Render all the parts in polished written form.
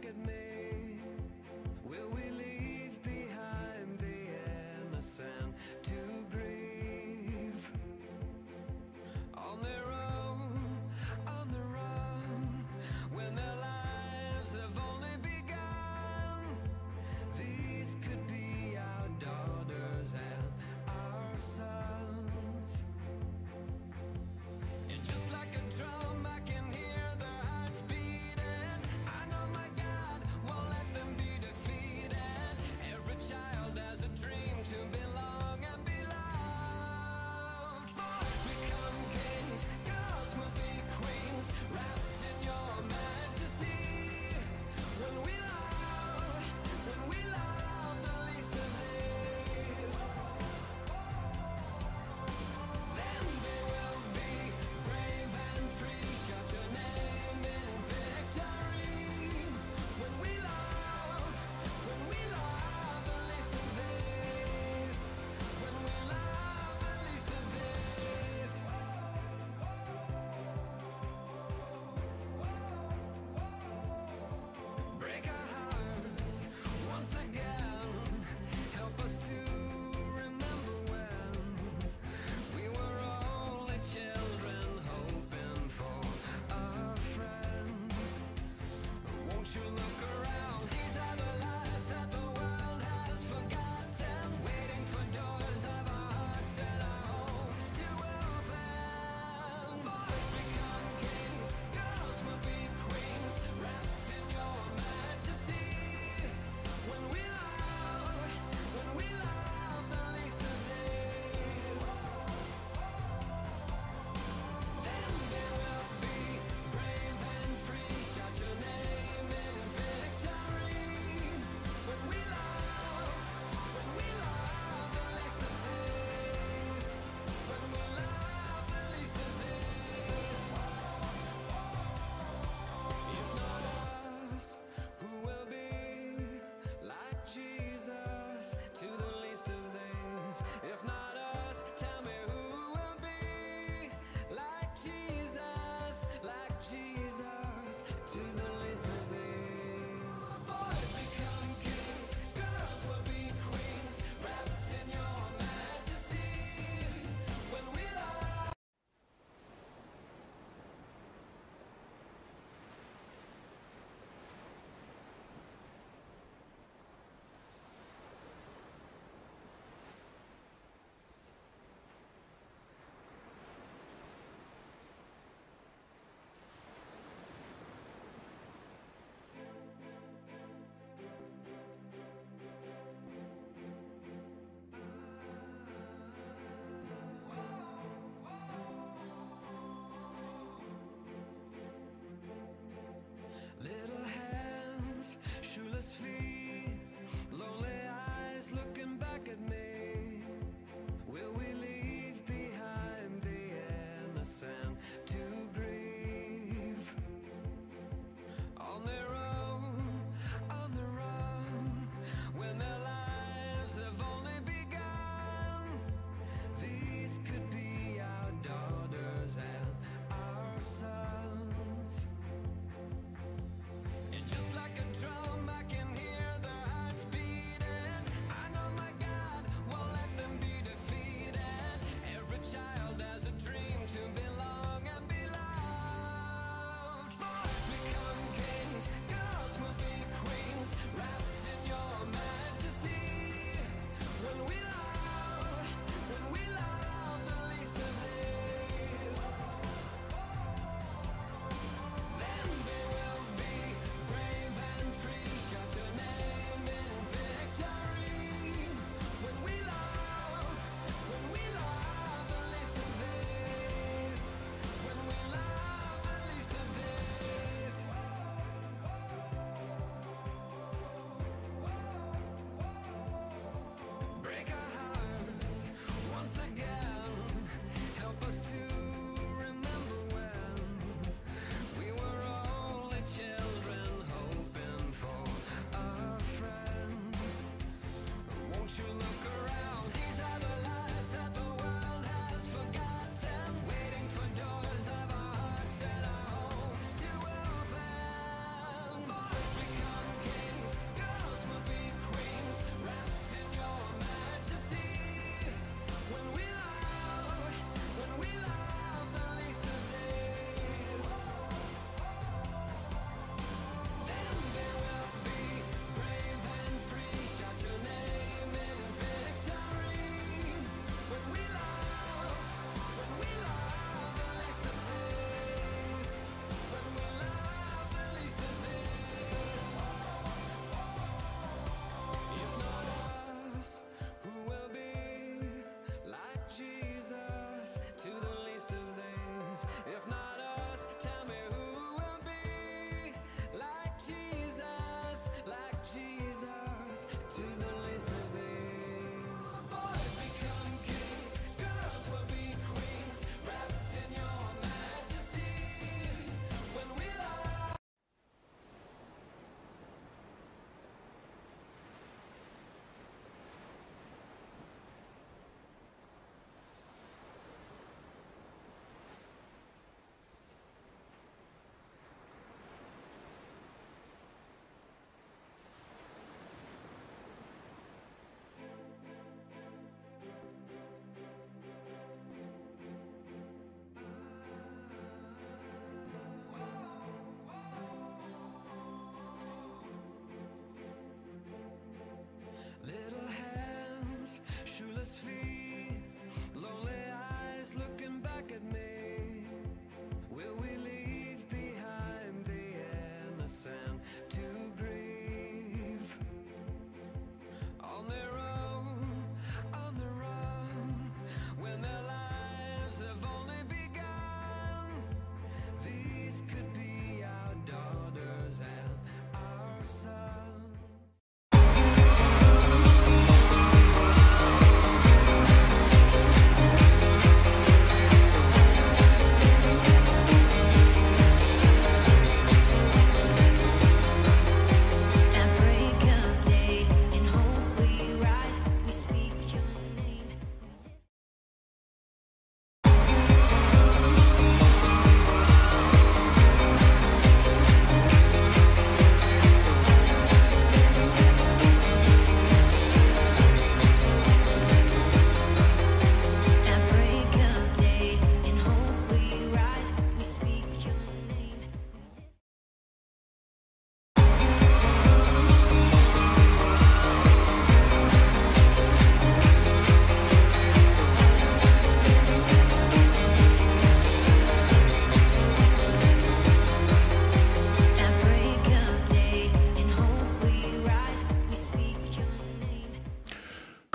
at me. Will we leave behind the innocent to grieve? On their own, on the run, when their lives have only begun. These could be our daughters and our sons. And just like a drum, I can hear their hearts beating. I know my God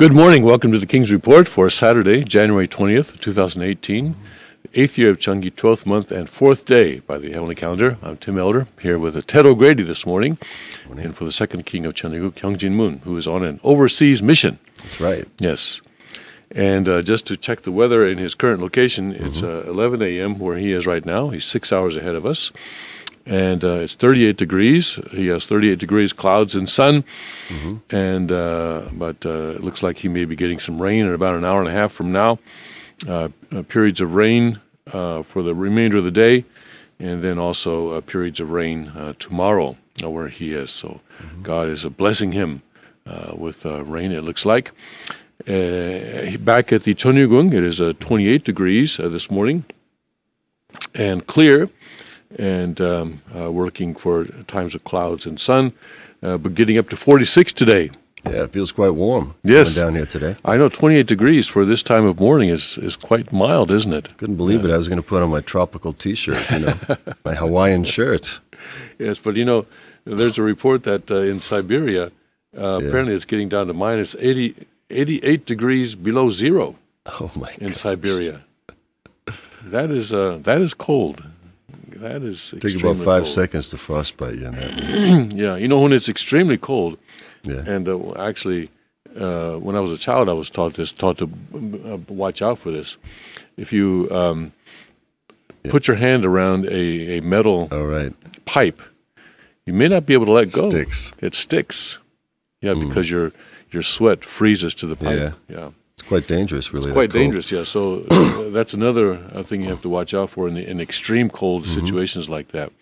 Good morning. Welcome to the King's Report for Saturday, January 20th, 2018, 8th year of Chungi, 12th month, and 4th day by the Heavenly Calendar. I'm Tim Elder, here with Ted O'Grady this morning, and for the second king of Cheongguk, Hyung Jin-moon, who is on an overseas mission. That's right. Yes. And just to check the weather in his current location, it's 11 a.m. where he is right now. He's 6 hours ahead of us. And it's 38 degrees. He has 38 degrees, clouds and sun. And but it looks like he may be getting some rain in about an hour and a half from now. Periods of rain for the remainder of the day, and then also periods of rain tomorrow where he is. So God is blessing him with rain, it looks like. Back at the Cheongguk, it is 28 degrees this morning and clear. And working for times of clouds and sun, but getting up to 46 today. Yeah, it feels quite warm. Yes, down here today. I know 28 degrees for this time of morning is quite mild, isn't it? Couldn't believe it. I was going to put on my tropical T-shirt, my Hawaiian shirt. Yes, but there's a report that in Siberia, apparently it's getting down to minus 88 degrees below zero. Oh my! In Siberia, that is cold. That is take about 5 seconds to frostbite you in that. Yeah, when it's extremely cold, and actually, when I was a child, I was taught to watch out for this. If you put your hand around a metal pipe, you may not be able to let go. It sticks. Yeah, because your sweat freezes to the pipe. Yeah. It's quite dangerous, really. It's quite dangerous, yeah. So that's another thing you have to watch out for in extreme cold situations like that.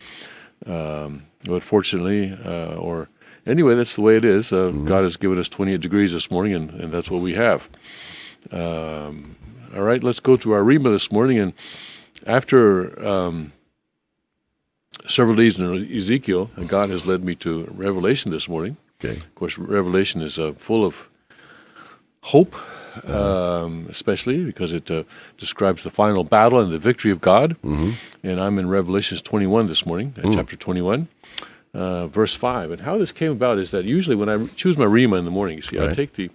But fortunately, or anyway, that's the way it is. God has given us 28 degrees this morning, and that's what we have. All right, let's go to our Rima this morning. And after several days in Ezekiel, God has led me to Revelation this morning. Okay. Of course, Revelation is full of hope. Especially because it describes the final battle and the victory of God. And I'm in Revelation 21 this morning, chapter 21, verse 5. And how this came about is that usually when I choose my Rima in the morning, you see, I take the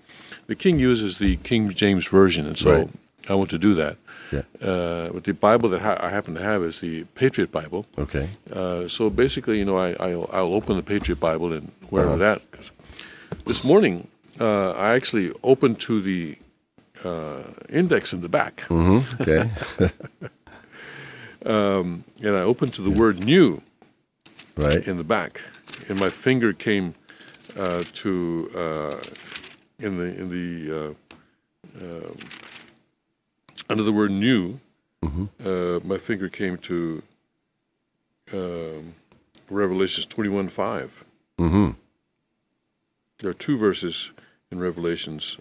King uses the King James Version, and so I want to do that. But the Bible that I happen to have is the Patriot Bible. Okay. So basically, I'll open the Patriot Bible and where I'm at. This morning, I actually opened to the index in the back. Okay. And I opened to the word "new" in the back, and my finger came to under the word "new." My finger came to Revelations 21:5. There are two verses in Revelations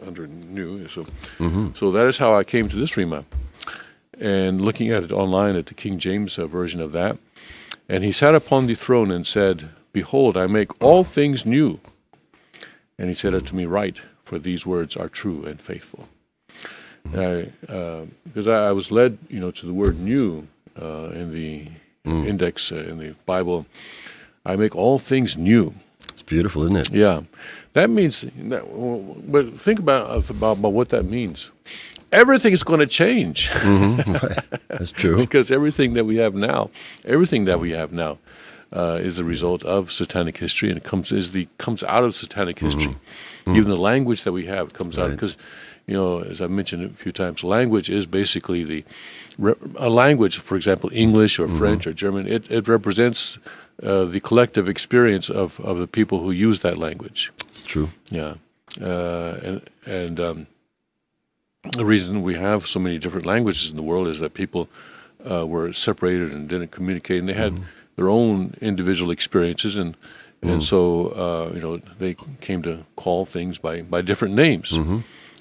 under new. So that is how I came to this Rima. And looking at it online at the King James version of that, and he sat upon the throne and said, "Behold, I make all things new." And he said unto me, "Write, for these words are true and faithful." And because I was led, to the word "new" in the index in the Bible. I make all things new. It's beautiful, isn't it? Yeah. That means, but think about what that means. Everything is going to change. That's true. Because everything that we have now is the result of satanic history, and it comes out of satanic history. Even the language that we have comes out because, as I've mentioned a few times, language is basically a language. For example, English or French or German. It represents the collective experience of the people who use that language. It's true. Yeah, and the reason we have so many different languages in the world is that people were separated and didn't communicate, and they had their own individual experiences, and so they came to call things by different names.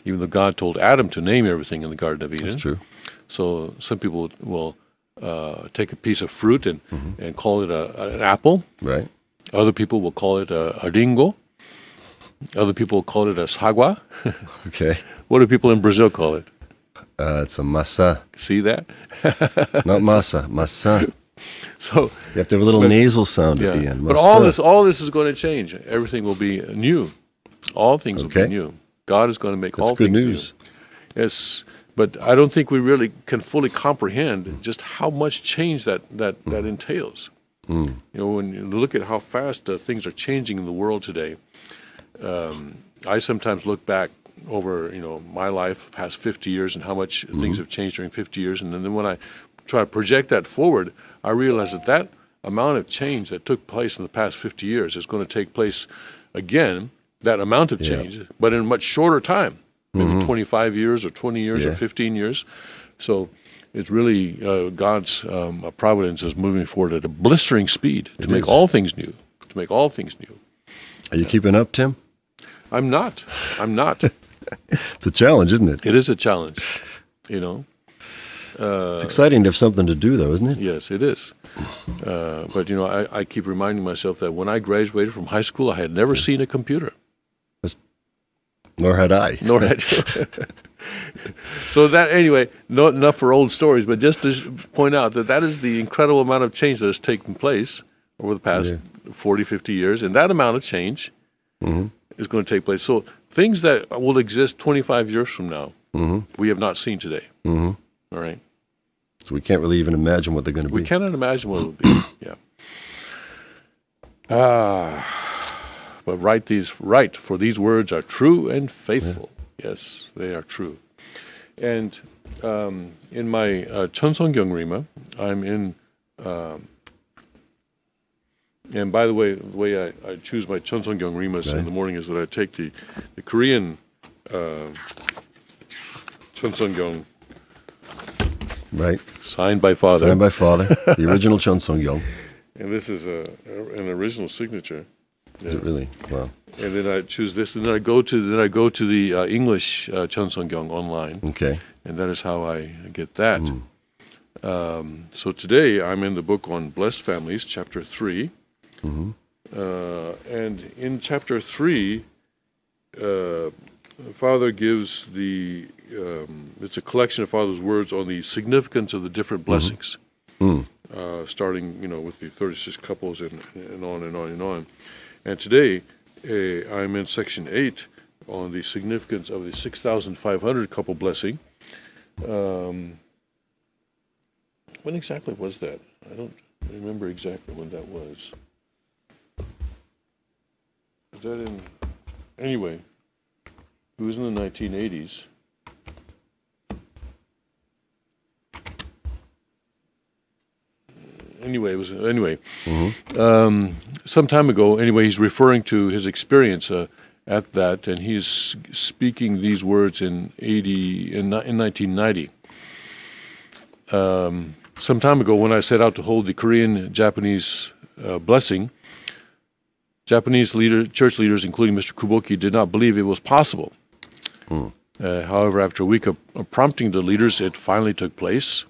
Even though God told Adam to name everything in the Garden of Eden. That's true. So some people will take a piece of fruit and call it an apple. Right. Other people will call it a ringo. Other people call it a sagua. Okay. What do people in Brazil call it? It's a massa. See that? Not massa, massa. So you have to have a little nasal sound at the end. But all this is going to change. Everything will be new. All things will be new. God is going to make That's all good things news. new. Yes, but I don't think we really can fully comprehend just how much change that entails. You know, when you look at how fast things are changing in the world today, I sometimes look back over, you know, my life, past 50 years, and how much things have changed during 50 years. And then when I try to project that forward, I realize that amount of change that took place in the past 50 years is going to take place again, that amount of change, but in a much shorter time, maybe 25 years or 20 years or 15 years. So it's really God's providence is moving forward at a blistering speed to make all things new, to make all things new. Are you keeping up, Tim? I'm not. It's a challenge, isn't it? It is a challenge, you know. It's exciting to have something to do, though, isn't it? Yes, it is. But, you know, I keep reminding myself that when I graduated from high school, I had never seen a computer. Nor had I. Nor had you. So that, anyway, not enough for old stories, but just to point out that is the incredible amount of change that has taken place over the past 40, 50 years. And that amount of change is going to take place. So things that will exist 25 years from now, we have not seen today. All right? So we can't really even imagine what they're going to be. We cannot imagine what it will be. But write, for these words are true and faithful. Yes, they are true. And in my Chonsongyong Rima, I'm in. And by the way I choose my Chonsongyong Rimas in the morning is that I take the Korean Chonsongyong. Right. Signed by Father. Signed by Father. The original Chonsongyong. And this is an original signature. Is it really? Wow. And then I choose this, and then I go to the English Chonsongyong online. Okay. And that is how I get that. So today I'm in the book on blessed families, chapter 3. And in chapter 3, Father gives it's a collection of Father's words on the significance of the different blessings, starting, you know, with the 36 couples and on and on and on. And today, I'm in section 8 on the significance of the 6,500 couple blessing. When exactly was that? I don't remember exactly when that was. Is that in... Anyway, it was in the 1980s. Some time ago, anyway, he's referring to his experience at that, and he's speaking these words in 1990. Some time ago, when I set out to hold the Korean-Japanese blessing, Japanese church leaders, including Mr. Kuboki, did not believe it was possible. However, after a week of prompting the leaders, it finally took place.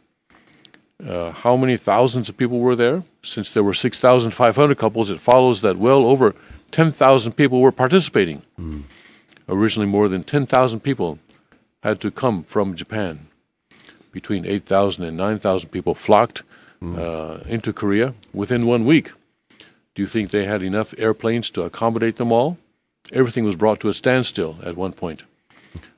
How many thousands of people were there? Since there were 6,500 couples, it follows that well over 10,000 people were participating. Originally, more than 10,000 people had to come from Japan. Between 8,000 and 9,000 people flocked into Korea within 1 week. Do you think they had enough airplanes to accommodate them all? Everything was brought to a standstill at one point.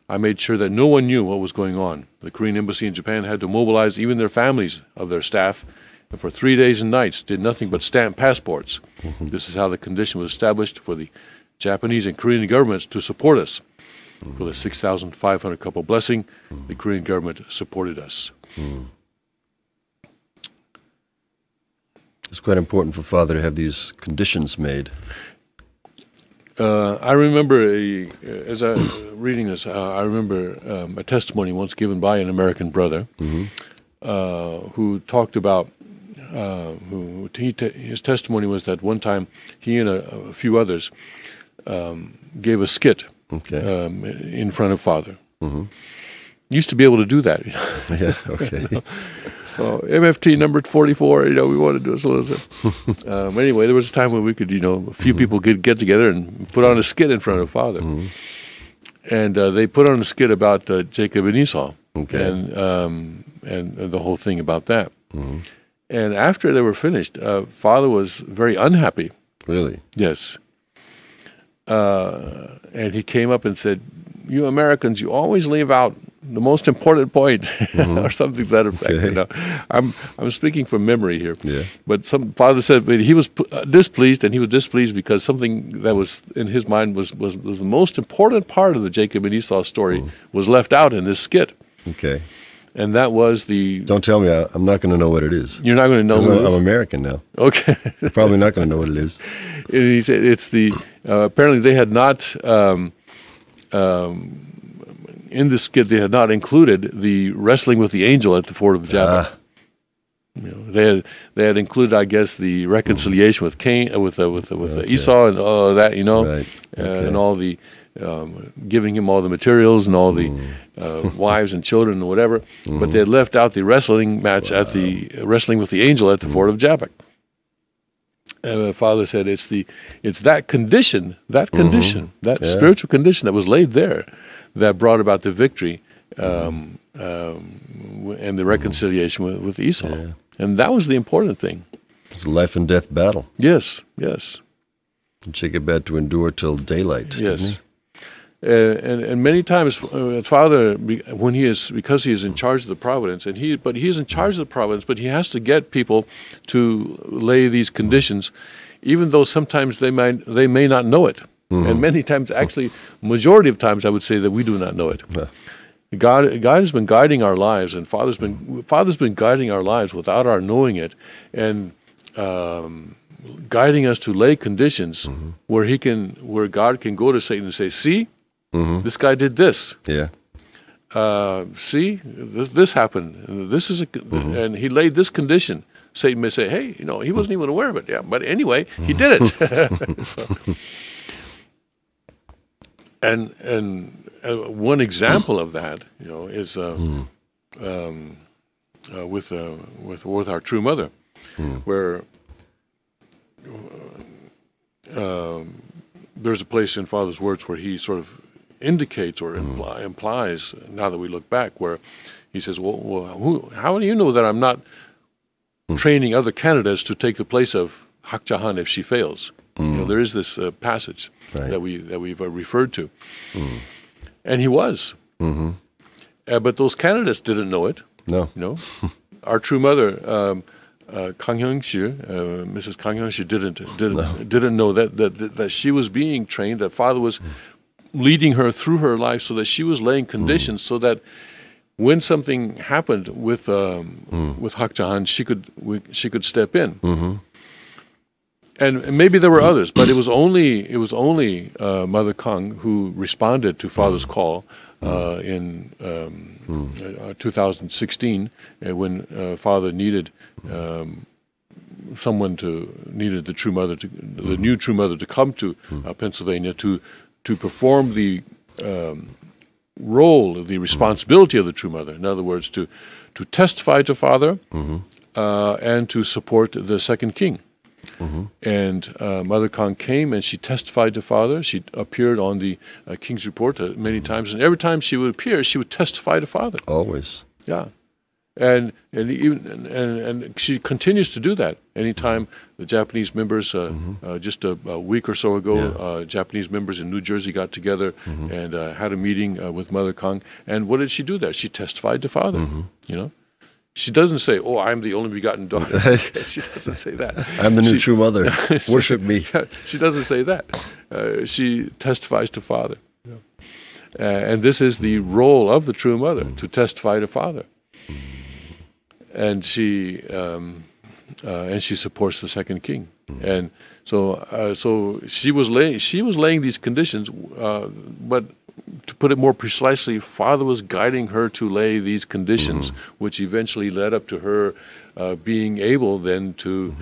I made sure that no one knew what was going on. The Korean embassy in Japan had to mobilize even their families of their staff, and for 3 days and nights did nothing but stamp passports. This is how the condition was established for the Japanese and Korean governments to support us. For the 6,500 couple blessing, the Korean government supported us. It's quite important for Father to have these conditions made. I remember, as I reading this, I remember a testimony once given by an American brother who talked about, his testimony was that one time he and a few others gave a skit in front of Father. Used to be able to do that. Yeah, okay. MFT number 44, we want to do this a little bit. Anyway, there was a time when we could, a few people could get together and put on a skit in front of Father. And they put on a skit about Jacob and Esau and the whole thing about that. And after they were finished, Father was very unhappy. Really? Yes. And he came up and said, you Americans, you always leave out the most important point, or something to that effect. Okay. You know, I'm speaking from memory here. Yeah. But some father said he was displeased, and he was displeased because something that was in his mind was the most important part of the Jacob and Esau story was left out in this skit, Okay. and that was the. Don't tell me. I'm not going to know what it is. You're not going to know 'Cause what it is? I'm American now. Okay. I'm probably not going to know what it is. And he said it's the apparently they had not in the skit they had not included the wrestling with the angel at the ford of Jabbok. You know, they had included, I guess, the reconciliation with Cain, with Esau, and all of that, you know, Right. Okay. and all the giving him all the materials and all the wives and children and whatever. But they had left out the wrestling match at the wrestling with the angel at the ford of Jabbok. And the father said, "It's that condition, that spiritual condition that was laid there, that brought about the victory and the reconciliation with Esau, and that was the important thing." It's a life and death battle. Yes, yes, Jacob had to endure till daylight. didn't yes. And many times, Father, when because he is in charge of the providence, but he is in charge of the providence, but he has to get people to lay these conditions, even though sometimes they may not know it, and many times, actually, majority of times, I would say that we do not know it. God has been guiding our lives, and Father's been guiding our lives without our knowing it, and guiding us to lay conditions where God can go to Satan and say, "See, this guy did this. Yeah. See, this happened. This is and he laid this condition." Satan may say, "Hey, you know, he wasn't even aware of it." Yeah, but anyway, he did it. And one example of that, you know, is with our true mother, where there's a place in Father's words where he sort of indicates or implies, now that we look back, where he says, "Well, how do you know that I'm not training other candidates to take the place of Hak Jahan if she fails?" You know, there is this passage that we've referred to, and he was, but those candidates didn't know it. No. You know, our true mother, Kang Hyung Mrs. Kang Hyung didn't know that she was being trained. That Father was leading her through her life, so that she was laying conditions, so that when something happened with Hak Jahan, she could step in. And maybe there were others, but it was only Mother Kang who responded to Father's call in 2016 when Father needed needed the new true mother to come to Pennsylvania to perform the role, the responsibility of the true mother. In other words, to testify to Father and to support the second king. And Mother Kang came and she testified to Father. She appeared on the King's Report many times, and every time she would appear, she would testify to Father. Always. Yeah, and she continues to do that. Anytime the Japanese members, just a week or so ago, Japanese members in New Jersey got together and had a meeting with Mother Kang. And what did she do there? She testified to Father. You know. She doesn't say, "Oh, I'm the only begotten daughter." She doesn't say that. I'm the new true mother. Worship me. She doesn't say that. She testifies to Father. And this is the role of the true mother, to testify to Father. And she supports the second king. And so she was laying these conditions, but to put it more precisely, Father was guiding her to lay these conditions, which eventually led up to her being able then to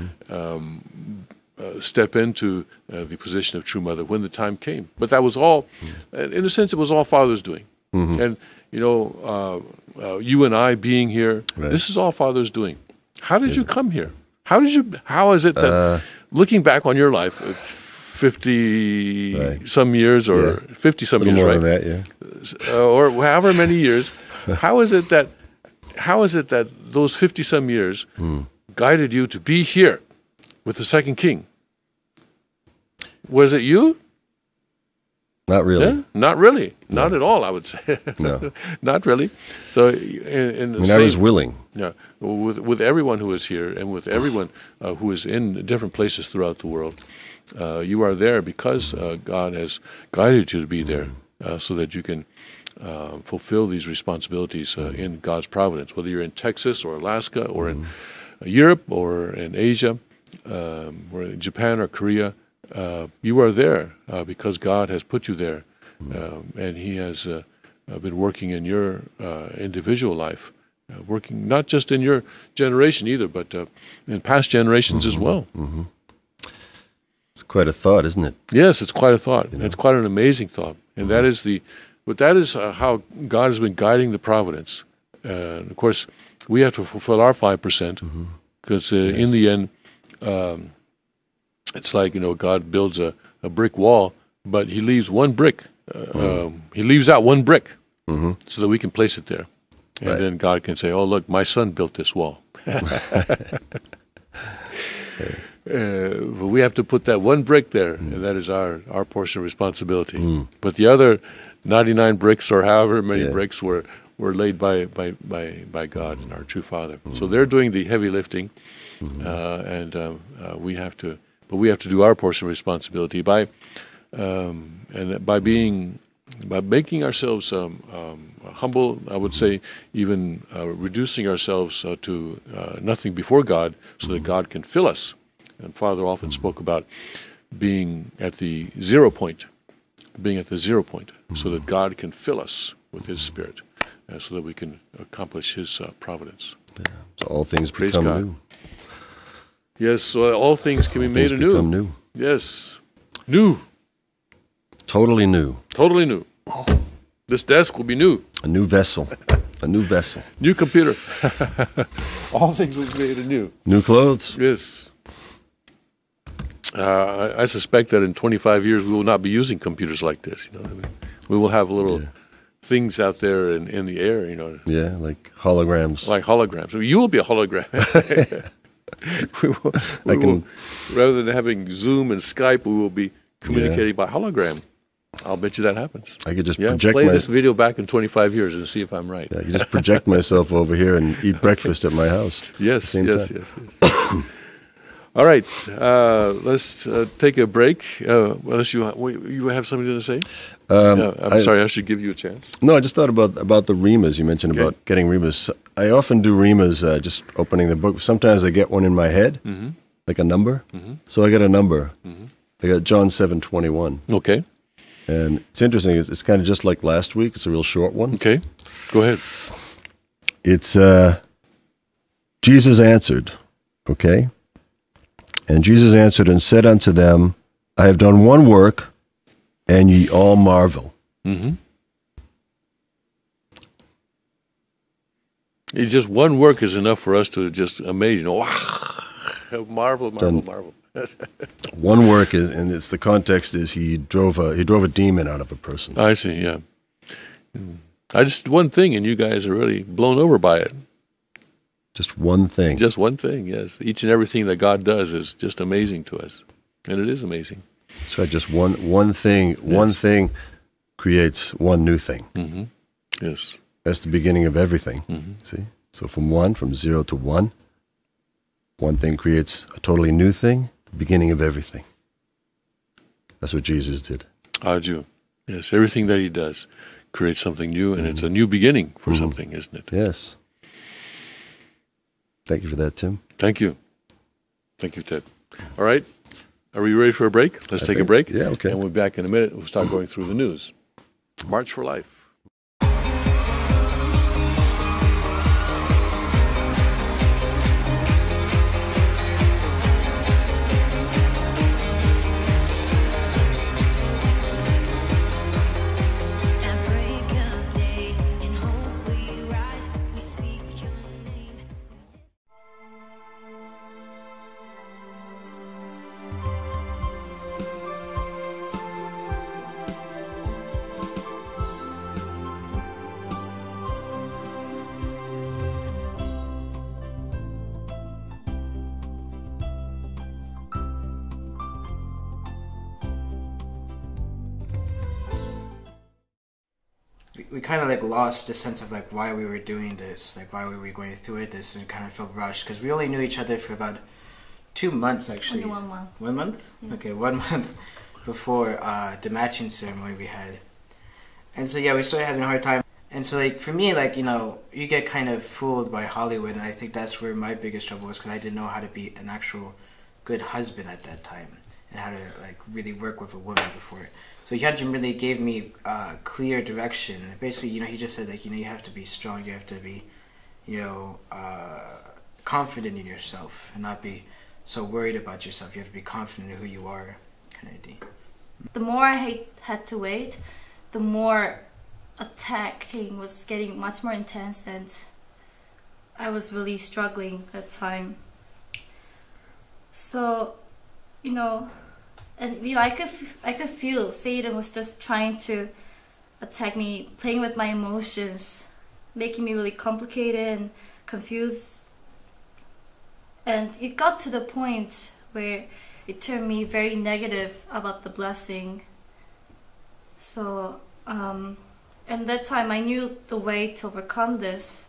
step into the position of true mother when the time came. But that was all, in a sense, it was all Father's doing. And, you know, you and I being here, this is all Father's doing. How did you come here? How is it that, looking back on your life, 50 some years or 50 some years, more right? Than that, or however many years, how is it that those 50 some years guided you to be here with the second king? Was it you? Not really. Yeah, not really. Not at all, I would say. No. Not really. So in the I was willing. yeah, with everyone who is here and with everyone who is in different places throughout the world, you are there because God has guided you to be there so that you can fulfill these responsibilities in God's providence, whether you're in Texas or Alaska or in Europe or in Asia or in Japan or Korea. You are there because God has put you there, and He has been working in your individual life, working not just in your generation either, but in past generations as well. Mm-hmm. It's quite a thought, isn't it? Yes, it's quite a thought. It's quite an amazing thought, and that is how God has been guiding the providence. Of course, we have to fulfill our 5% because in the end. It's like, God builds a brick wall, but He leaves one brick. He leaves out one brick so that we can place it there. And then God can say, oh, look, my son built this wall. But we have to put that one brick there, and that is our portion of responsibility. But the other 99 bricks or however many bricks were laid by God and our true Father. So they're doing the heavy lifting, and we have to do our portion of responsibility by making ourselves humble. I would say even reducing ourselves to nothing before God, so that God can fill us. And Father often spoke about being at the 0 point, so that God can fill us with His Spirit, so that we can accomplish His providence. Yeah. So all things Praise become God. new. Yes, so all things can be made anew. Become new. Yes, new. Totally new. Totally new. This desk will be new. A new vessel. A new vessel. New computer. All things will be made anew. New clothes. Yes. I suspect that in 25 years we will not be using computers like this. We will have little things out there in the air. Yeah, like holograms. Like holograms. You will be a hologram. Rather than having Zoom and Skype, we will be communicating by hologram. I'll bet you that happens. I could just project play this video back in 25 years and see if I'm right. Yeah, I could just project myself over here and eat breakfast at my house. Yes. All right, let's take a break. Unless you have something to say? I'm sorry, I should give you a chance. No, I just thought about the rimas. You mentioned about getting rimas. I often do rimas just opening the book. Sometimes I get one in my head, like a number. So I get a number. I got John 7:21. Okay. And it's interesting. It's kind of just like last week. It's a real short one. Okay, go ahead. It's Jesus answered, okay? And Jesus answered and said unto them, I have done one work, and ye all marvel. It's just one work is enough for us to just amaze. Marvel. One work is, and it's the context is he drove a demon out of a person. I see. Yeah. I just one thing, and you guys are really blown over by it. Just one thing. Just one thing. Yes. Each and everything that God does is just amazing to us, and it is amazing. That's right. Just one thing. Yes. One thing creates one new thing. Yes. That's the beginning of everything. See. So from 0 to 1, one thing creates a totally new thing. The beginning of everything. That's what Jesus did. Yes, everything that He does creates something new, and it's a new beginning for something, isn't it? Yes. Thank you for that, Tim. Thank you. Thank you, Ted. All right. Are we ready for a break? Let's take a break. Yeah, okay. And we'll be back in a minute. We'll start going through the news. March for Life. we kind of like lost the sense of like why we were doing this, like why we were going through it, this, and kind of felt rushed because we only knew each other for about 2 months actually. Only 1 month. 1 month? Yeah. Okay, 1 month before the matching ceremony we had. And so yeah, we started having a hard time. And so like for me, like, you know, you get kind of fooled by Hollywood, and I think that's where my biggest trouble was because I didn't know how to be an actual good husband at that time and how to like really work with a woman before. So Hyun really gave me clear direction. Basically, you know, he just said like, you know, you have to be strong, you have to be, you know, confident in yourself and not be so worried about yourself. You have to be confident in who you are, kind of thing. The more I had to wait, the more attacking was getting much more intense, and I was really struggling at the time. So, you know, and you know, I could feel Satan was just trying to attack me, playing with my emotions, making me really complicated and confused. And it got to the point where it turned me very negative about the blessing. So, and that time I knew the way to overcome this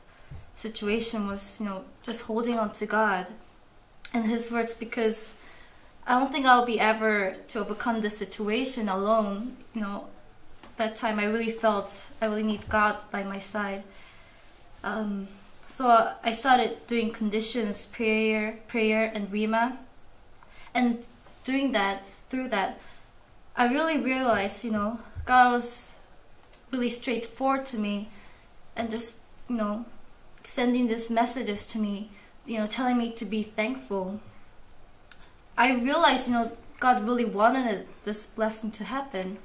situation was, you know, just holding on to God and His words, because I don't think I'll be ever to overcome this situation alone. You know, that time I really felt I really need God by my side. So I started doing conditions, prayer and Rima. And doing that, through that, I really realized, you know, God was really straightforward to me and just, you know, sending these messages to me, you know, telling me to be thankful. I realized, you know, God really wanted this blessing to happen.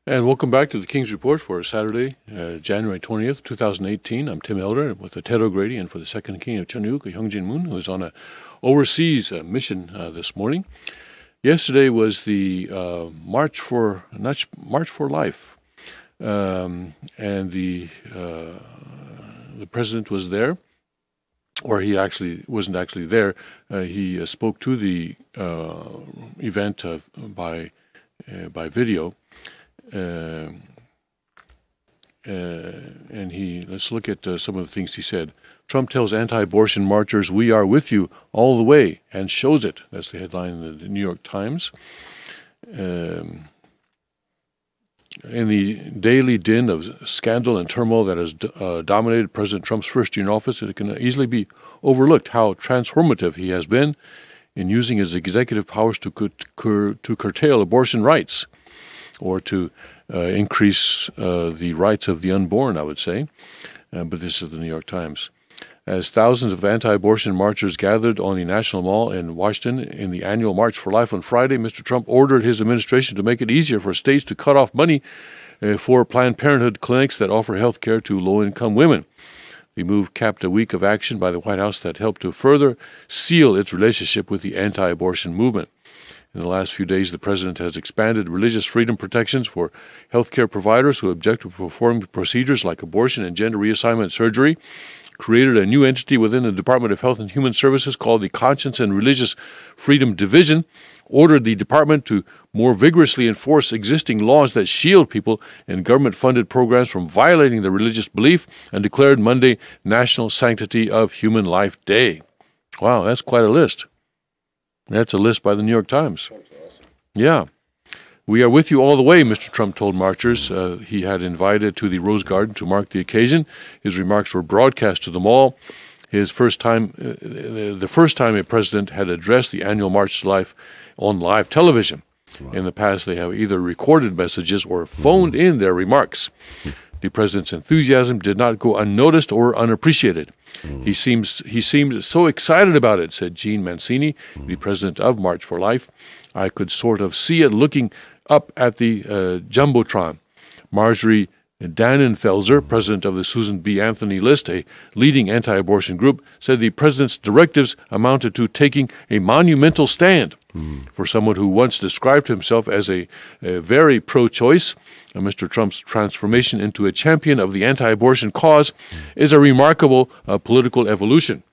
And welcome back to the King's Report for Saturday, January 20th, 2018. I'm Tim Elder with the Ted O'Grady, and for the second king of Cheongguk, Hyung Moon, who is on an overseas mission this morning. Yesterday was the March for Life, and the president was there, or he actually wasn't actually there. He spoke to the event by video. And let's look at some of the things he said. Trump tells anti-abortion marchers, "We are with you all the way," and shows it. That's the headline in the New York Times. In the daily din of scandal and turmoil that has dominated President Trump's first year in office, it can easily be overlooked how transformative he has been in using his executive powers to curtail abortion rights, or to increase the rights of the unborn, I would say. But this is the New York Times. As thousands of anti-abortion marchers gathered on the National Mall in Washington in the annual March for Life on Friday, Mr. Trump ordered his administration to make it easier for states to cut off money for Planned Parenthood clinics that offer health care to low-income women. The move capped a week of action by the White House that helped to further seal its relationship with the anti-abortion movement. In the last few days, the president has expanded religious freedom protections for healthcare providers who object to performing procedures like abortion and gender reassignment surgery, created a new entity within the Department of Health and Human Services called the Conscience and Religious Freedom Division, ordered the department to more vigorously enforce existing laws that shield people in government-funded programs from violating their religious belief, and declared Monday National Sanctity of Human Life Day. Wow, that's quite a list. That's a list by the New York Times. Awesome. Yeah. "We are with you all the way," Mr. Trump told marchers he had invited to the Rose Garden to mark the occasion. His remarks were broadcast to them all. The first time a president had addressed the annual March to Life on live television. Wow. In the past, they have either recorded messages or phoned in their remarks. The president's enthusiasm did not go unnoticed or unappreciated. He seemed so excited about it, said Jean Mancini, the president of March for Life. I could sort of see it looking up at the Jumbotron. Marjorie Dannenfelser, president of the Susan B. Anthony List, a leading anti-abortion group, said the president's directives amounted to taking a monumental stand. For someone who once described himself as a very pro-choice, Mr. Trump's transformation into a champion of the anti-abortion cause is a remarkable political evolution.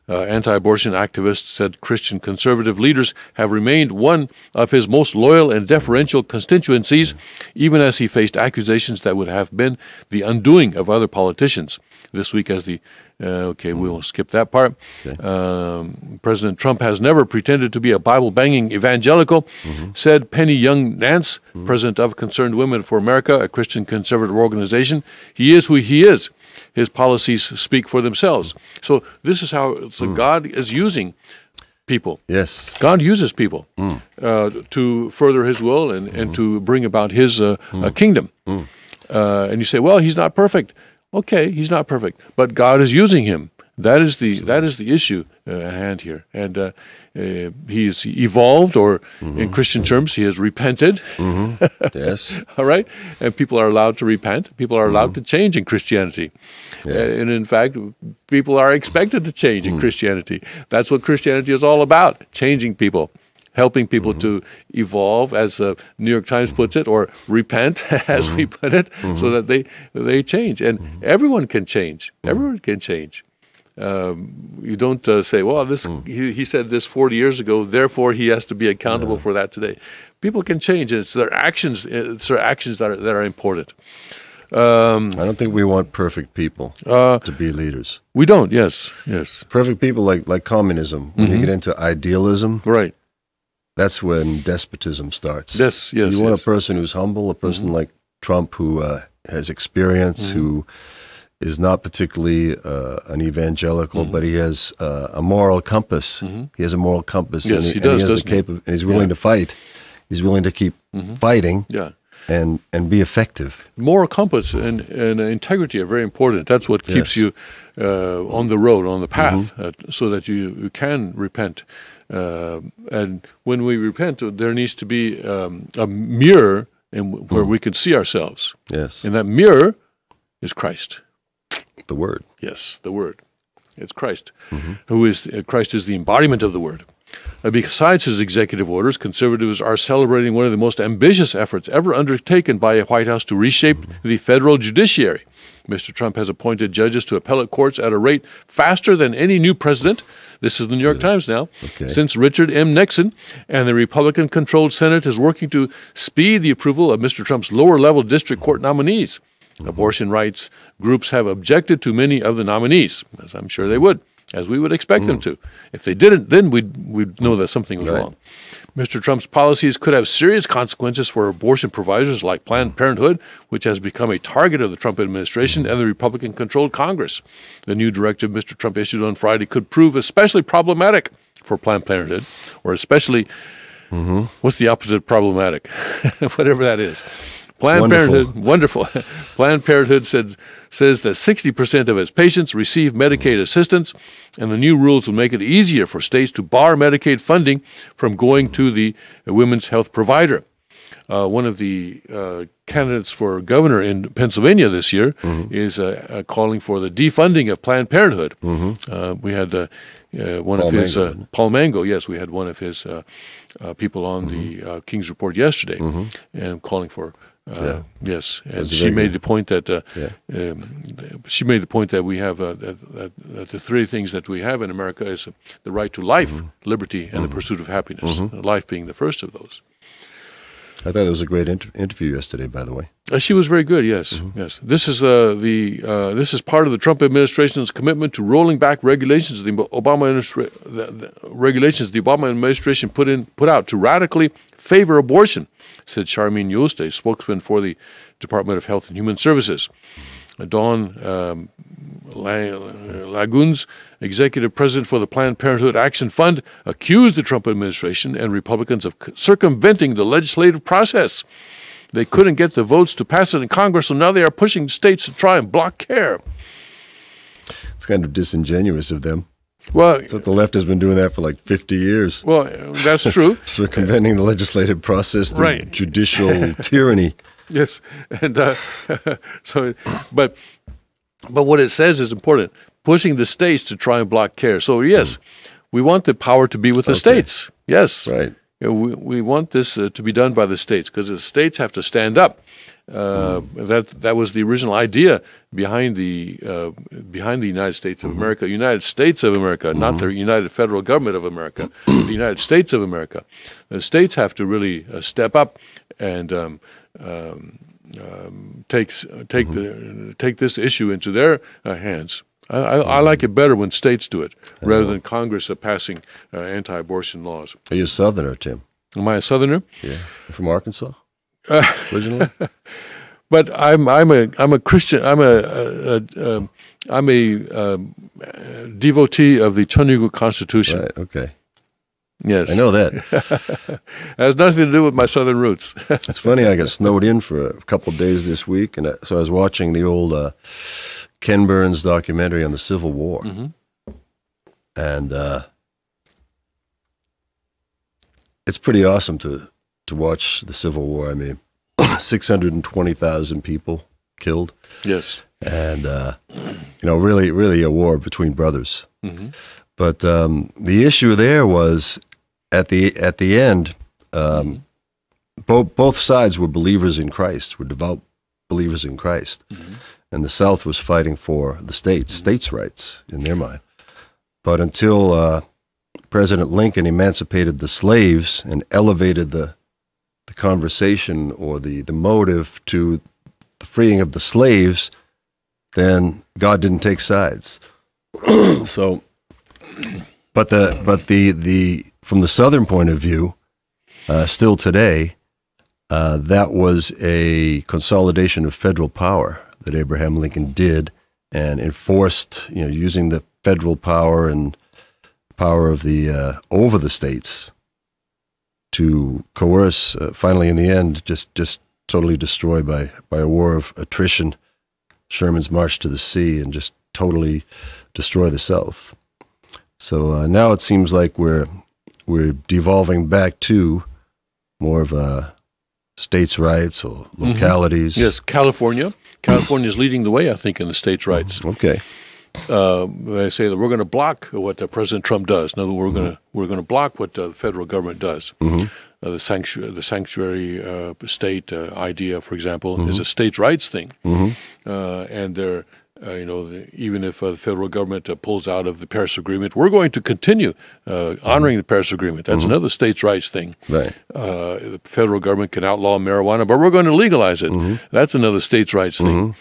Anti-abortion activists said Christian conservative leaders have remained one of his most loyal and deferential constituencies, even as he faced accusations that would have been the undoing of other politicians. This week, as the we'll skip that part. Okay. President Trump has never pretended to be a Bible-banging evangelical, said Penny Young Nance, president of Concerned Women for America, a Christian conservative organization. He is who he is. His policies speak for themselves. So this is how God is using people. Yes. God uses people to further his will and to bring about his kingdom. And you say, well, he's not perfect. Okay, he's not perfect, but God is using him. That is the issue at hand here. And he has evolved, or in Christian terms, he has repented. Yes. All right? And people are allowed to repent. People are allowed to change in Christianity. Yeah. And in fact, people are expected to change in Christianity. That's what Christianity is all about, changing people, helping people to evolve, as the New York Times puts it, or repent, as we put it, so that they change. And everyone can change. Everyone can change. You don't say, well, he said this 40 years ago, therefore he has to be accountable for that today. People can change, and it's their actions. It's their actions that are important. I don't think we want perfect people to be leaders. We don't. Yes. Perfect people like communism. When you get into idealism, right? That's when despotism starts. Yes. You want a person who's humble, a person like Trump who has experience, who is not particularly an evangelical, but he has a moral compass. He has a moral compass. Yes, and he does, and and he's willing to fight. He's willing to keep fighting. Yeah. And be effective. Moral compass and integrity are very important. That's what keeps you on the road, on the path, so that you can repent. And when we repent, there needs to be a mirror where we can see ourselves. Yes. And that mirror is Christ. The Word. Yes, the Word. It's Christ. Christ is the embodiment of the Word. Besides his executive orders, conservatives are celebrating one of the most ambitious efforts ever undertaken by a White House to reshape the federal judiciary. Mr. Trump has appointed judges to appellate courts at a rate faster than any new president. This is the New York Times now. Okay. Since Richard M. Nixon, and the Republican-controlled Senate is working to speed the approval of Mr. Trump's lower-level district court nominees. Abortion rights groups have objected to many of the nominees, as I'm sure they would, as we would expect them to. If they didn't, then we'd know that something was wrong. Mr. Trump's policies could have serious consequences for abortion providers like Planned Parenthood, which has become a target of the Trump administration and the Republican-controlled Congress. The new directive Mr. Trump issued on Friday could prove especially problematic for Planned Parenthood, or especially, what's the opposite of problematic? Whatever that is. Planned Parenthood, wonderful. Planned Parenthood says that 60% of its patients receive Medicaid assistance, and the new rules will make it easier for states to bar Medicaid funding from going to the women's health provider. One of the candidates for governor in Pennsylvania this year is calling for the defunding of Planned Parenthood. We had one of his, Paul Mango, yes, we had one of his people on the King's Report yesterday, and calling for yes, and she made the point that we have that the three things that we have in America is the right to life, liberty, and the pursuit of happiness. Life being the first of those. I thought it was a great interview yesterday, by the way. She was very good. Yes, yes. This is this is part of the Trump administration's commitment to rolling back regulations the Obama administration put out to radically favor abortion, said Charmaine Yost, a spokesman for the Department of Health and Human Services. Dawn Lagunes, executive president for the Planned Parenthood Action Fund, accused the Trump administration and Republicans of circumventing the legislative process. They couldn't get the votes to pass it in Congress, so now they are pushing states to try and block care. It's kind of disingenuous of them. Well, So the left has been doing that for like 50 years. well, that's true. Circumventing the legislative process through Right. judicial tyranny. Yes, and so, but what it says is important. Pushing the states to try and block care. So yes, we want the power to be with the states. Yes, Right. You know, we want this to be done by the states because the states have to stand up. That was the original idea behind the United States of America. United States of America, not the United Federal Government of America. The United States of America. The states have to really step up and take this issue into their hands. I like it better when states do it rather than Congress passing anti-abortion laws. Are you a Southerner, Tim? Am I a Southerner? Yeah. You're from Arkansas? Originally? But I'm a Christian. I'm a devotee of the Cheonryu Constitution. Right, okay. Yes, I know that. It has nothing to do with my Southern roots. It's funny, I got snowed in for a couple of days this week, and so I was watching the old Ken Burns documentary on the Civil War. And it's pretty awesome to watch the Civil War. I mean, 620,000 people killed. Yes. And, really, really a war between brothers. But the issue there was at the end, both sides were believers in Christ, were devout believers in Christ. And the South was fighting for the states' rights in their mind. But until President Lincoln emancipated the slaves and elevated the conversation or the motive to the freeing of the slaves, then God didn't take sides. So, but the from the Southern point of view, still today, that was a consolidation of federal power that Abraham Lincoln did and enforced, using the federal power and power of the over the states to coerce, finally in the end, just totally destroy by a war of attrition, Sherman's march to the sea, and just totally destroy the South. So now it seems like we're devolving back to more of a states' rights or localities. Yes, California. California is leading the way, I think, in the states' rights. Okay. They say that we're going to block what President Trump does. In other words, we're going to block what the federal government does. The sanctuary state idea, for example, is a states' rights thing, and they're even if the federal government pulls out of the Paris Agreement, we're going to continue honoring the Paris Agreement. That's another states' rights thing. Right. The federal government can outlaw marijuana, but we're going to legalize it. That's another states' rights thing.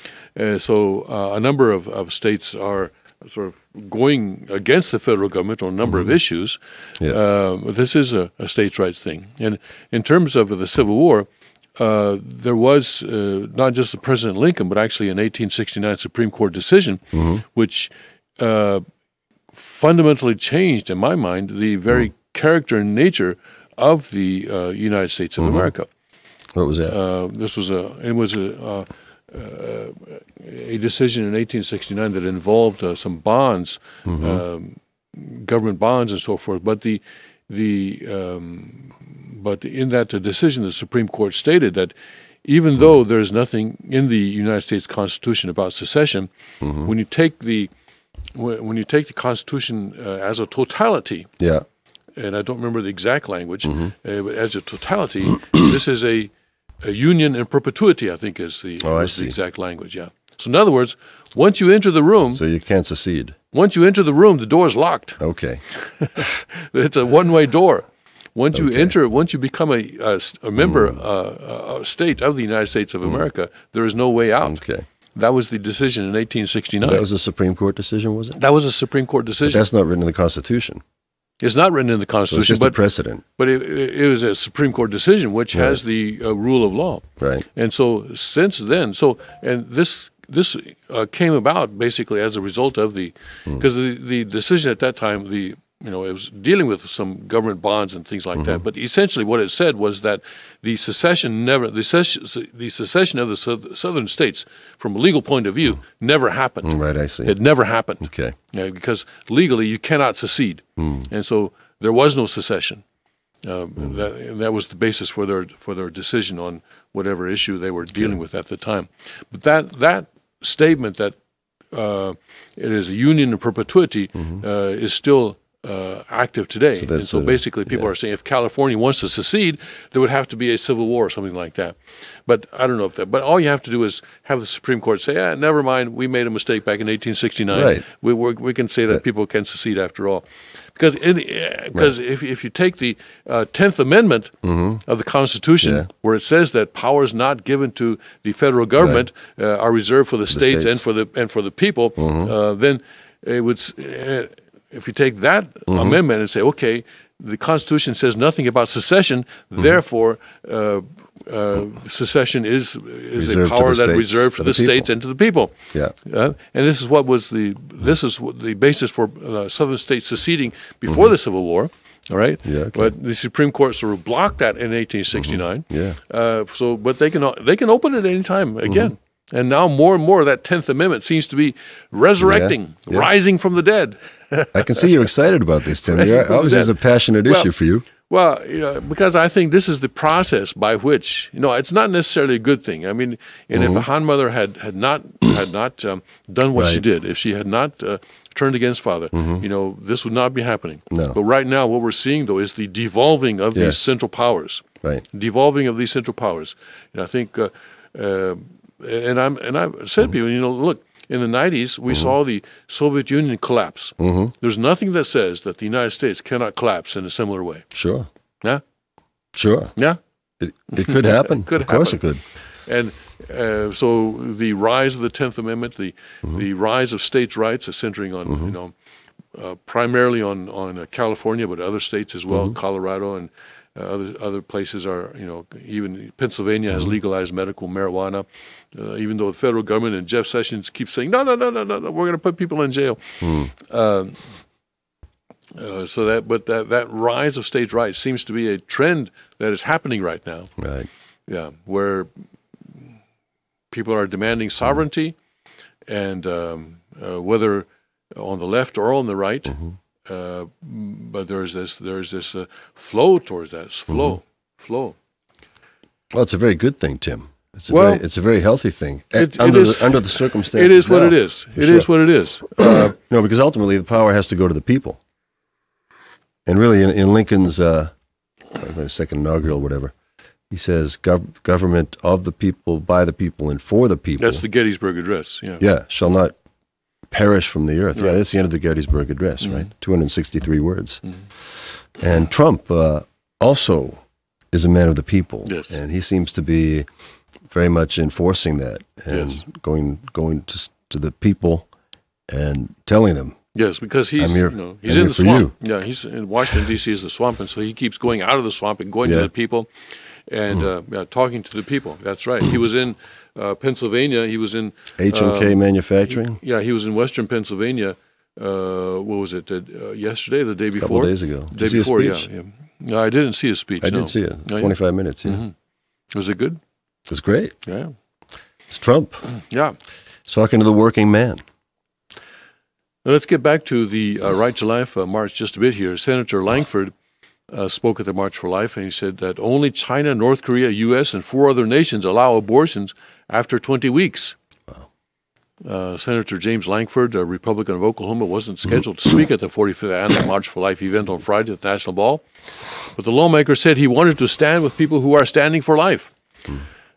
So a number of states are sort of going against the federal government on a number of issues. This is a states' rights thing. And in terms of the Civil War, there was not just the President Lincoln, but actually an 1869 Supreme Court decision, which fundamentally changed, in my mind, the very character and nature of the United States of America. What was that? This was a decision in 1869 that involved some bonds, government bonds, and so forth. But but in that decision, the Supreme Court stated that even though there's nothing in the United States Constitution about secession, when you take the Constitution as a totality, and I don't remember the exact language, as a totality, this is a union in perpetuity, I think is the exact language, So in other words, once you enter the room... So you can't secede. Once you enter the room, the door is locked. Okay. It's a one-way door. Once you enter, once you become a member, a state of the United States of America, there is no way out. Okay. That was the decision in 1869. That was a Supreme Court decision, was it? That was a Supreme Court decision. But that's not written in the Constitution. It's not written in the Constitution. So it's just a precedent. But it was a Supreme Court decision, which has the rule of law. Right. And so since then, this came about basically as a result of because the decision at that time, the it was dealing with some government bonds and things like that. But essentially, what it said was that the secession of the southern states, from a legal point of view, never happened. Right, I see. It never happened. Okay. Because legally you cannot secede, and so there was no secession. That was the basis for their decision on whatever issue they were dealing with at the time. But that statement that it is a union in perpetuity is still active today. So basically people are saying if California wants to secede, there would have to be a civil war or something like that. But I don't know if that. But all you have to do is have the Supreme Court say, never mind, we made a mistake back in 1869. Right. We can say that people can secede after all. Because if you take the 10th Amendment of the Constitution, where it says that powers not given to the federal government are reserved for the states and for the people, then it would. If you take that amendment and say, okay, the Constitution says nothing about secession, therefore secession is a power that is reserved for the states and to the people. Yeah. And this is what the basis for southern states seceding before the Civil War. All right. Yeah, okay. But the Supreme Court sort of blocked that in 1869. Yeah. But they can open it any time again. And now more and more that 10th Amendment seems to be resurrecting, rising from the dead. I can see you're excited about this, Tim. Obviously, it's a passionate issue for you. Well, because I think this is the process by which, it's not necessarily a good thing. I mean, and if a Han mother had not done what she did, if she had not turned against father, this would not be happening. No. But right now, what we're seeing, though, is the devolving of these central powers. Right. Devolving of these central powers. And I think, and I've said to people, look, in the 90s, we saw the Soviet Union collapse. There's nothing that says that the United States cannot collapse in a similar way. Sure. Yeah? Sure. Yeah? It could happen. Of course it could. And so the rise of the 10th Amendment, the rise of states' rights is centering on, primarily on California, but other states as well, Colorado and other places are, even Pennsylvania has legalized medical marijuana, even though the federal government and Jeff Sessions keep saying, no, we're going to put people in jail. That rise of states' rights seems to be a trend that is happening right now. Right. Yeah, where people are demanding sovereignty, and whether on the left or on the right. But there's this flow towards that. It's flow. Well, it's a very good thing, Tim. It's a very healthy thing. Under the circumstances. It is what it is. It is what it is. No, because ultimately the power has to go to the people. And really, in Lincoln's second inaugural, whatever, he says, "Government of the people, by the people, and for the people." That's the Gettysburg Address. Yeah. Yeah, shall not perish from the earth. Right. Yeah, that's the end of the Gettysburg Address, right? 263 words. And Trump also is a man of the people. Yes. And he seems to be very much enforcing that and going to the people and telling them. Yes, because he's in the swamp. Yeah, he's in Washington, D.C. is the swamp, and so he keeps going out of the swamp and going to the people and talking to the people. That's right. He was in Pennsylvania. He was in H&K Manufacturing. He was in Western Pennsylvania. What was it? Yesterday, the day before? A couple of days ago. Day before, yeah. No, I didn't see his speech. I did see it. 25 minutes. Yeah. Was it good? It was great. Yeah. It's Trump. Yeah. He's talking to the working man. Now, let's get back to the Right to Life march just a bit here. Senator Langford spoke at the March for Life, and he said that only China, North Korea, U.S., and 4 other nations allow abortions after 20 weeks. Wow. Senator James Langford, a Republican of Oklahoma, wasn't scheduled to speak at the 45th Annual March for Life event on Friday at the National Mall, but the lawmaker said he wanted to stand with people who are standing for life.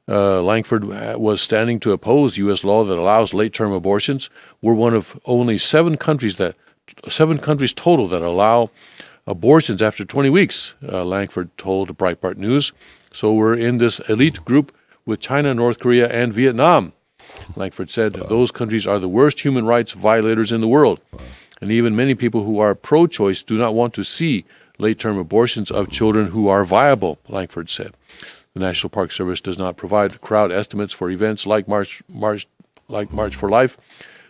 Langford was standing to oppose U.S. law that allows late-term abortions. We're one of only 7 countries total that allow abortions after 20 weeks, Langford told Breitbart News. So we're in this elite group with China, North Korea, and Vietnam. Langford said those countries are the worst human rights violators in the world. And even many people who are pro-choice do not want to see late-term abortions of children who are viable, Langford said. The National Park Service does not provide crowd estimates for events like March for Life,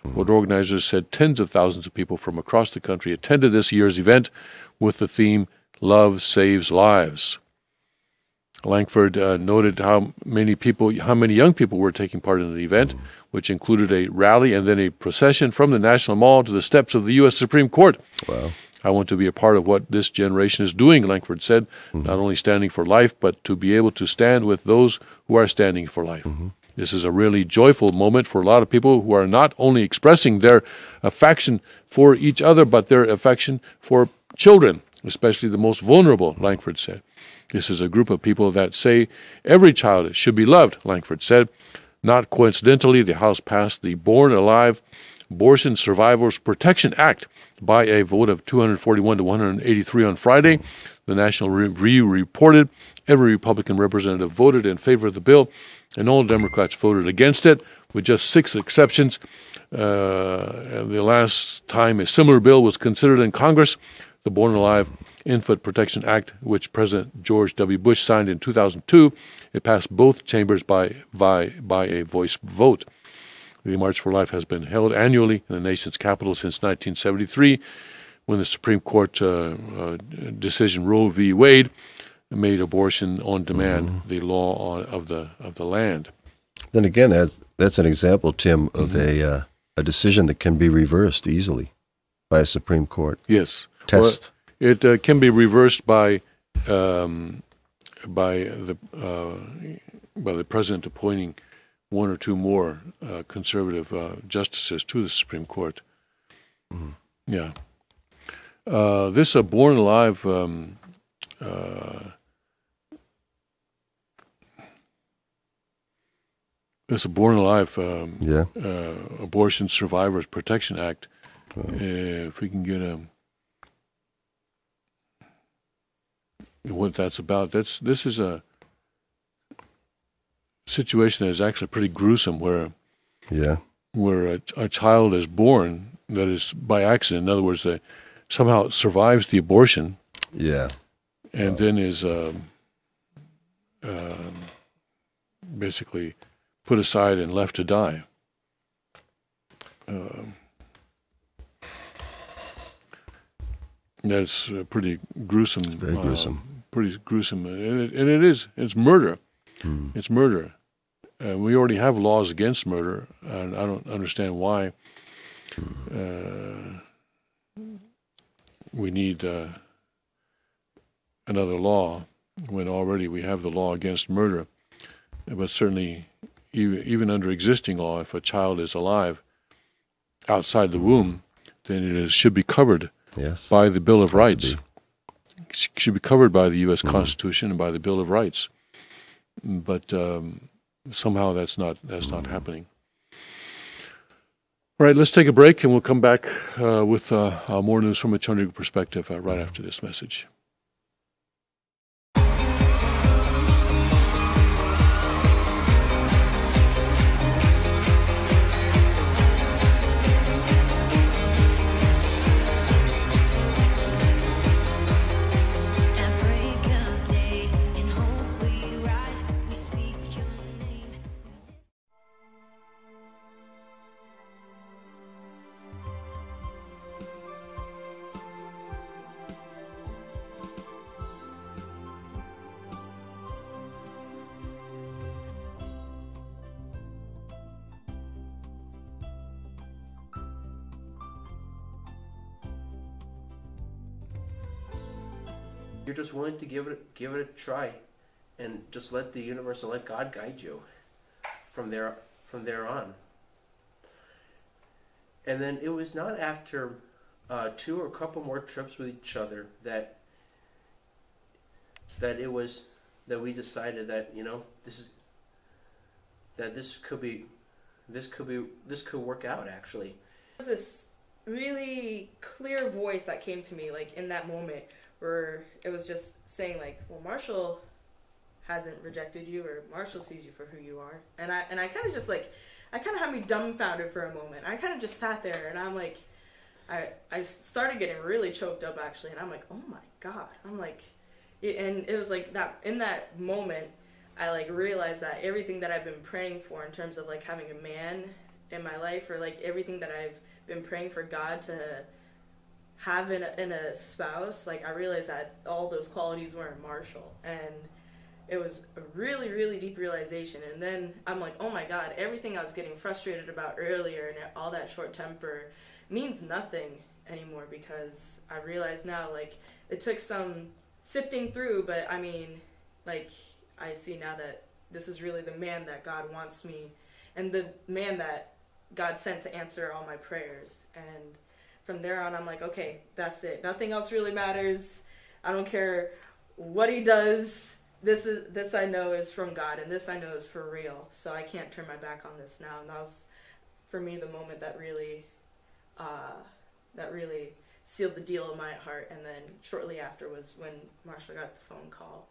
What organizers said tens of thousands of people from across the country attended this year's event with the theme, Love Saves Lives. Langford noted how many young people were taking part in the event, which included a rally and then a procession from the National Mall to the steps of the U.S. Supreme Court. Wow. I want to be a part of what this generation is doing, Langford said, not only standing for life, but to be able to stand with those who are standing for life. This is a really joyful moment for a lot of people who are not only expressing their affection for each other, but their affection for children, especially the most vulnerable, Langford said. This is a group of people that say every child should be loved, Langford said. Not coincidentally, the House passed the Born Alive Abortion Survivors Protection Act by a vote of 241 to 183 on Friday. The National Review reported every Republican representative voted in favor of the bill, and all Democrats voted against it, with just 6 exceptions. The last time a similar bill was considered in Congress, the Born Alive Infant Protection Act, which President George W. Bush signed in 2002, it passed both chambers by a voice vote. The March for Life has been held annually in the nation's capital since 1973, when the Supreme Court decision Roe v. Wade made abortion on demand the law of the land. Then again, that's an example, Tim, of a decision that can be reversed easily by a Supreme Court. Yes, test. Well, it can be reversed by the president appointing 1 or 2 more conservative justices to the Supreme Court. Yeah. This Born Alive Abortion Survivors Protection Act. If we can get what that's about, this is a situation that is actually pretty gruesome, where a child is born that is by accident. In other words, somehow it survives the abortion. And then is basically put aside and left to die. That's pretty gruesome. It's very gruesome. Pretty gruesome, and it's murder. It's murder. We already have laws against murder, and I don't understand why we need another law when already we have the law against murder. But certainly, even under existing law, if a child is alive outside the womb, then it should be covered by the Bill of Rights. It should be covered by the U.S. Constitution and by the Bill of Rights. But somehow that's not happening. All right, let's take a break, and we'll come back with more news from a Chandriga perspective right after this message. You're just willing to give it a try, and just let the universe and let God guide you from there on. And then it was not after 2 or a couple more trips with each other that we decided that this could work out actually. There was this really clear voice that came to me like in that moment, where it was just saying like, well, Marshall hasn't rejected you, or Marshall sees you for who you are. And I kind of just like, I kind of had me dumbfounded for a moment. I kind of just sat there, and I'm like, I started getting really choked up actually, and I'm like, oh my God. I'm like, and it was like that, in that moment, I like realized that everything that I've been praying for in terms of like having a man in my life, or like everything that I've been praying for God to have in a spouse, like I realized that all those qualities were in Marshall, and it was a really, really deep realization. And then I'm like, oh my God, everything I was getting frustrated about earlier and all that short temper means nothing anymore, because I realize now, like, it took some sifting through, but I mean, like, I see now that this is really the man that God wants me, and the man that God sent to answer all my prayers. And from there on, I'm like, okay, that's it. Nothing else really matters. I don't care what he does. This I know is from God, and this I know is for real. So I can't turn my back on this now. And that was, for me, the moment that really sealed the deal in my heart. And then shortly after was when Marshall got the phone call.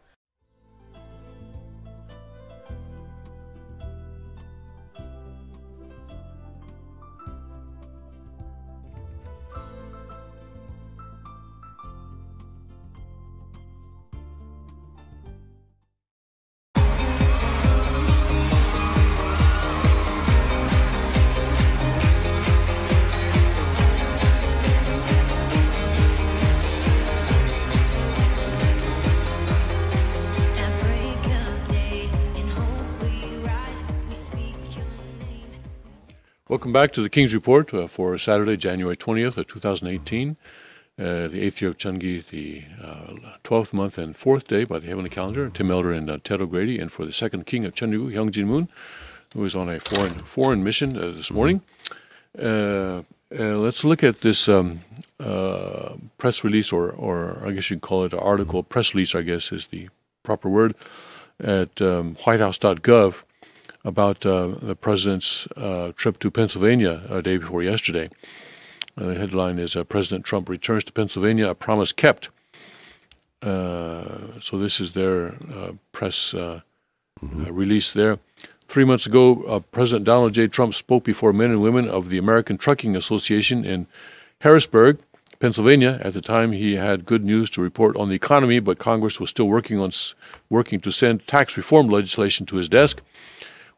Welcome back to the King's Report for Saturday, January 20th of 2018, the 8th year of Chungi, the 12th month and 4th day by the heavenly calendar. Tim Elder and Ted O'Grady, and for the second king of Chungu, Hyung Jin-moon, who is on a foreign mission this morning. Let's look at this press release, or I guess you'd call it an article. Press release, I guess, is the proper word, at whitehouse.gov. About the president's trip to Pennsylvania a day before yesterday. The headline is President Trump returns to Pennsylvania, a promise kept. So this is their press release there. 3 months ago, President Donald J. Trump spoke before men and women of the American Trucking Association in Harrisburg, Pennsylvania. At the time, he had good news to report on the economy, but Congress was still working to send tax reform legislation to his desk.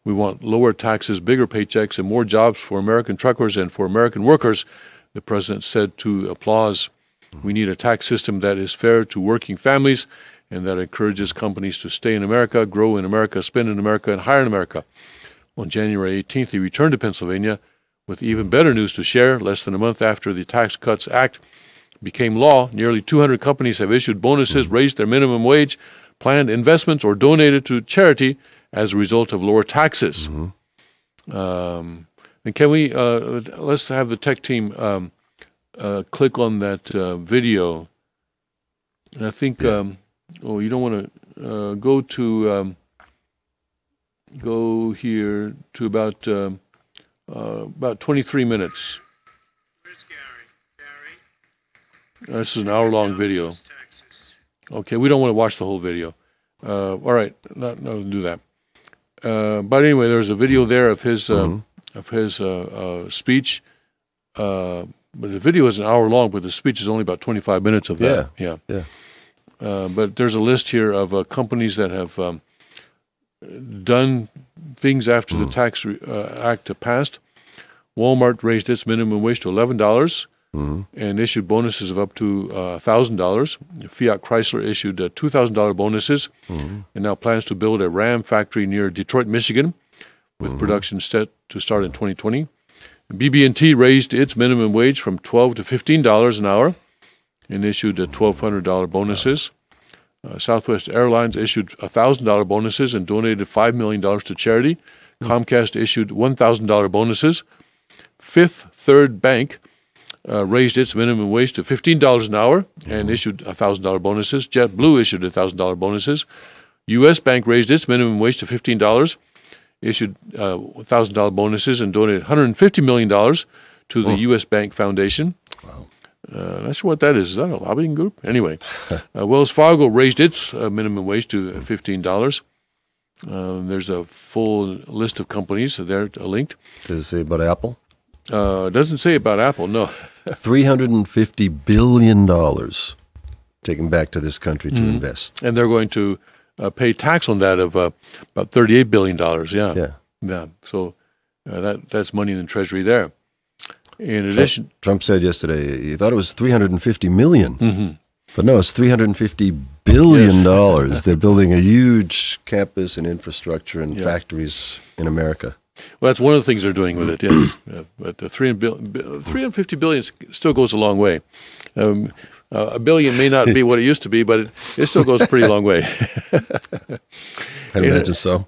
We want lower taxes, bigger paychecks, and more jobs for American truckers and for American workers, the president said to Applause. We need a tax system that is fair to working families and that encourages companies to stay in America, grow in America, spend in America, and hire in America. On January 18th, he returned to Pennsylvania with even better news to share. Less than a month after the Tax Cuts Act became law, nearly 200 companies have issued bonuses, raised their minimum wage, planned investments, or donated to charity as a result of lower taxes. And can we, let's have the tech team click on that video. And I think, you don't want to go here to about 23 minutes. Where's Gary? This is an hour-long video. Okay, we don't want to watch the whole video. All right, no, do that. But anyway, there's a video there of his speech. But the video is an hour long, but the speech is only about 25 minutes of that. Yeah. But there's a list here of companies that have done things after the Tax Act passed. Walmart raised its minimum wage to $11 and issued bonuses of up to $1,000. Fiat Chrysler issued $2,000 bonuses and now plans to build a Ram factory near Detroit, Michigan, with production set to start in 2020. BB&T raised its minimum wage from $12 to $15 an hour and issued $1,200 bonuses. Southwest Airlines issued $1,000 bonuses and donated $5 million to charity. Comcast issued $1,000 bonuses. Fifth Third Bank raised its minimum wage to $15 an hour and issued $1,000 bonuses. JetBlue issued $1,000 bonuses. U.S. Bank raised its minimum wage to $15, issued $1,000 bonuses, and donated $150 million to the U.S. Bank Foundation. Wow. Not sure what that is. Is that a lobbying group? Anyway, Wells Fargo raised its minimum wage to $15. There's a full list of companies there linked. Does it say about Apple? It doesn't say about Apple, no. $350 billion taken back to this country to invest. And they're going to pay tax on that of about $38 billion, yeah. So That's money in the treasury there. In addition, Trump said yesterday he thought it was $350 million. Mm-hmm. But no, it's $350 billion. They're building a huge campus and infrastructure and factories in America. Well, that's one of the things they're doing with it, yes. But the $350 billion still goes a long way. A billion may not be what it used to be, but it still goes a pretty long way. I'd imagine so.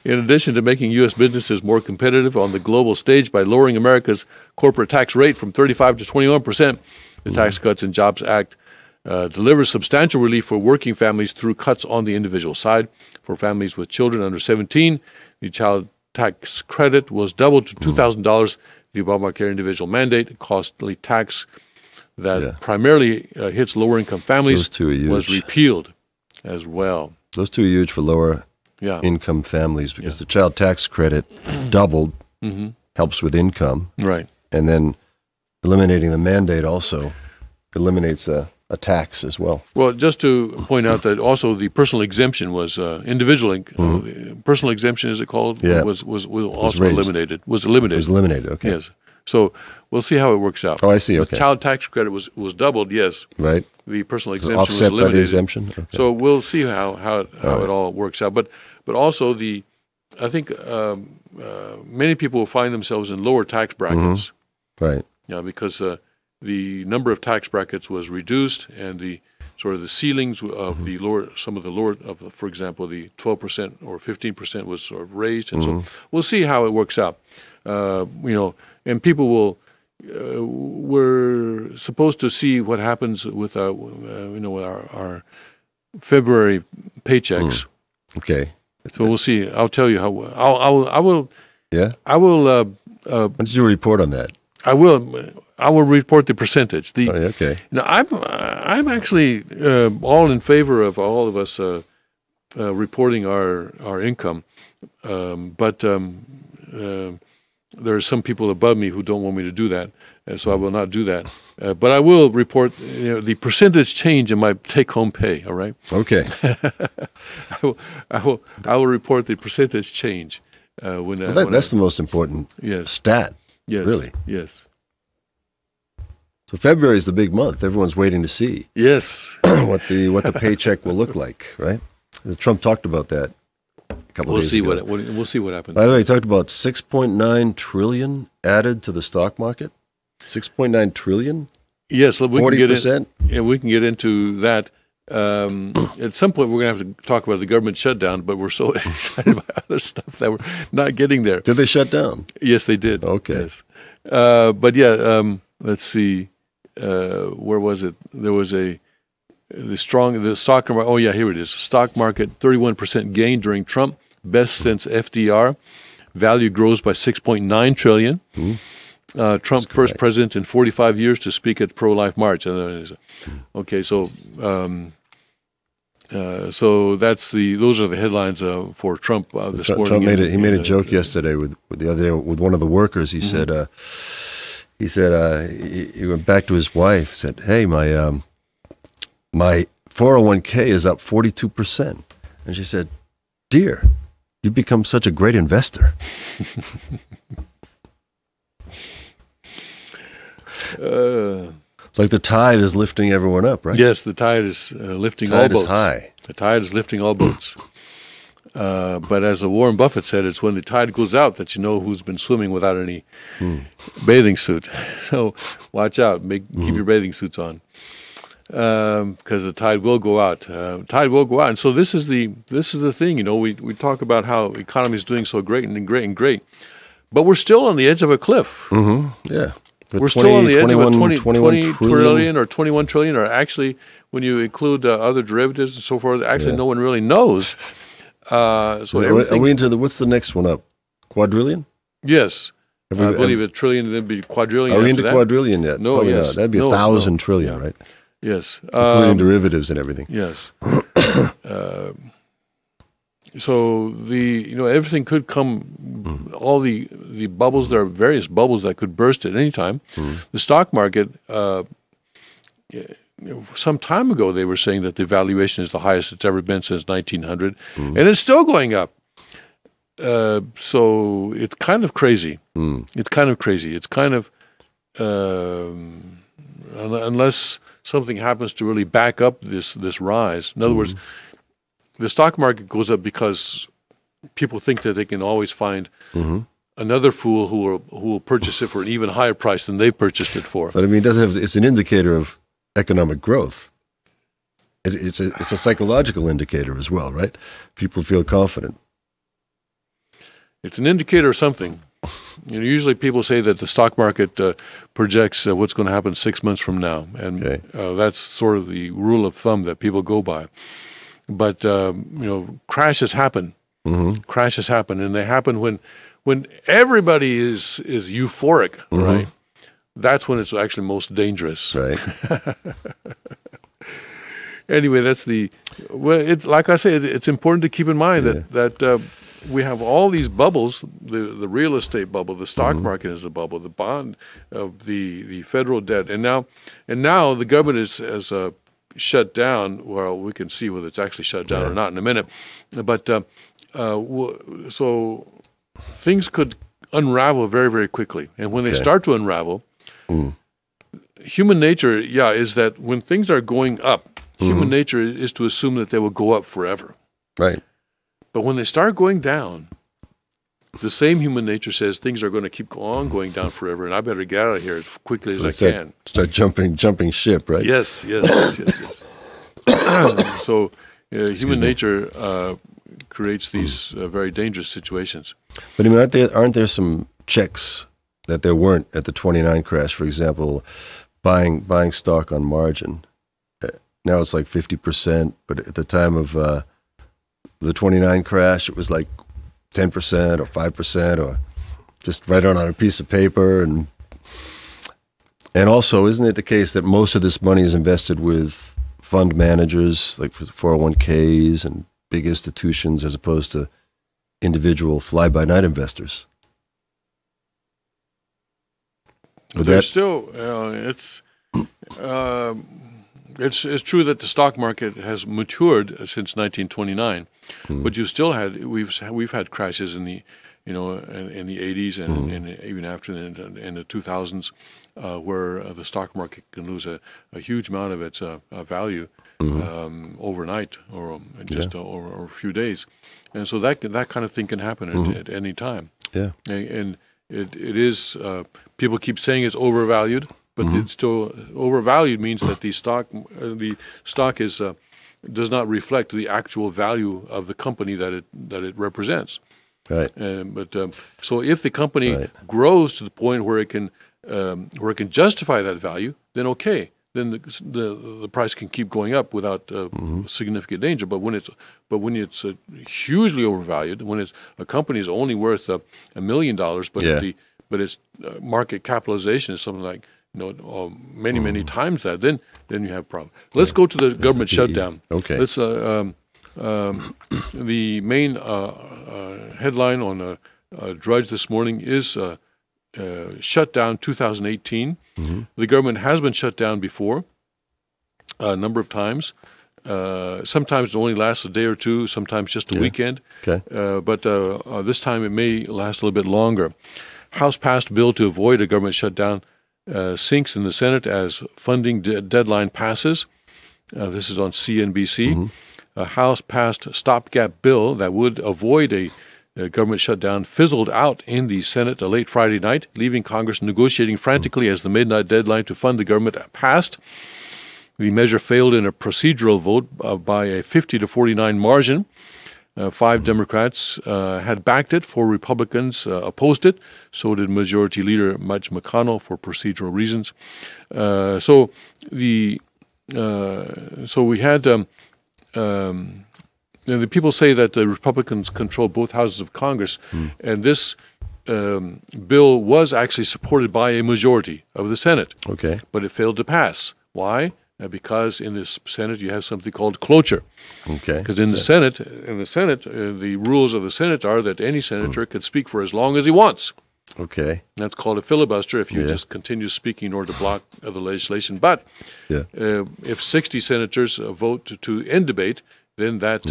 In addition to making U.S. businesses more competitive on the global stage by lowering America's corporate tax rate from 35% to 21%, the Tax Cuts and Jobs Act delivers substantial relief for working families through cuts on the individual side. For families with children under 17, the child tax credit was doubled to $2,000. The Obamacare individual mandate, a costly tax that primarily hits lower-income families, was repealed as well. Those two are huge for lower income families because the child tax credit doubled, helps with income. Right. And then eliminating the mandate also eliminates a tax as well. Well, just to point out that also the personal exemption was individual personal exemption, is it called? Yeah. Was also eliminated. Was eliminated. It was eliminated. Okay. Yes. So we'll see how it works out. Oh, I see. Okay. The child tax credit was doubled. Yes. Right. The personal exemption offset was eliminated. by the exemption. Okay. So we'll see how it all works out. But also I think many people will find themselves in lower tax brackets. Right. Yeah, because the number of tax brackets was reduced, and the sort of the ceilings of the lower, some of the lower, for example, the 12% or 15% was sort of raised, and so we'll see how it works out. And people will. We're supposed to see what happens with our February paychecks. Okay. So we'll see. I'll tell you how. I will. Yeah. I will. When did you report on that? I will report the percentage. Okay. Now, I'm actually all in favor of all of us reporting our income, but there are some people above me who don't want me to do that, so I will not do that. But I will report the percentage change in my take-home pay. All right. Okay. I will report the percentage change that's the most important stat. Yes. Really. Yes. So February is the big month. Everyone's waiting to see. Yes. what the paycheck will look like, right? Trump talked about that a couple days ago. We'll see what happens. By the way, he talked about $6.9 trillion added to the stock market. $6.9 trillion. Yes, we 40%. We can get into that. At some point, we're going to have to talk about the government shutdown, but we're so excited about other stuff that we're not getting there. Did they shut down? Yes, they did. Okay. Yes. Let's see. Where was it? There was the stock market. Oh yeah, here it is. Stock market 31% gain during Trump, best since FDR. Value grows by 6.9 trillion. Trump first president in 45 years to speak at pro-life march. Okay, so those are the headlines for Trump this morning. Trump made a joke yesterday with the other day with one of the workers. He said he went back to his wife. Said, "Hey, my 401k is up 42%," and she said, "Dear, you've become such a great investor." It's like the tide is lifting everyone up, right? Yes, the tide is lifting all boats. The tide is high. The tide is lifting all boats. But as Warren Buffett said, it's when the tide goes out that you know who's been swimming without any bathing suit. So watch out. Keep your bathing suits on, because the tide will go out. Tide will go out. And so this is the thing. We talk about how the economy is doing so great and great and great, but we're still on the edge of a cliff. Yeah. We're still on the edge of a 20 trillion or 21 trillion, or actually, when you include other derivatives and so forth, actually no one really knows. Are we into what's the next one up? Quadrillion? Yes. I believe a trillion and then be quadrillion. Are we into quadrillion yet? No, probably yes. not. That'd be 1,000 trillion, right? Yes. Including derivatives and everything. Yes. So everything could come, all the bubbles, there are various bubbles that could burst at any time. The stock market, some time ago they were saying that the valuation is the highest it's ever been since 1900, and it's still going up. So it's kind of crazy. It's kind of crazy. It's kind of unless something happens to really back up this rise. In other words, the stock market goes up because people think that they can always find another fool who will purchase it for an even higher price than they purchased it for. But I mean, it doesn't have. It's an indicator of economic growth. It's a psychological indicator as well, right? People feel confident. It's an indicator of something. Usually people say that the stock market projects what's going to happen 6 months from now, and that's sort of the rule of thumb that people go by. But crashes happen. Crashes happen, and they happen when everybody is euphoric, right? That's when it's actually most dangerous. Right. Anyway, that's it's like I say, it's important to keep in mind that we have all these bubbles, the real estate bubble, the stock market is a bubble, the bond, the federal debt, and now the government has shut down. Well, we can see whether it's actually shut down or not in a minute, but so things could unravel very, very quickly, and when they start to unravel, human nature, is that when things are going up, human nature is to assume that they will go up forever. Right. But when they start going down, the same human nature says things are going to keep on going down forever, and I better get out of here as quickly as I can. Start jumping ship, right? Yes. So human nature creates these very dangerous situations. But I mean, aren't there some checks that there weren't at the 29 crash? For example, buying stock on margin. Now it's like 50%, but at the time of the 29 crash, it was like 10% or 5%, or just write it on a piece of paper. And also, isn't it the case that most of this money is invested with fund managers, like for 401ks and big institutions, as opposed to individual fly-by-night investors? There's still it's true that the stock market has matured since 1929, but we've had crashes in the in the 80s and even after in the 2000s where the stock market can lose a huge amount of its value overnight or just over a few days, and so that kind of thing can happen at any time. Yeah, and it is people keep saying it's overvalued. But it's still overvalued means that the stock is does not reflect the actual value of the company that it represents. Right. So if the company grows to the point where it can justify that value, then okay, then the price can keep going up without significant danger. But when it's hugely overvalued, when a company is only worth $1 million, but its market capitalization is something like many times that, then you have a problem. Let's go to the government shutdown. Okay. Let's the main headline on Drudge this morning is shutdown 2018. The government has been shut down before a number of times. Sometimes it only lasts a day or two, sometimes just a weekend. Okay. But this time it may last a little bit longer. House passed a bill to avoid a government shutdown. Sinks in the Senate as funding deadline passes. This is on CNBC. House passed stopgap bill that would avoid a government shutdown fizzled out in the Senate late Friday night, leaving Congress negotiating frantically as the midnight deadline to fund the government passed. The measure failed in a procedural vote by a 50-49 margin. 5 Democrats had backed it, 4 Republicans opposed it. So did Majority Leader Mitch McConnell for procedural reasons. So we had the people say that the Republicans control both houses of Congress, and this bill was actually supported by a majority of the Senate. Okay, but it failed to pass. Why? Because in the Senate you have something called cloture. Okay. Because in the Senate, the rules of the Senate are that any senator can speak for as long as he wants. Okay. That's called a filibuster if you just continue speaking in order to block the legislation. But if 60 senators vote to end debate, then that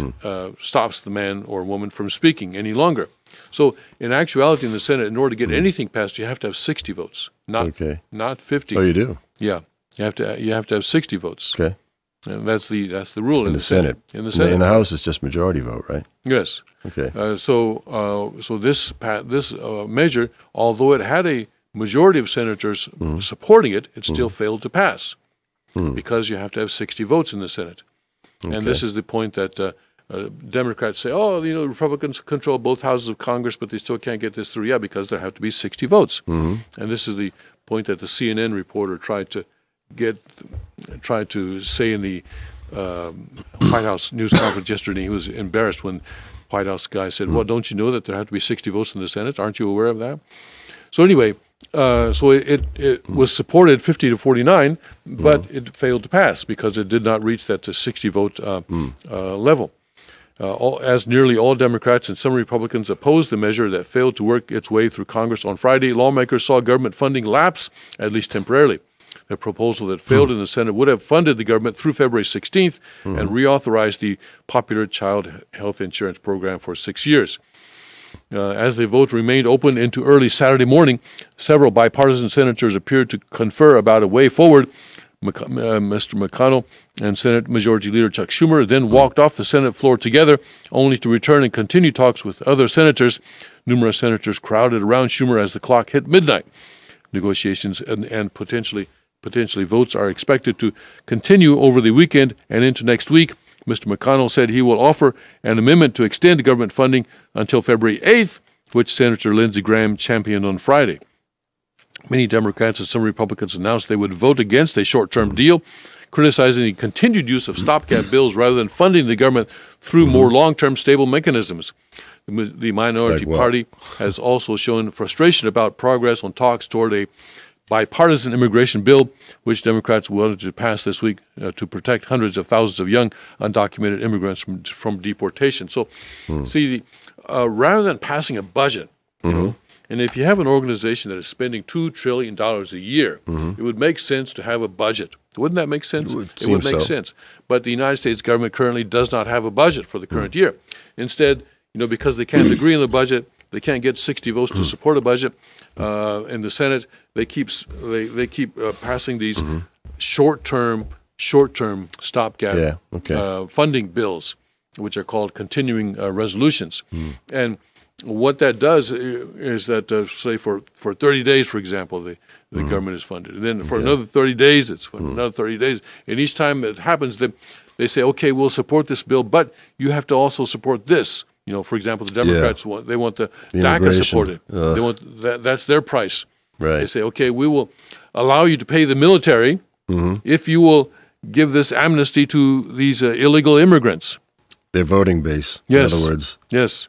stops the man or woman from speaking any longer. So in actuality, in the Senate, in order to get anything passed, you have to have 60 votes, not 50. Oh, you do? Yeah, you have to have 60 votes. Okay. And that's the rule in the Senate. In the Senate, in the House, it's just majority vote, right? Yes. Okay. So this measure, although it had a majority of senators supporting it, it still failed to pass because you have to have 60 votes in the Senate. Okay. And this is the point that Democrats say, oh, you know, Republicans control both houses of Congress, but they still can't get this through. Yeah, because there have to be 60 votes. And this is the point that the CNN reporter tried to say in the White House news conference yesterday. He was embarrassed when White House guy said, well, don't you know that there have to be 60 votes in the Senate? Aren't you aware of that? So anyway, so it was supported 50 to 49, but it failed to pass because it did not reach that 60-vote level. As nearly all Democrats and some Republicans opposed the measure that failed to work its way through Congress on Friday, lawmakers saw government funding lapse, at least temporarily. The proposal that failed in the Senate would have funded the government through February 16th and reauthorized the popular child health insurance program for 6 years. As the vote remained open into early Saturday morning, several bipartisan senators appeared to confer about a way forward. Mr. McConnell and Senate Majority Leader Chuck Schumer then walked off the Senate floor together, only to return and continue talks with other senators. Numerous senators crowded around Schumer as the clock hit midnight. Negotiations and potentially votes are expected to continue over the weekend and into next week. Mr. McConnell said he will offer an amendment to extend government funding until February 8th, which Senator Lindsey Graham championed on Friday. Many Democrats and some Republicans announced they would vote against a short-term deal, criticizing the continued use of stopgap bills rather than funding the government through more long-term stable mechanisms. The minority party has also shown frustration about progress on talks toward a bipartisan immigration bill, which Democrats wanted to pass this week to protect hundreds of thousands of young undocumented immigrants from deportation. So, see, rather than passing a budget, you know, and if you have an organization that is spending $2 trillion a year, it would make sense to have a budget. Wouldn't that make sense? It would make sense. But the United States government currently does not have a budget for the current year. Instead, you know, because they can't agree on the budget, they can't get 60 votes to support a budget in the Senate. They keep passing these short-term stopgap funding bills, which are called continuing resolutions. And what that does is that, say, for 30 days, for example, the government is funded. And then for another 30 days, it's funded. Another 30 days. And each time it happens, they say, okay, we'll support this bill, but you have to also support this. You know, for example, the Democrats want the DACA supported. They want that's their price. Right. They say, okay, we will allow you to pay the military if you will give this amnesty to these illegal immigrants. Their voting base, yes. in other words. Yes.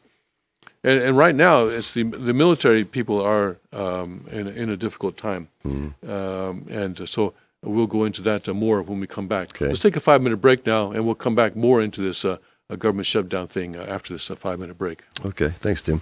And right now, it's the military people are in a difficult time. And so we'll go into that more when we come back. Okay. Let's take a 5-minute break now, and we'll come back more into this government shutdown thing after this 5-minute break. Okay. Thanks, Tim.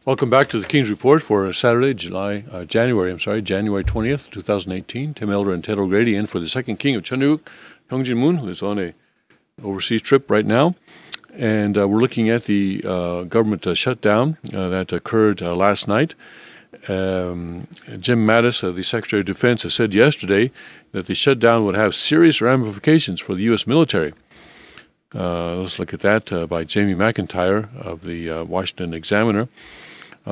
Welcome back to the King's Report for Saturday, January 20th, 2018. Tim Elder and Ted O'Grady in for the second king of Chunuk, Hyung Jin-moon, who is on a overseas trip right now. And we're looking at the government shutdown that occurred last night. Jim Mattis, the Secretary of Defense, has said yesterday that the shutdown would have serious ramifications for the U.S. military. Let's look at that by Jamie McIntyre of the Washington Examiner.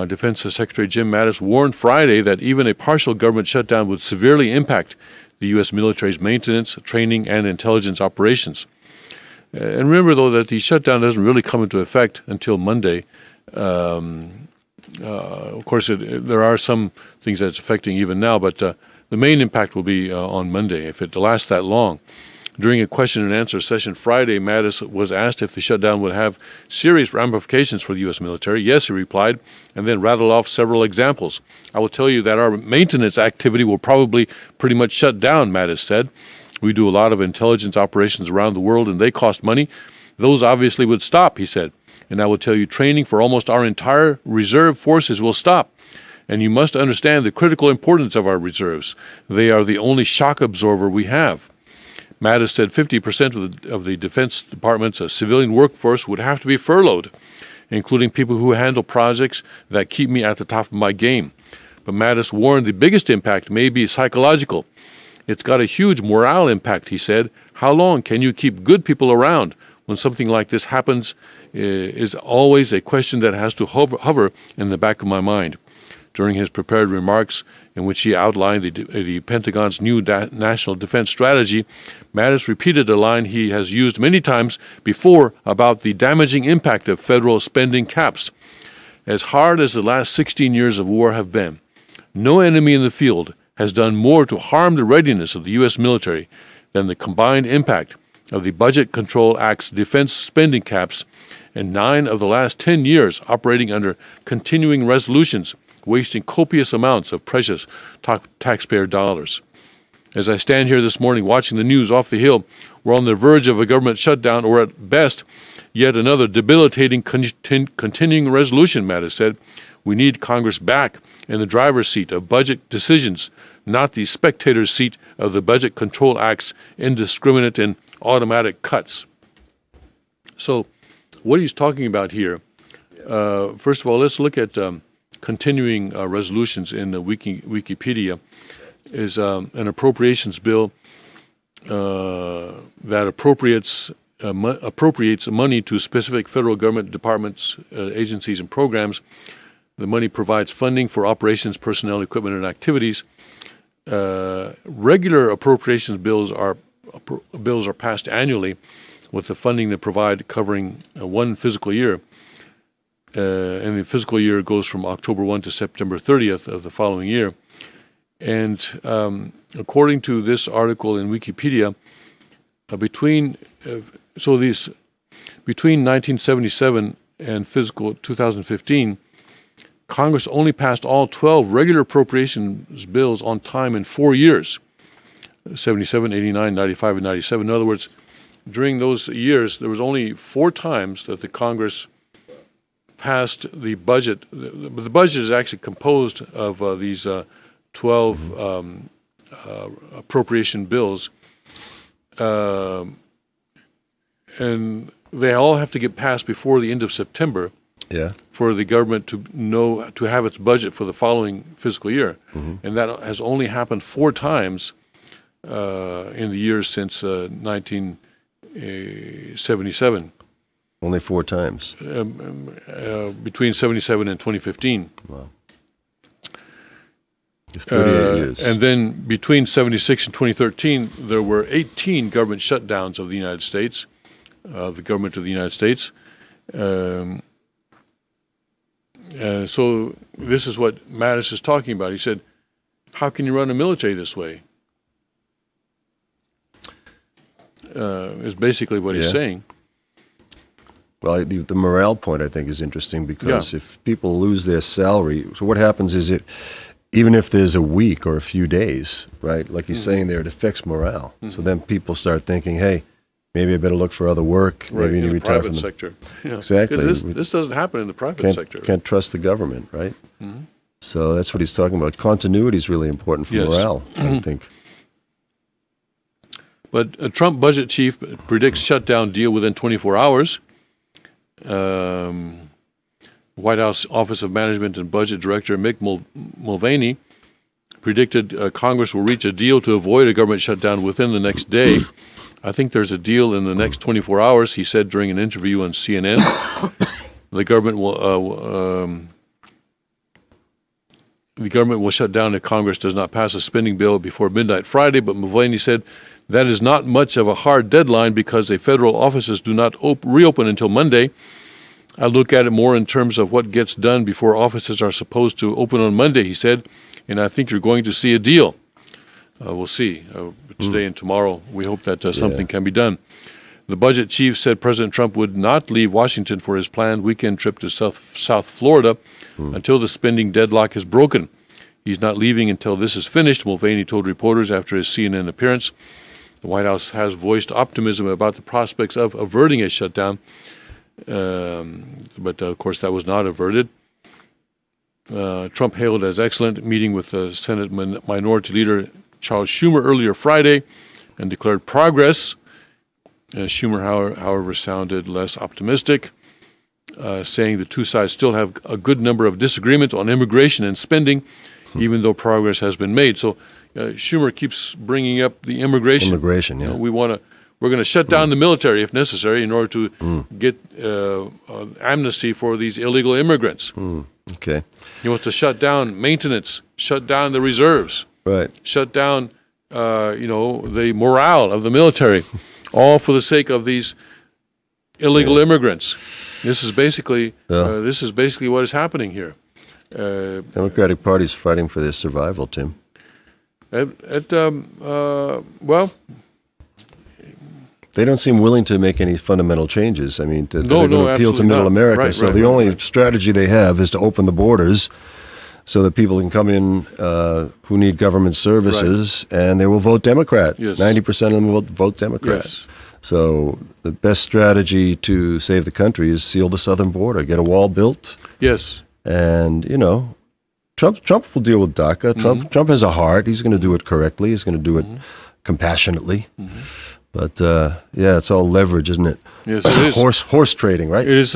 Defense Secretary Jim Mattis warned Friday that even a partial government shutdown would severely impact the U.S. military's maintenance, training, and intelligence operations. And remember, though, that the shutdown doesn't really come into effect until Monday. Of course, there are some things that's affecting even now, but the main impact will be on Monday if it lasts that long. During a question and answer session Friday, Mattis was asked if the shutdown would have serious ramifications for the U.S. military. Yes, he replied, and then rattled off several examples. I will tell you that our maintenance activity will probably pretty much shut down, Mattis said. We do a lot of intelligence operations around the world, and they cost money. Those obviously would stop, he said. And I will tell you, training for almost our entire reserve forces will stop. And you must understand the critical importance of our reserves. They are the only shock absorber we have. Mattis said 50% of the Defense Department's civilian workforce would have to be furloughed, including people who handle projects that keep me at the top of my game. But Mattis warned the biggest impact may be psychological. It's got a huge morale impact, he said. How long can you keep good people around when something like this happens is always a question that has to hover in the back of my mind. During his prepared remarks, in which he outlined the Pentagon's new national defense strategy, Mattis repeated a line he has used many times before about the damaging impact of federal spending caps. As hard as the last 16 years of war have been, no enemy in the field has done more to harm the readiness of the U.S. military than the combined impact of the Budget Control Act's defense spending caps and 9 of the last 10 years operating under continuing resolutions, wasting copious amounts of precious taxpayer dollars. As I stand here this morning watching the news off the Hill, we're on the verge of a government shutdown, or at best, yet another debilitating continuing resolution, Mattis said. We need Congress back in the driver's seat of budget decisions, not the spectator's seat of the Budget Control Act's indiscriminate and automatic cuts. So what he's talking about here, first of all, let's look at continuing resolutions in the Wikipedia, is an appropriations bill that appropriates money to specific federal government departments, agencies, and programs. The money provides funding for operations, personnel, equipment, and activities. Regular appropriations bills are passed annually, with the funding they provide covering one fiscal year. And the fiscal year goes from October 1 to September 30th of the following year. And according to this article in Wikipedia, between 1977 and fiscal 2015, Congress only passed all 12 regular appropriations bills on time in 4 years, 77, 89, 95, and 97. In other words, during those years, there was only 4 times that the Congress passed the budget. The budget is actually composed of these 12 appropriation bills, and they all have to get passed before the end of September. Yeah. For the government to have its budget for the following fiscal year, and that has only happened 4 times in the years since 1977. Only 4 times. Between 77 and 2015. Wow. It's 38 years. And then between 76 and 2013, there were 18 government shutdowns of the United States, the government of the United States. So this is what Mattis is talking about. He said, how can you run a military this way? Is basically what he's saying. Well, the morale point, I think, is interesting because if people lose their salary, so what happens is even if there's a week or a few days, right, like he's saying there, it affects morale. So then people start thinking, hey, maybe I better look for other work. Right, Maybe you in need the to retire private from sector. Yeah. Exactly. 'Cause this doesn't happen in the private sector. Can't trust the government, right? So that's what he's talking about. Continuity is really important for Yes. morale, I think. But a Trump budget chief predicts shutdown deal within 24 hours. White House Office of Management and Budget Director Mick Mulvaney predicted Congress will reach a deal to avoid a government shutdown within the next day. I think there's a deal in the next 24 hours, he said during an interview on CNN. The government will shut down if Congress does not pass a spending bill before midnight Friday, but Mulvaney said that is not much of a hard deadline because the federal offices do not reopen until Monday. I look at it more in terms of what gets done before offices are supposed to open on Monday, he said, and I think you're going to see a deal. We'll see. Today and tomorrow, we hope that something can be done. The budget chief said President Trump would not leave Washington for his planned weekend trip to South Florida until the spending deadlock is broken. He's not leaving until this is finished, Mulvaney told reporters after his CNN appearance. The White House has voiced optimism about the prospects of averting a shutdown, but of course that was not averted. Trump hailed as excellent meeting with Senate Minority Leader Charles Schumer earlier Friday and declared progress. Schumer, however, sounded less optimistic, saying the two sides still have a good number of disagreements on immigration and spending, even though progress has been made. So Schumer keeps bringing up the immigration. Immigration, yeah. We're going to shut down the military if necessary in order to get amnesty for these illegal immigrants. Okay. He wants to shut down maintenance, shut down the reserves, Right. shut down, the morale of the military, all for the sake of these illegal immigrants. This is basically what is happening here. Democratic Party's fighting for their survival, Tim. Well, they don't seem willing to make any fundamental changes. I mean, they're going to appeal to absolutely Middle not. America. Right, so right, the right, only right. strategy they have is to open the borders so that people can come in who need government services, and they will vote Democrat. Yes. 90% of them will vote Democrat. Yes. So the best strategy to save the country is seal the southern border, get a wall built, Yes. and, Trump will deal with DACA. Trump has a heart. He's going to do it correctly. He's going to do it compassionately. But it's all leverage, isn't it? Yes, it is. Horse trading, right? It is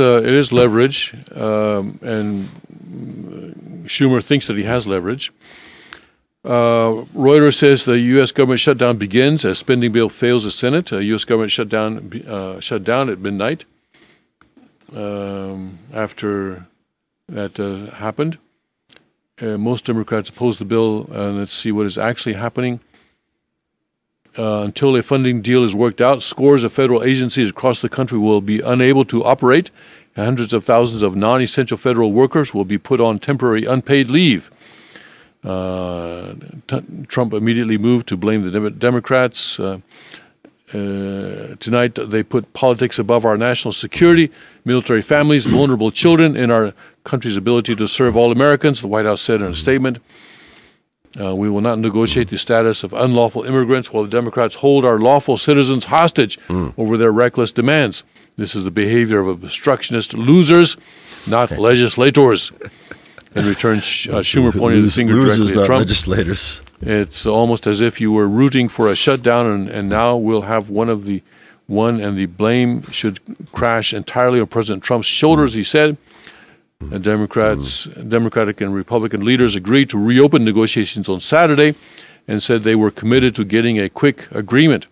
leverage, and Schumer thinks that he has leverage. Reuters says the U.S. government shutdown begins as spending bill fails the Senate. U.S. government shut down at midnight after that happened. Most Democrats oppose the bill. Let's see what is actually happening. Until a funding deal is worked out, scores of federal agencies across the country will be unable to operate. Hundreds of thousands of non-essential federal workers will be put on temporary unpaid leave. Trump immediately moved to blame the Democrats. Tonight, they put politics above our national security, military families, vulnerable children, and our country's ability to serve all Americans, the White House said in a statement. We will not negotiate the status of unlawful immigrants while the Democrats hold our lawful citizens hostage over their reckless demands. This is the behavior of obstructionist losers, not legislators. In return, Schumer pointed the finger directly at Trump. Legislators. It's almost as if you were rooting for a shutdown, and now we'll have one and the blame should crash entirely on President Trump's shoulders, he said. And Democratic and Republican leaders agreed to reopen negotiations on Saturday and said they were committed to getting a quick agreement.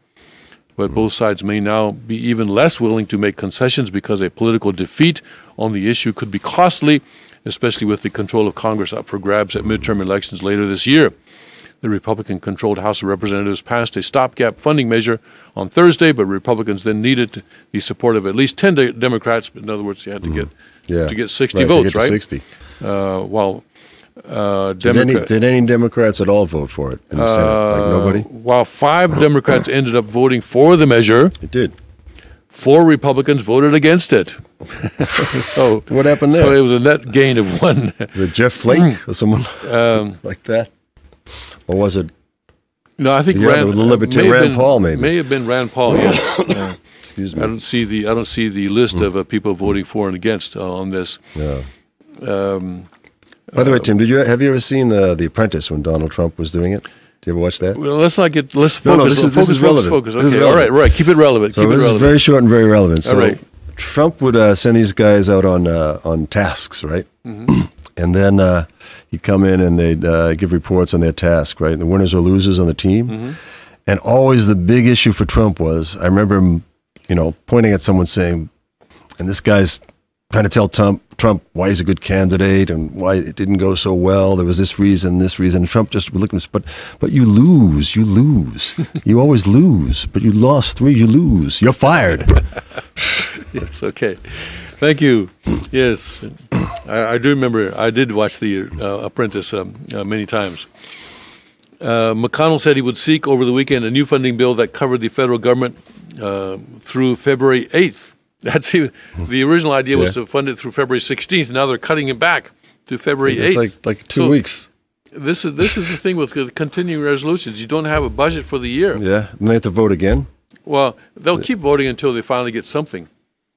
But both sides may now be even less willing to make concessions because a political defeat on the issue could be costly, especially with the control of Congress up for grabs at midterm elections later this year. The Republican-controlled House of Representatives passed a stopgap funding measure on Thursday, but Republicans then needed the support of at least 10 Democrats. In other words, you had to get 60 votes, to get to 60. While did any Democrats at all vote for it in the Senate? Like nobody? While 5 Democrats ended up voting for the measure, It did. 4 Republicans voted against it. So What happened there? So it was a net gain of 1. Was it Jeff Flake or someone like that? Or was it No, I think The other, the libertarian, Rand Paul, maybe. May have been Rand Paul. Yes. Excuse me. I don't see the list of people voting for and against on this. Yeah. By the way, Tim, have you ever seen The Apprentice when Donald Trump was doing it? Did you ever watch that? Well, let's focus. No, this is relevant. Focus. This is Okay, relevant. all right. Keep it relevant. So Keep it this relevant. is very short and very relevant. So All right. Trump would send these guys out on tasks, right? Mm-hmm. And then he'd come in and they'd give reports on their task, right? And the winners or losers on the team. Mm-hmm. And always the big issue for Trump was, I remember him, pointing at someone saying, and this guy's trying to tell Trump why he's a good candidate and why it didn't go so well. There was this reason. And Trump just would look at him, but you lose. You always lose. But you lost 3, you lose. You're fired. Yes, okay. Thank you. Yes, I do remember. I did watch The Apprentice many times. McConnell said he would seek over the weekend a new funding bill that covered the federal government through February 8th. That's the original idea was to fund it through February 16th. Now they're cutting it back to February 8th. It's like 2 weeks. This is the thing with the continuing resolutions. You don't have a budget for the year. Yeah, and they have to vote again. Well, they'll keep voting until they finally get something.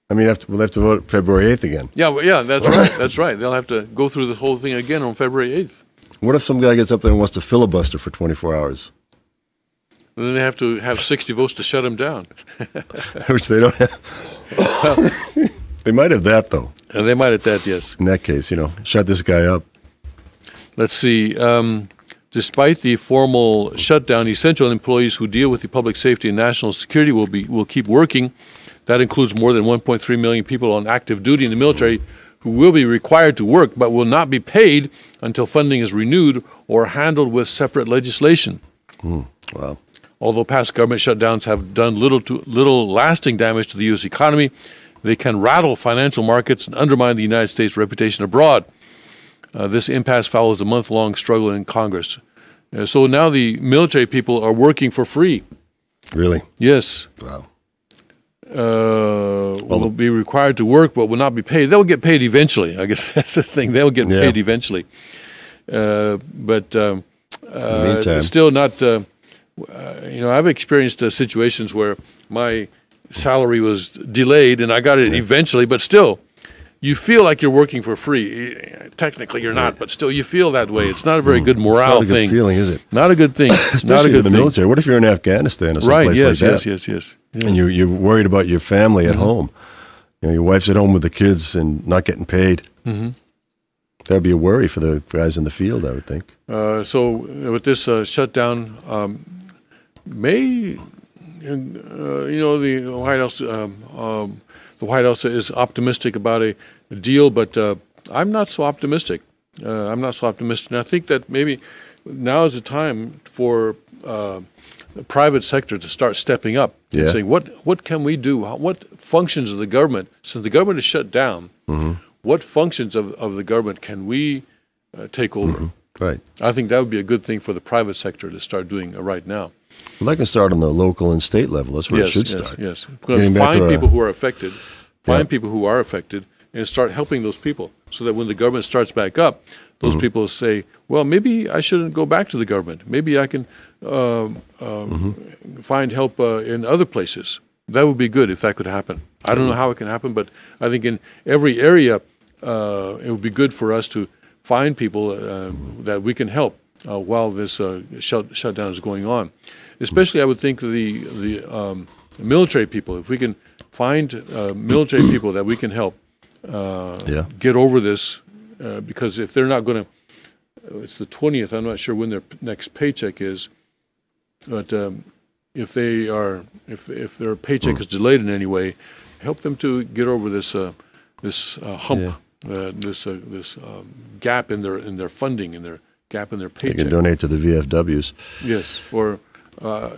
I mean, we'll have to vote February 8th again. Yeah, that's right. That's right. They'll have to go through this whole thing again on February 8th. What if some guy gets up there and wants to filibuster for 24 hours? And then they have to have 60 votes to shut him down. Which they don't have. They might have that, though. And they might have that, yes. In that case, shut this guy up. Let's see. Despite the formal shutdown, essential employees who deal with the public safety and national security will keep working. That includes more than 1.3 million people on active duty in the military who will be required to work but will not be paid until funding is renewed or handled with separate legislation. Wow. Although past government shutdowns have done little lasting damage to the U.S. economy, they can rattle financial markets and undermine the United States' reputation abroad. This impasse follows a month-long struggle in Congress. So now the military people are working for free. Really? Yes. Wow. Will be required to work but will not be paid. They'll get paid eventually. I guess that's the thing. They'll get paid eventually. But in the meantime, it's still not... I've experienced situations where my salary was delayed and I got it eventually, but still, you feel like you're working for free. Technically, you're not, but still, you feel that way. It's not a very good morale thing. Not a good feeling, is it? Not a good thing. It's not a Especially good in the thing. military. What if you're in Afghanistan or someplace like that? Yes. And you're worried about your family at home. Your wife's at home with the kids and not getting paid. Mm-hmm. That'd be a worry for the guys in the field, I would think. So with this shutdown, the White House is optimistic about a deal, but I'm not so optimistic. And I think that maybe now is the time for the private sector to start stepping up and saying, what can we do? What functions of the government, since the government is shut down, what functions of the government can we take over? Right. I think that would be a good thing for the private sector to start doing right now. Well, that can start on the local and state level. That's where it should start. Yes. Find people who are affected, and start helping those people so that when the government starts back up, those people say, well, maybe I shouldn't go back to the government. Maybe I can find help in other places. That would be good if that could happen. I don't know how it can happen, but I think in every area it would be good for us to find people that we can help while this shutdown is going on. Especially, I would think the military people. If we can find military people that we can help get over this, because if they're not going to, it's the 20th. I'm not sure when their next paycheck is, but if their paycheck is delayed in any way, help them to get over this hump, this gap in their funding and their gap in their paycheck. You can donate to the VFWs. Yes, or a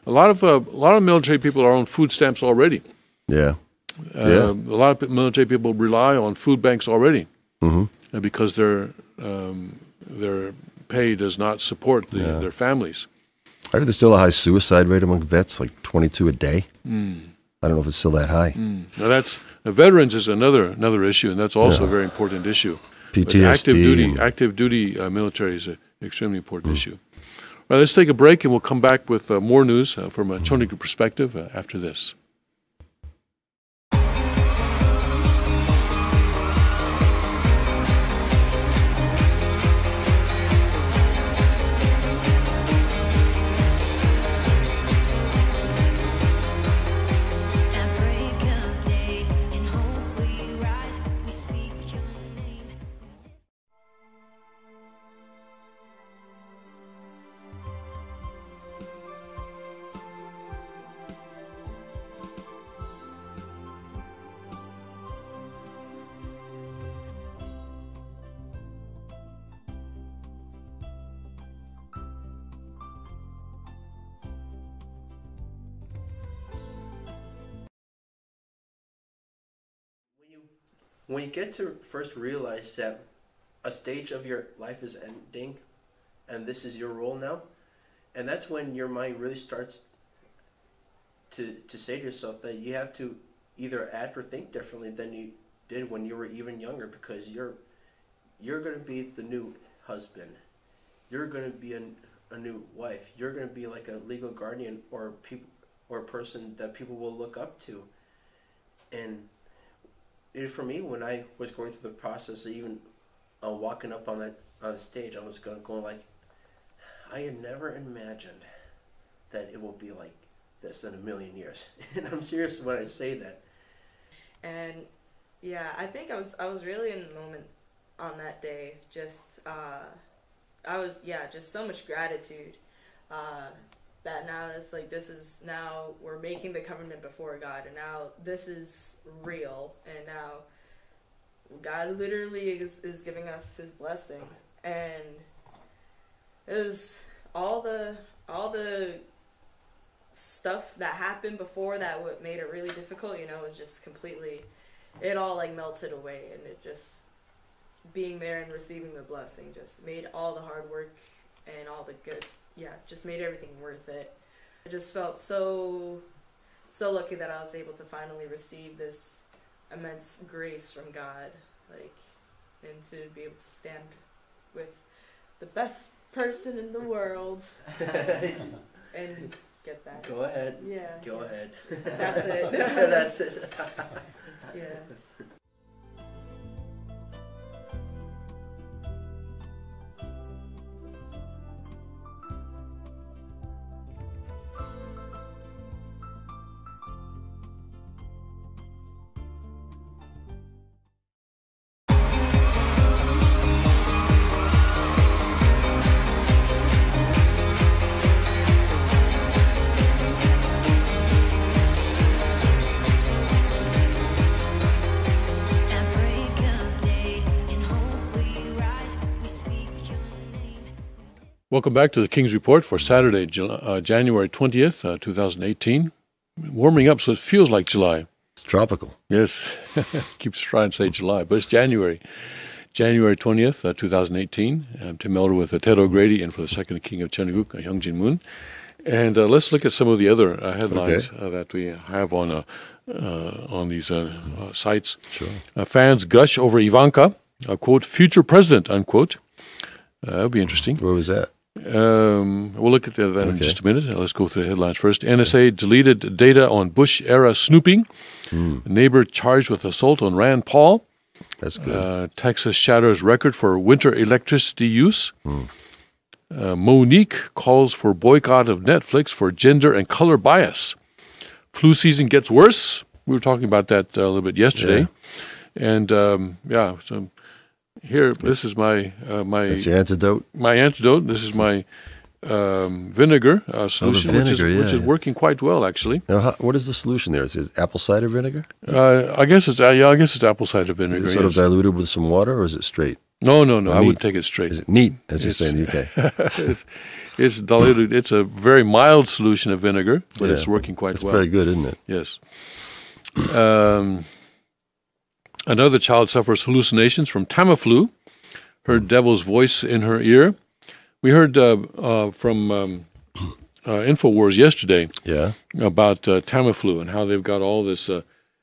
lot of military people are on food stamps already. Yeah. A lot of military people rely on food banks already because their pay does not support their families. I heard there's still a high suicide rate among vets, like 22 a day. I don't know if it's still that high. Now veterans is another issue, and that's also a very important issue. PTSD. But active duty military is an extremely important issue. All right, let's take a break, and we'll come back with more news from a Cheongguk perspective after this. When you get to first realize that a stage of your life is ending and this is your role now, and that's when your mind really starts to say to yourself that you have to either act or think differently than you did when you were even younger, because you're going to be the new husband, you're going to be a new wife, you're going to be like a legal guardian or a person that people will look up to. And for me, when I was going through the process of even walking up on the stage, I was going like, I had never imagined that it will be like this in a million years. And I'm serious when I say that. And yeah, I think I was really in the moment on that day. Just just so much gratitude that now it's like, now we're making the covenant before God, and now this is real, and now God literally is giving us His blessing. And it was all the stuff that happened before that what made it really difficult, it was just completely, it all like melted away, and it just, being there and receiving the blessing just made all the hard work and all the good, just made everything worth it. I just felt so lucky that I was able to finally receive this immense grace from God, and to be able to stand with the best person in the world and get that. Go ahead. Yeah. Go ahead. That's it. That's it. Yeah. Welcome back to the King's Report for Saturday, January 20th, 2018. Warming up, so it feels like July. It's tropical. Yes, keeps trying to say July, but it's January. January 20th, 2018. I'm Tim Elder with Ted O'Grady, and for the second King of Cheongguk, Hyung Jin Moon. And let's look at some of the other headlines that we have on these sites. Sure. Fans gush over Ivanka, quote, future president, unquote. That would be interesting. Where was that? We'll look at that in just a minute. Let's go through the headlines first. NSA deleted data on Bush-era snooping. Neighbor charged with assault on Rand Paul. That's good. Texas shatters record for winter electricity use. Monique calls for boycott of Netflix for gender and color bias. Flu season gets worse. We were talking about that a little bit yesterday. Yeah. And, so here, this is my... That's your antidote? My antidote. This is my vinegar solution, which is working quite well, actually. Now, what is the solution there? Is it apple cider vinegar? I guess it's apple cider vinegar. Is it sort of diluted with some water, or is it straight? No. I would take it straight. Is it neat, as you say in the UK? It's diluted. It's a very mild solution of vinegar, but it's working quite well. It's very good, isn't it? Yes. Another child suffers hallucinations from Tamiflu, heard devil's voice in her ear. We heard from InfoWars yesterday about Tamiflu and how they've got all this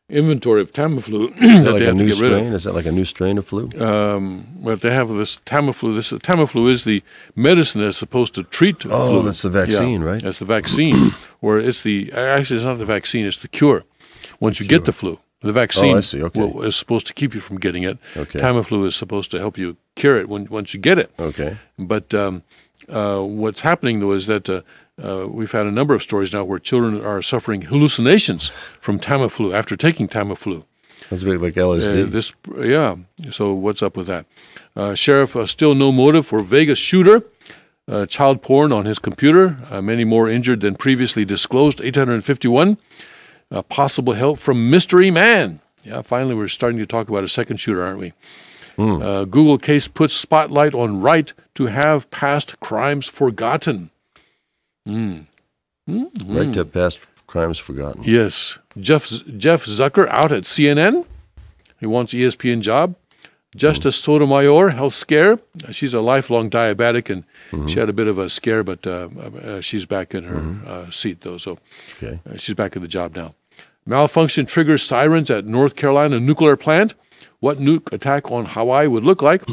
inventory of Tamiflu Is that that like they a have to new get rid strain? Is that like a new strain of flu? Well, they have this Tamiflu. This Tamiflu is the medicine that's supposed to treat flu. Oh, that's the vaccine, right? That's the vaccine, or it's actually it's not the vaccine. It's the cure. Once you get the flu, the vaccine I see, okay. is supposed to keep you from getting it. Okay. Tamiflu is supposed to help you cure it once you get it. Okay. But what's happening, though, is that we've had a number of stories now where children are suffering hallucinations from Tamiflu after taking Tamiflu. That's a bit like LSD. So what's up with that? Sheriff, still no motive for Vegas shooter. Child porn on his computer. Many more injured than previously disclosed. 851. Possible help from mystery man. Yeah, finally we're starting to talk about a second shooter, aren't we? Google case puts spotlight on right to have past crimes forgotten. Right to have past crimes forgotten. Yes. Jeff Zucker out at CNN. He wants ESPN job. Justice Sotomayor, health scare. She's a lifelong diabetic, and she had a bit of a scare, but she's back in her seat, though. So she's back at the job now. Malfunction triggers sirens at North Carolina nuclear plant. What nuke attack on Hawaii would look like.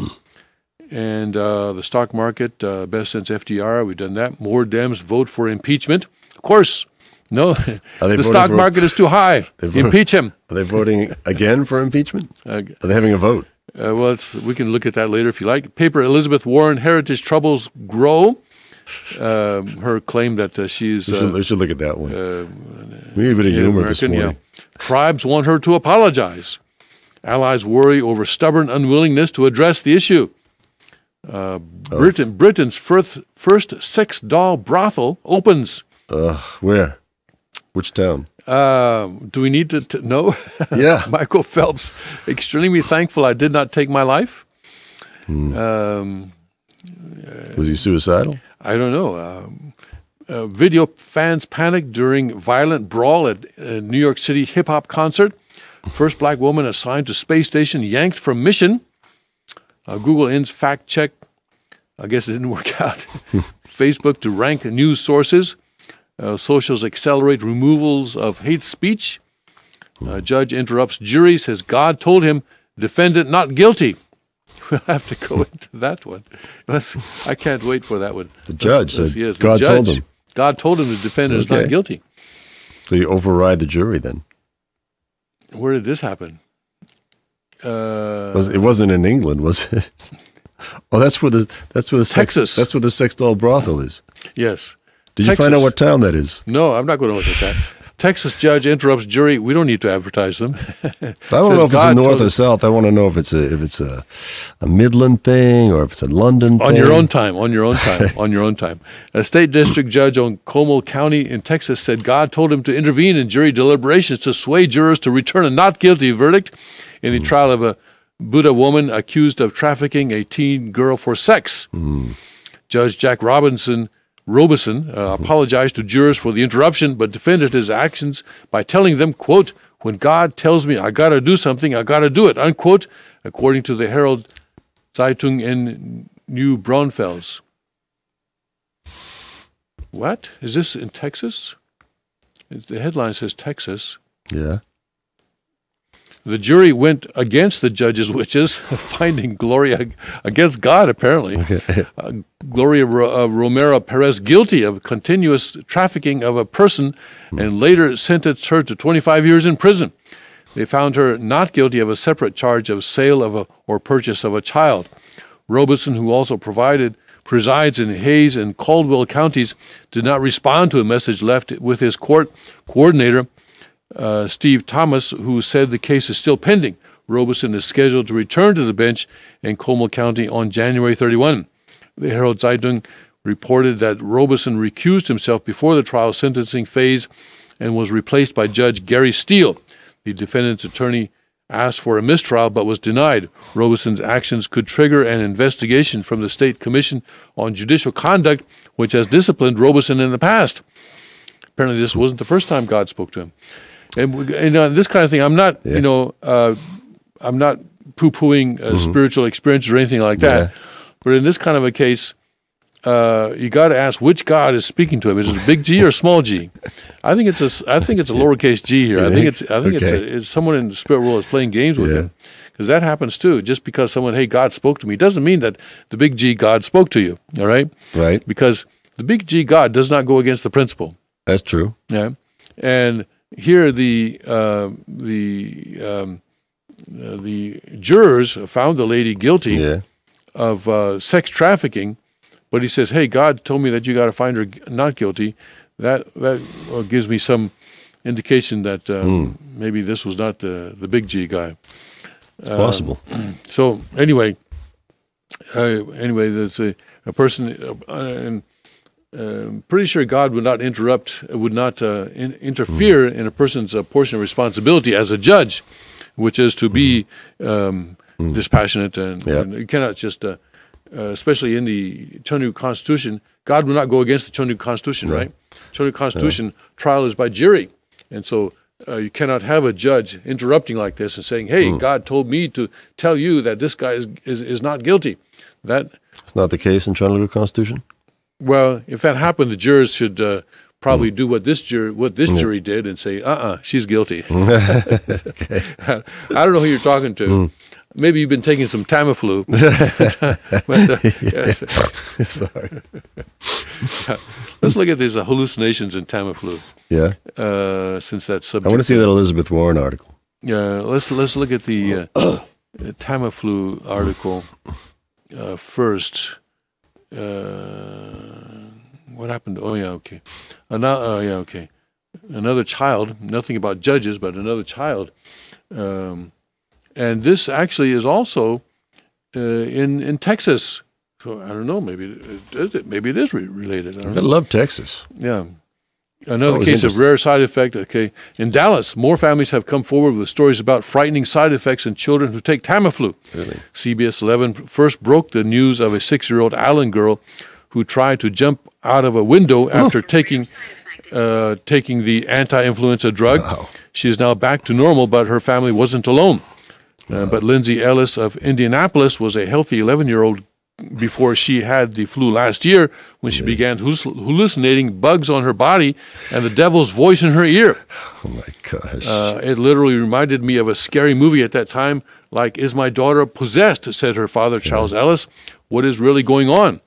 And the stock market, best since FDR. We've done that. More Dems vote for impeachment. Of course. No, the stock market is too high. Impeach him. Are they voting again for impeachment? Are they having a vote? Well, we can look at that later if you like. Paper Elizabeth Warren, heritage troubles grow. Her claim that she's... we should look at that one. We need a bit of humor this morning. Yeah. Tribes want her to apologize. Allies worry over stubborn unwillingness to address the issue. Britain's first sex doll brothel opens. Where? Which town? Do we need to know? Yeah. Michael Phelps, extremely thankful I did not take my life. Was he suicidal? I don't know. Video fans panic during violent brawl at a New York City hip-hop concert. First black woman assigned to space station yanked from mission. Google ends fact check. I guess it didn't work out. Facebook to rank news sources. Socials accelerate removals of hate speech. Judge interrupts jury, says God told him, defendant not guilty. We'll have to go into that one. I can't wait for that one. The judge said yes, God told him. God told him the defendant is not guilty. So you override the jury then? Where did this happen? It wasn't in England, was it? Oh, that's where the Texas. That's where the sex doll brothel is. Yes. Did you find out what town that is? No, I'm not going to look at that. Texas judge interrupts jury. We don't need to advertise them. I don't know if it's a north or south. I want to know if it's a Midland thing or if it's a London thing. On your own time. On your own time. A state district judge on Como County in Texas said God told him to intervene in jury deliberations to sway jurors to return a not guilty verdict in the trial of a Buddha woman accused of trafficking a teen girl for sex. Judge Jack Robeson apologized to jurors for the interruption, but defended his actions by telling them, quote, when God tells me I got to do something, I got to do it, unquote, according to the Herald Zeitung in New Braunfels. What? Is this in Texas? The headline says Texas. Yeah. The jury went against the judge's wishes, finding Gloria against God, apparently. Gloria Romero Perez guilty of continuous trafficking of a person and later sentenced her to 25 years in prison. They found her not guilty of a separate charge of sale of or purchase of a child. Robeson, who also presides in Hayes and Caldwell counties, did not respond to a message left with his court coordinator, Steve Thomas, who said the case is still pending. Robeson is scheduled to return to the bench in Como County on January 31. The Herald Zeitung reported that Robeson recused himself before the trial sentencing phase and was replaced by Judge Gary Steele. The defendant's attorney asked for a mistrial but was denied. Robeson's actions could trigger an investigation from the State Commission on Judicial Conduct, which has disciplined Robeson in the past. Apparently this wasn't the first time God spoke to him. And this kind of thing, I'm not, I'm not poo-pooing spiritual experiences or anything like that. But in this kind of a case, you got to ask which God is speaking to him. Is it a big G or a small G? I think it's a lowercase G here. I think it's someone in the spirit world is playing games with him, because that happens too. Just because someone, hey, God spoke to me, doesn't mean that the big G God spoke to you. All right, Right. because the big G God does not go against the principle. That's true. Yeah, and here the jurors found the lady guilty Yeah. of sex trafficking, but he says, "Hey, God told me that you got to find her not guilty." That gives me some indication that maybe this was not the big G guy. It's possible. So anyway, there's a person, and pretty sure God would not interfere in a person's portion of responsibility as a judge, which is to be dispassionate, and you cannot just, especially in the Chunyu Constitution, God will not go against the Chunyu Constitution, right? Chunyu Constitution, trial is by jury, and so you cannot have a judge interrupting like this and saying, "Hey, God told me to tell you that this guy is not guilty." It's not the case in Chunyu Constitution? Well, if that happened, the jurors should probably do what this jury did and say, she's guilty. Okay. I don't know who you're talking to. Maybe you've been taking some Tamiflu. Sorry. Let's look at these hallucinations in Tamiflu. Yeah. Since that subject. I want to see that Elizabeth Warren article. Yeah. Let's look at the Tamiflu article first. What happened? Oh yeah, okay. Okay. Another child. Nothing about judges, but another child. And this actually is also in Texas. So I don't know. Maybe it is related. I don't know. love Texas. Yeah. Another case of rare side effect. Okay. In Dallas, more families have come forward with stories about frightening side effects in children who take Tamiflu. Really? CBS 11 first broke the news of a 6-year-old Allen girl who tried to jump out of a window after taking the anti-influenza drug. Wow. She is now back to normal, but her family wasn't alone. But Lindsay Ellis of Indianapolis was a healthy 11-year-old before she had the flu last year, when she began hallucinating bugs on her body and the devil's voice in her ear. Oh my gosh. It literally reminded me of a scary movie at that time, like, "Is my daughter possessed?" said her father, Charles Ellis. "What is really going on?"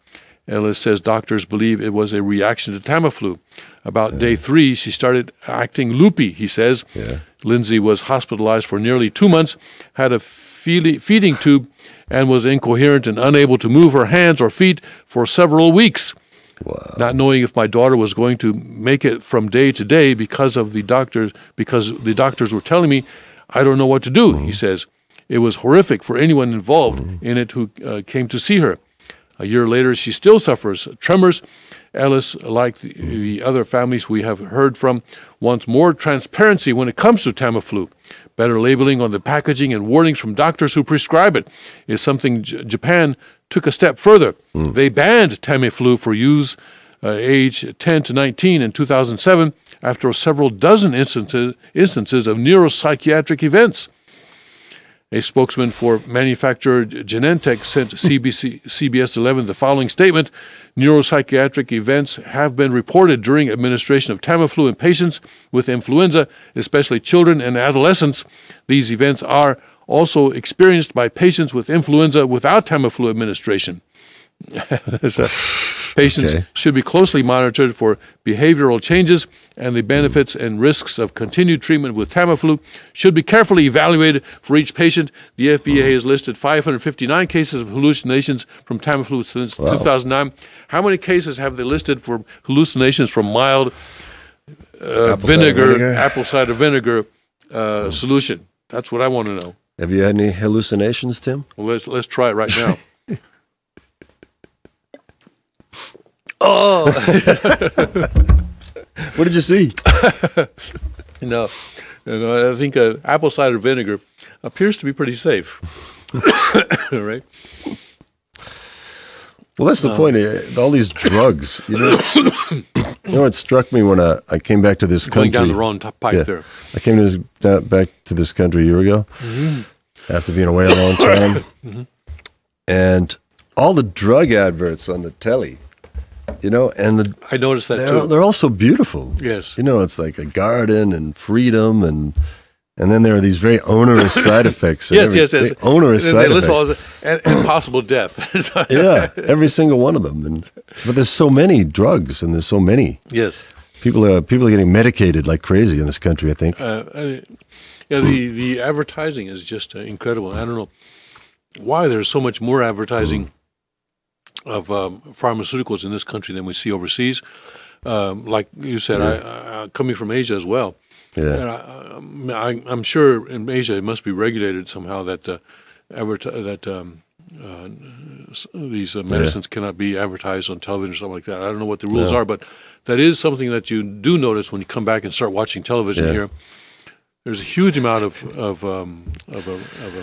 Ellis says doctors believe it was a reaction to Tamiflu. About day 3, she started acting loopy, he says. Yeah. Lindsay was hospitalized for nearly 2 months, had a feeding tube, and was incoherent and unable to move her hands or feet for several weeks. Wow. Not knowing if my daughter was going to make it from day to day because the doctors were telling me, I don't know what to do, he says. It was horrific for anyone involved in it who came to see her. A year later, she still suffers tremors. Ellis, like the other families we have heard from, wants more transparency when it comes to Tamiflu. Better labeling on the packaging and warnings from doctors who prescribe it is something Japan took a step further. They banned Tamiflu for use age 10 to 19 in 2007 after several dozen instances of neuropsychiatric events. A spokesman for manufacturer Genentech sent CBS 11 the following statement: neuropsychiatric events have been reported during administration of Tamiflu in patients with influenza, especially children and adolescents. These events are also experienced by patients with influenza without Tamiflu administration. Patients should be closely monitored for behavioral changes, and the benefits and risks of continued treatment with Tamiflu should be carefully evaluated for each patient. The FDA has listed 559 cases of hallucinations from Tamiflu since 2009. How many cases have they listed for hallucinations from mild apple cider vinegar solution? That's what I want to know. Have you had any hallucinations, Tim? Well, let's try it right now. Oh! What did you see? No, I think apple cider vinegar appears to be pretty safe. Right? Well, that's the point. All these drugs, you know what struck me when I came back to this country? Going down the wrong pipe there. I came back to this country a year ago, after being away a long time. And all the drug adverts on the telly you know, and I noticed that they're, too. they're also beautiful. Yes. You know, it's like a garden and freedom, and then there are these very onerous side effects. Yes, yes. Onerous And side they list all effects. and possible death. Yeah, every single one of them. But there's so many drugs, and there's so many. Yes. People are getting medicated like crazy in this country, I think. Yeah, the advertising is just incredible. I don't know why there's so much more advertising of pharmaceuticals in this country than we see overseas. Like you said, I coming from Asia as well. Yeah. And I'm sure in Asia it must be regulated somehow that these medicines cannot be advertised on television or something like that. I don't know what the rules are, but that is something that you do notice when you come back and start watching television here. There's a huge amount of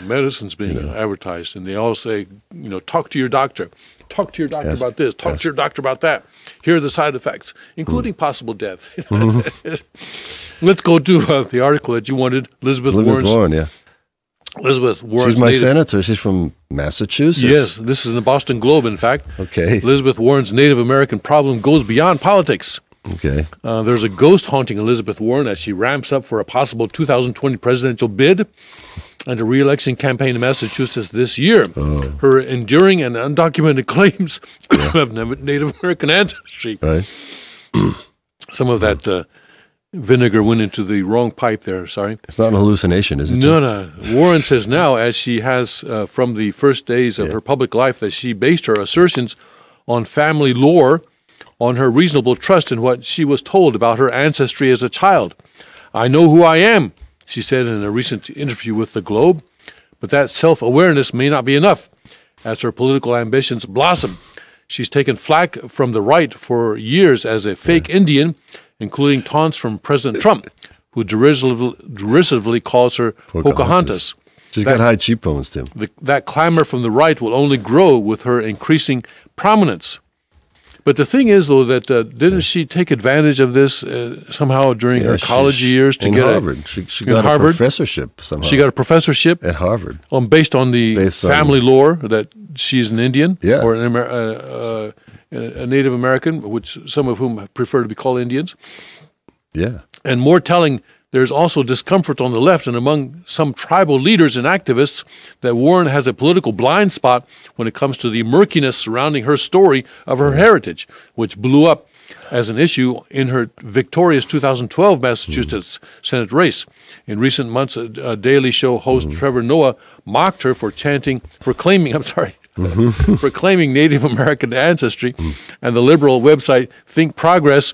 medicines being advertised, and they all say, you know, talk to your doctor. Talk to your doctor about this. Talk to your doctor about that. Here are the side effects, including possible death. Let's go to the article that you wanted, Elizabeth Warren, yeah. Elizabeth Warren. She's my senator. She's from Massachusetts. Yes, this is in the Boston Globe, in fact. Okay. Elizabeth Warren's Native American problem goes beyond politics. Okay. There's a ghost haunting Elizabeth Warren as she ramps up for a possible 2020 presidential bid and a re-election campaign in Massachusetts this year. Her enduring and undocumented claims of Native American ancestry. Right. Some of that vinegar went into the wrong pipe there, sorry. It's not an hallucination, is it? No. Warren says now, as she has from the first days of her public life, that she based her assertions on family lore, on her reasonable trust in what she was told about her ancestry as a child. I know who I am, she said in a recent interview with the Globe, but that self-awareness may not be enough. As her political ambitions blossom, she's taken flack from the right for years as a fake Indian, including taunts from President Trump, who derisively calls her Pocahontas. She's got high cheekbones, Tim. That clamor from the right will only grow with her increasing prominence. But the thing is, though, that didn't she take advantage of this somehow during her college years to get Harvard? She got a professorship somehow. She got a professorship at Harvard, based on the family lore that she's an Indian or a Native American, which some of whom prefer to be called Indians. Yeah, and more telling, there's also discomfort on the left and among some tribal leaders and activists that Warren has a political blind spot when it comes to the murkiness surrounding her story of her heritage, which blew up as an issue in her victorious 2012 Massachusetts Senate race. In recent months, a Daily Show host Trevor Noah mocked her for claiming Native American ancestry, and the liberal website Think Progress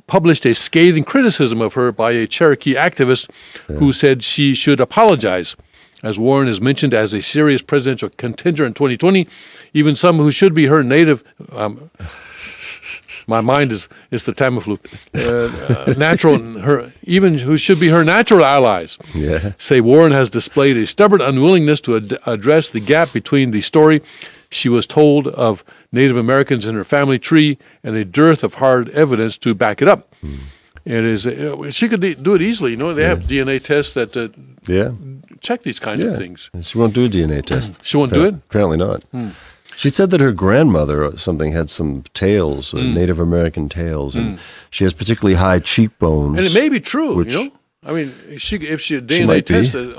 published a scathing criticism of her by a Cherokee activist who said she should apologize. As Warren is mentioned as a serious presidential contender in 2020, even some who should be her native, my mind is the Tamiflu, even who should be her natural allies, say Warren has displayed a stubborn unwillingness to address the gap between the story she was told of Native Americans in her family tree and a dearth of hard evidence to back it up. It is she could do it easily. You know, they have DNA tests that check these kinds of things. She won't do a DNA test. She won't do it? Apparently not. She said that her grandmother or something had some tails, Native American tails, and she has particularly high cheekbones. And it may be true, you know? I mean, if she DNA tested,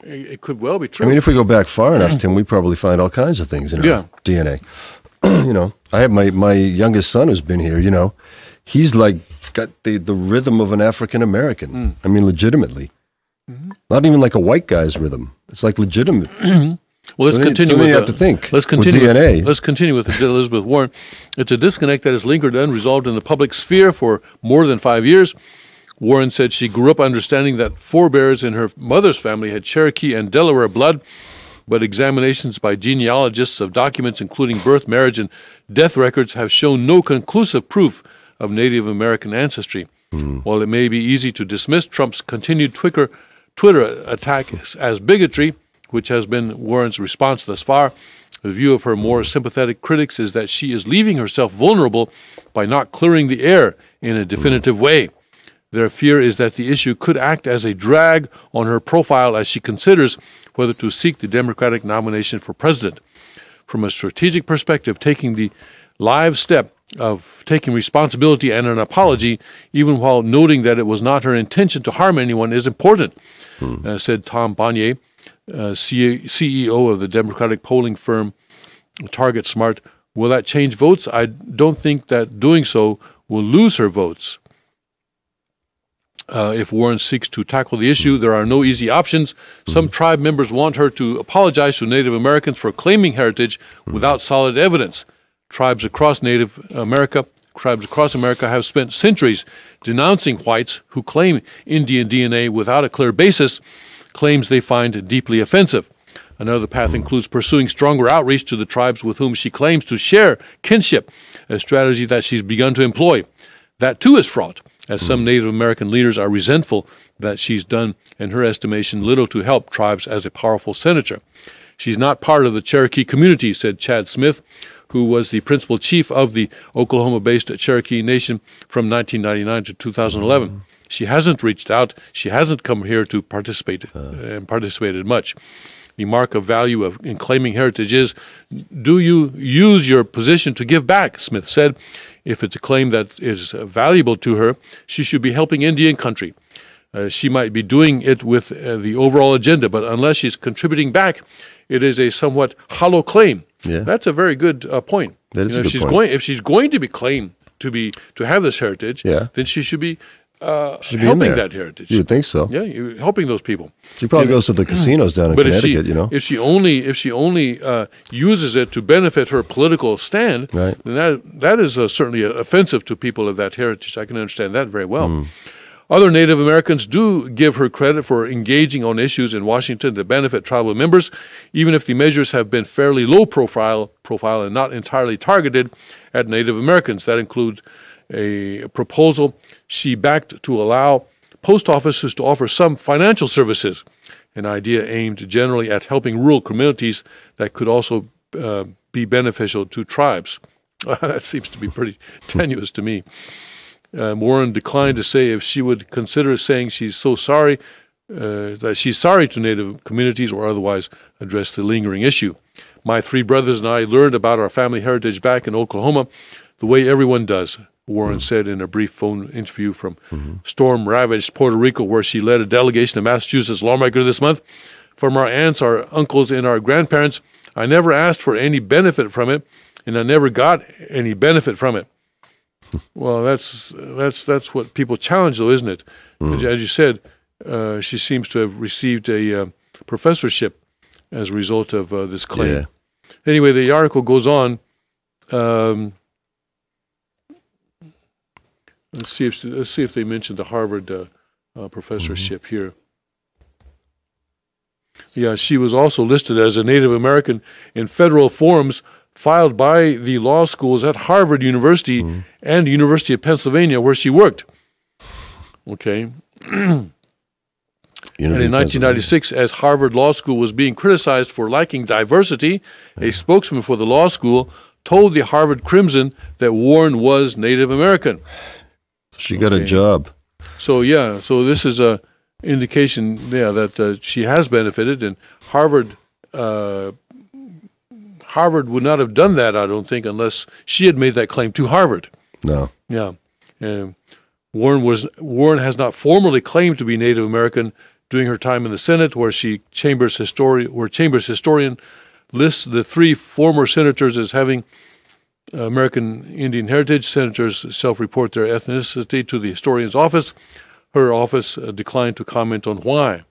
it could well be true. I mean, if we go back far enough, Tim, we probably find all kinds of things in our DNA. You know, I have my youngest son who's been here, you know, he's like got the rhythm of an African American. I mean, legitimately. Not even like a white guy's rhythm. It's like legitimate. Well, let's continue with you have to think. Let's continue with DNA. Let's continue with Elizabeth Warren. It's a disconnect that has lingered unresolved in the public sphere for more than 5 years. Warren said she grew up understanding that forebears in her mother's family had Cherokee and Delaware blood, but examinations by genealogists of documents including birth, marriage, and death records have shown no conclusive proof of Native American ancestry. While it may be easy to dismiss Trump's continued Twitter attack as bigotry, which has been Warren's response thus far, the view of her more sympathetic critics is that she is leaving herself vulnerable by not clearing the air in a definitive way. Their fear is that the issue could act as a drag on her profile as she considers whether to seek the Democratic nomination for president. From a strategic perspective, taking the live step of taking responsibility and an apology, even while noting that it was not her intention to harm anyone, is important, said Tom Bonnier, CEO of the Democratic polling firm Target Smart. Will that change votes? I don't think that doing so will lose her votes. If Warren seeks to tackle the issue, there are no easy options. Some tribe members want her to apologize to Native Americans for claiming heritage without solid evidence. Tribes across America have spent centuries denouncing whites who claim Indian DNA without a clear basis, claims they find deeply offensive. Another path includes pursuing stronger outreach to the tribes with whom she claims to share kinship, a strategy that she's begun to employ. That too is fraught, as some Native American leaders are resentful that she's done, in her estimation, little to help tribes as a powerful senator. She's not part of the Cherokee community, said Chad Smith, who was the principal chief of the Oklahoma-based Cherokee Nation from 1999 to 2011. She hasn't reached out. She hasn't come here to participate and participated much. The mark of value in claiming heritage is, do you use your position to give back, Smith said. If it's a claim that is valuable to her, she should be helping Indian country. She might be doing it with the overall agenda, but unless she's contributing back, it is a somewhat hollow claim. Yeah. That's a very good point. That is a good point. If she's going to be claimed to have this heritage, then she should be helping that heritage. You would think so. Yeah, helping those people. She probably goes to the casinos down in Connecticut, If she only uses it to benefit her political stand, then that is certainly offensive to people of that heritage. I can understand that very well. Other Native Americans do give her credit for engaging on issues in Washington that benefit tribal members, even if the measures have been fairly low profile and not entirely targeted at Native Americans. That includes a proposal she backed to allow post offices to offer some financial services, an idea aimed generally at helping rural communities that could also be beneficial to tribes. That seems to be pretty tenuous to me. Warren declined to say if she would consider saying she's so sorry, that she's sorry to Native communities, or otherwise address the lingering issue. My three brothers and I learned about our family heritage back in Oklahoma the way everyone does, Warren said in a brief phone interview from storm-ravaged Puerto Rico, where she led a delegation of Massachusetts lawmakers this month. From our aunts, our uncles, and our grandparents, I never asked for any benefit from it, and I never got any benefit from it. Well, that's what people challenge, though, isn't it? As you said, she seems to have received a professorship as a result of this claim. Yeah. Anyway, the article goes on. Let's see if they mentioned the Harvard professorship here. Yeah, she was also listed as a Native American in federal forms filed by the law schools at Harvard University and the University of Pennsylvania, where she worked. Okay. And in 1996, as Harvard Law School was being criticized for lacking diversity, a spokesman for the law school told the Harvard Crimson that Warren was Native American. She got a job. So this is a indication, that she has benefited, and Harvard would not have done that, I don't think, unless she had made that claim to Harvard. No. Yeah. Warren has not formally claimed to be Native American during her time in the Senate, where Chambers historian lists the three former senators as having American Indian heritage. Senators self-report their ethnicity to the historian's office. Her office declined to comment on why.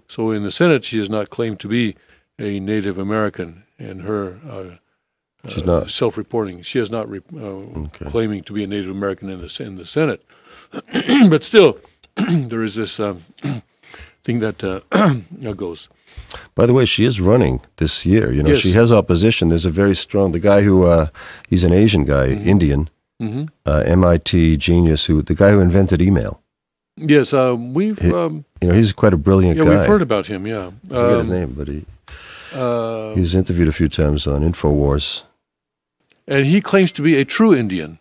So in the Senate, she has not claimed to be a Native American, and her she's not self-reporting. She is not claiming to be a Native American in the Senate. But still, there is this thing that goes. By the way, she is running this year. Yes. She has opposition. There's a very strong, the guy who, he's an Asian guy, Indian, MIT genius, the guy who invented email. Yes, we've... he's quite a brilliant guy. Yeah, we've heard about him, yeah. I forget his name, but he was interviewed a few times on InfoWars. And he claims to be a true Indian.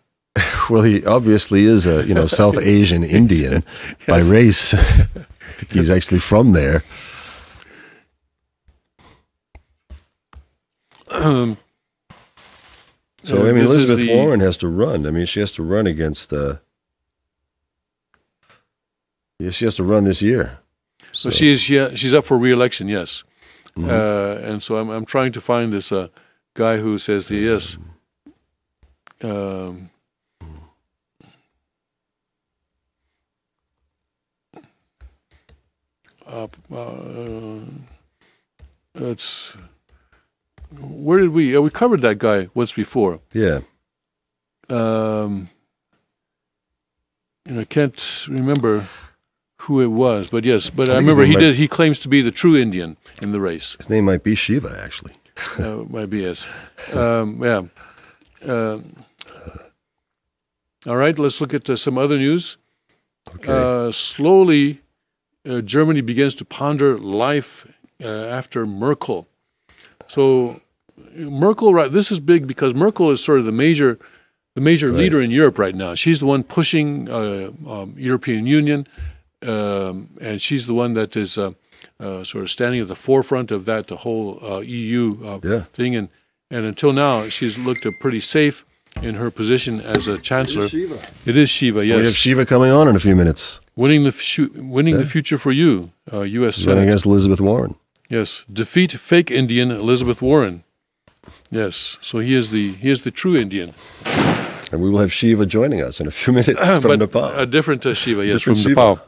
Well, he obviously is a South Asian Indian by race. I think he's actually from there. So, I mean, this is Elizabeth the- Warren has to run. I mean, she has to run against... she has to run this year. So she's up for re-election, yes. Mhm. And so I'm trying to find this guy who says the yes. It's where did we covered that guy once before. Yeah. And I can't remember who it was, but yes, but I think his remember name he claims to be the true Indian in the race. His name might be Shiva, actually. Might be, yes. Yeah. All right, let's look at some other news. Okay. Slowly, Germany begins to ponder life after Merkel. So Merkel, right? This is big because Merkel is sort of the major leader in Europe right now. She's the one pushing European Union, and she's the one that is sort of standing at the forefront of that, the whole EU thing. And until now, she's looked pretty safe in her position as a chancellor. It is Shiva, yes. We have Shiva coming on in a few minutes. Winning the future for you, U.S. He's Senate. running against Elizabeth Warren. Yes, defeat fake Indian Elizabeth Warren. Yes, so he is the true Indian. And we will have Shiva joining us in a few minutes from But Nepal. a different Shiva, yes, Different from Shiva. Nepal.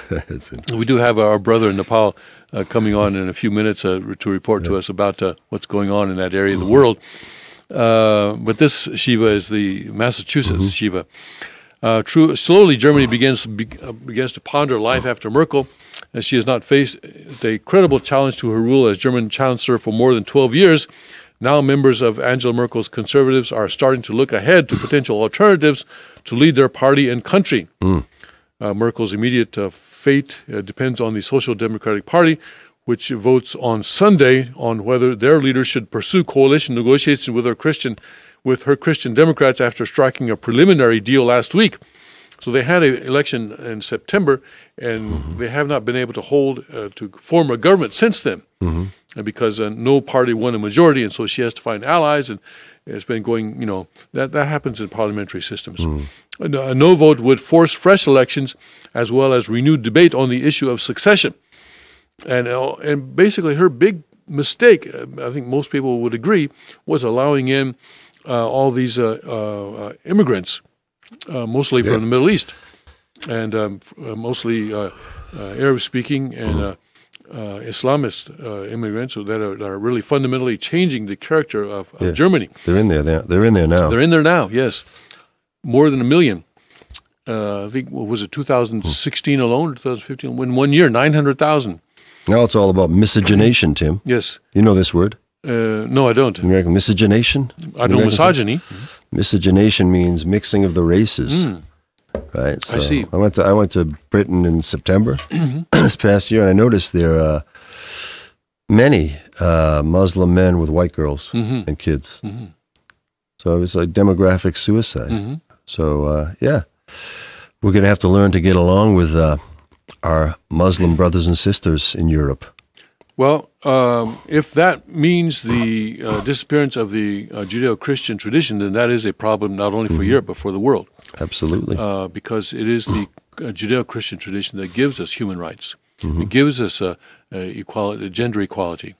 That's interesting. We do have our brother in Nepal coming on in a few minutes to report to us about what's going on in that area of the world. But this Shiva is the Massachusetts Shiva. Slowly, Germany begins to ponder life after Merkel, as she has not faced a credible challenge to her rule as German chancellor for more than 12 years. Now members of Angela Merkel's conservatives are starting to look ahead to potential alternatives to lead their party and country. Merkel's immediate fate depends on the Social Democratic Party, which votes on Sunday on whether their leader should pursue coalition negotiations with her Christian Democrats after striking a preliminary deal last week. So they had an election in September, and they have not been able to to form a government since then, because no party won a majority, and so she has to find allies, and it's been going, that happens in parliamentary systems. A no vote would force fresh elections as well as renewed debate on the issue of succession. And basically her big mistake, I think most people would agree, was allowing in all these immigrants, mostly from the Middle East, and mostly Arab-speaking and Islamist immigrants that are really fundamentally changing the character of Germany. They're in there. They're in there now. They're in there now, yes. More than 1 million. I think, what was it, 2016 alone, or 2015? In 1 year, 900,000. Now it's all about miscegenation, Tim. Yes. You know this word? No, I don't. American miscegenation? I know misogyny. Miscegenation means mixing of the races. Right? So I see. I went to Britain in September this past year, and I noticed there are many Muslim men with white girls and kids. So it was like demographic suicide. So, we're going to have to learn to get along with our Muslim brothers and sisters in Europe. Well, if that means the disappearance of the Judeo-Christian tradition, then that is a problem not only for Europe but for the world. Absolutely. Because it is the Judeo-Christian tradition that gives us human rights. It gives us equality, gender equality.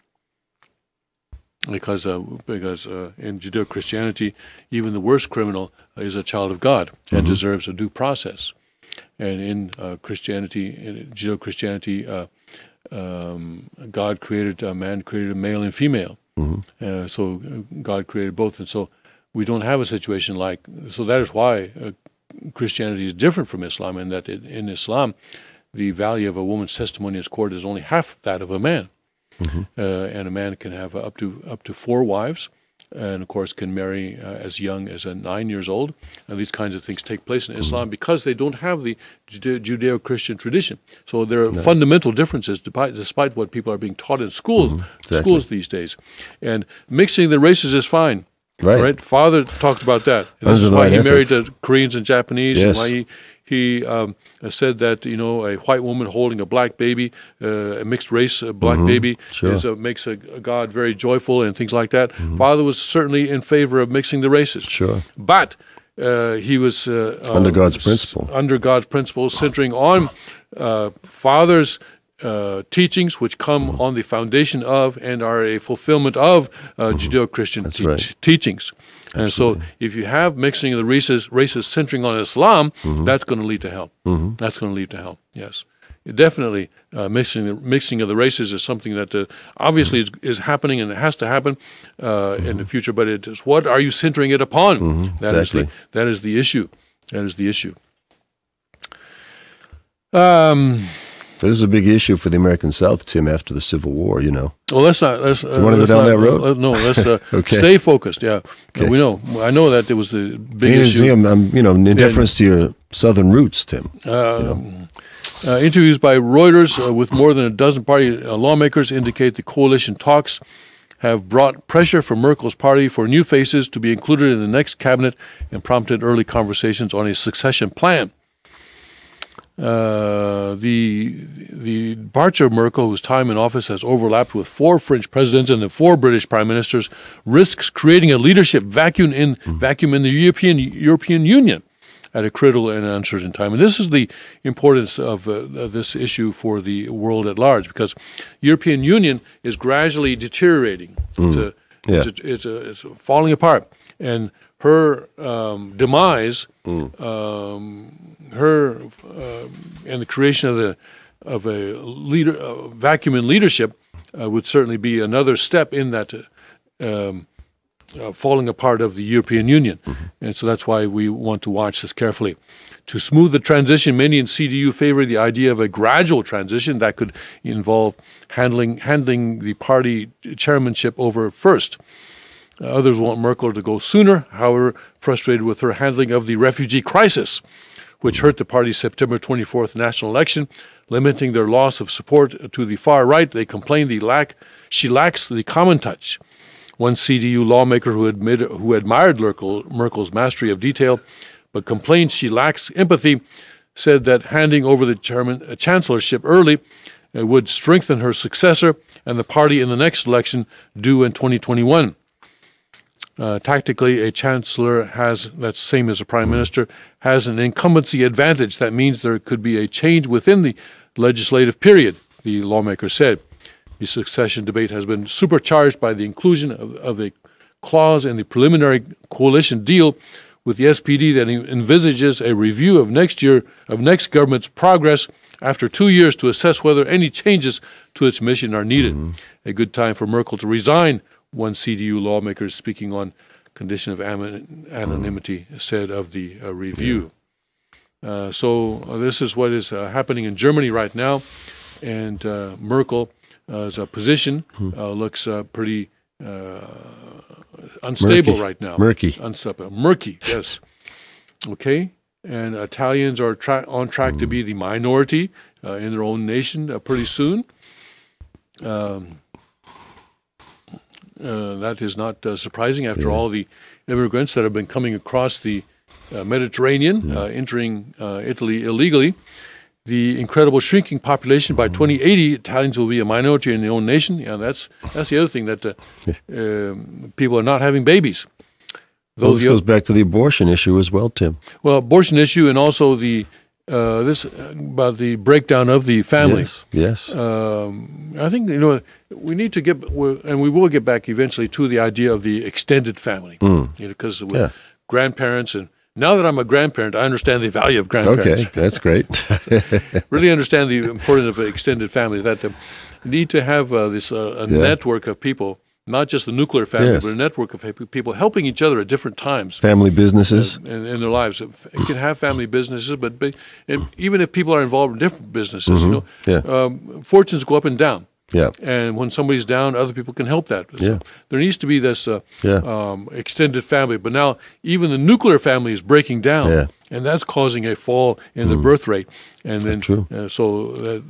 Because in Judeo-Christianity, even the worst criminal is a child of God and deserves a due process. And in Judeo-Christianity, God created man created a male and female. So God created both, and so we don't have a situation so that is why Christianity is different from Islam, in that in Islam, the value of a woman's testimony in court is only half that of a man. And a man can have up to 4 wives, and of course can marry as young as 9 years old. And these kinds of things take place in Islam because they don't have the Judeo-Christian tradition. So there are fundamental differences, despite what people are being taught in schools these days. And mixing the races is fine. Right. Father talks about that. And this is why he married the Koreans and Japanese, and why He said that a white woman holding a black baby, a mixed race black baby, makes a God very joyful and things like that. Father was certainly in favor of mixing the races. Sure. But he was under God's principle. Under God's principle, centering on Father's teachings, which come on the foundation of and are a fulfillment of Judeo-Christian teachings. And so if you have mixing of the races centering on Islam, that's going to lead to hell. That's going to lead to hell, yes. Definitely, mixing of the races is something that obviously is happening, and it has to happen in the future, but it is, what are you centering it upon? That is the issue. That is the issue. This is a big issue for the American South, Tim, after the Civil War, Well, let's not. you want to go down that road? No, let's stay focused. Yeah, Okay. I know that there was a big issue. I'm in deference to your Southern roots, Tim. Interviews by Reuters with more than a dozen party lawmakers indicate the coalition talks have brought pressure from Merkel's party for new faces to be included in the next cabinet and prompted early conversations on a succession plan. The departure of Merkel, whose time in office has overlapped with 4 French presidents and 4 British prime ministers, risks creating a leadership vacuum in the European Union at a critical and uncertain time. And this is the importance of this issue for the world at large, because European Union is gradually deteriorating. It's falling apart, and her demise. And the creation of a vacuum in leadership would certainly be another step in that falling apart of the European Union. And so that's why we want to watch this carefully. To smooth the transition, many in CDU favor the idea of a gradual transition that could involve handing the party chairmanship over first. Others want Merkel to go sooner, however, frustrated with her handling of the refugee crisis, which hurt the party's September 24th national election, limiting their loss of support to the far right. They complain she lacks the common touch. One CDU lawmaker who admired Merkel's mastery of detail, but complained she lacks empathy, said that handing over the chancellorship early would strengthen her successor and the party in the next election due in 2021. Tactically, a chancellor that's same as a prime minister, has an incumbency advantage. That means there could be a change within the legislative period, the lawmaker said. The succession debate has been supercharged by the inclusion of a clause in the preliminary coalition deal with the SPD that envisages a review of next government's progress after 2 years to assess whether any changes to its mission are needed. A good time for Merkel to resign, one CDU lawmaker speaking on condition of anonymity said of the review. So this is what is happening in Germany right now, and Merkel's position looks pretty unstable right now. Murky. Murky, yes. Okay, and Italians are on track to be the minority in their own nation pretty soon. That is not surprising after all the immigrants that have been coming across the Mediterranean, entering Italy illegally. The incredible shrinking population by 2080, Italians will be a minority in their own nation. Yeah, that's the other thing, that people are not having babies. Well, this goes back to the abortion issue as well, Tim. Well, abortion issue, and also the about the breakdown of the family. Yes. I think we need to and we will get back eventually to the idea of the extended family, because with grandparents, and now that I'm a grandparent, I understand the value of grandparents. Okay, that's great. Really understand the importance of an extended family. That you need to have this network of people. Not just the nuclear family, but a network of people helping each other at different times. Family businesses. In their lives. You can have family businesses, but even if people are involved in different businesses, fortunes go up and down. Yeah. And when somebody's down, other people can help that. So there needs to be this extended family. But now even the nuclear family is breaking down. Yeah. And that's causing a fall in the birth rate. And then,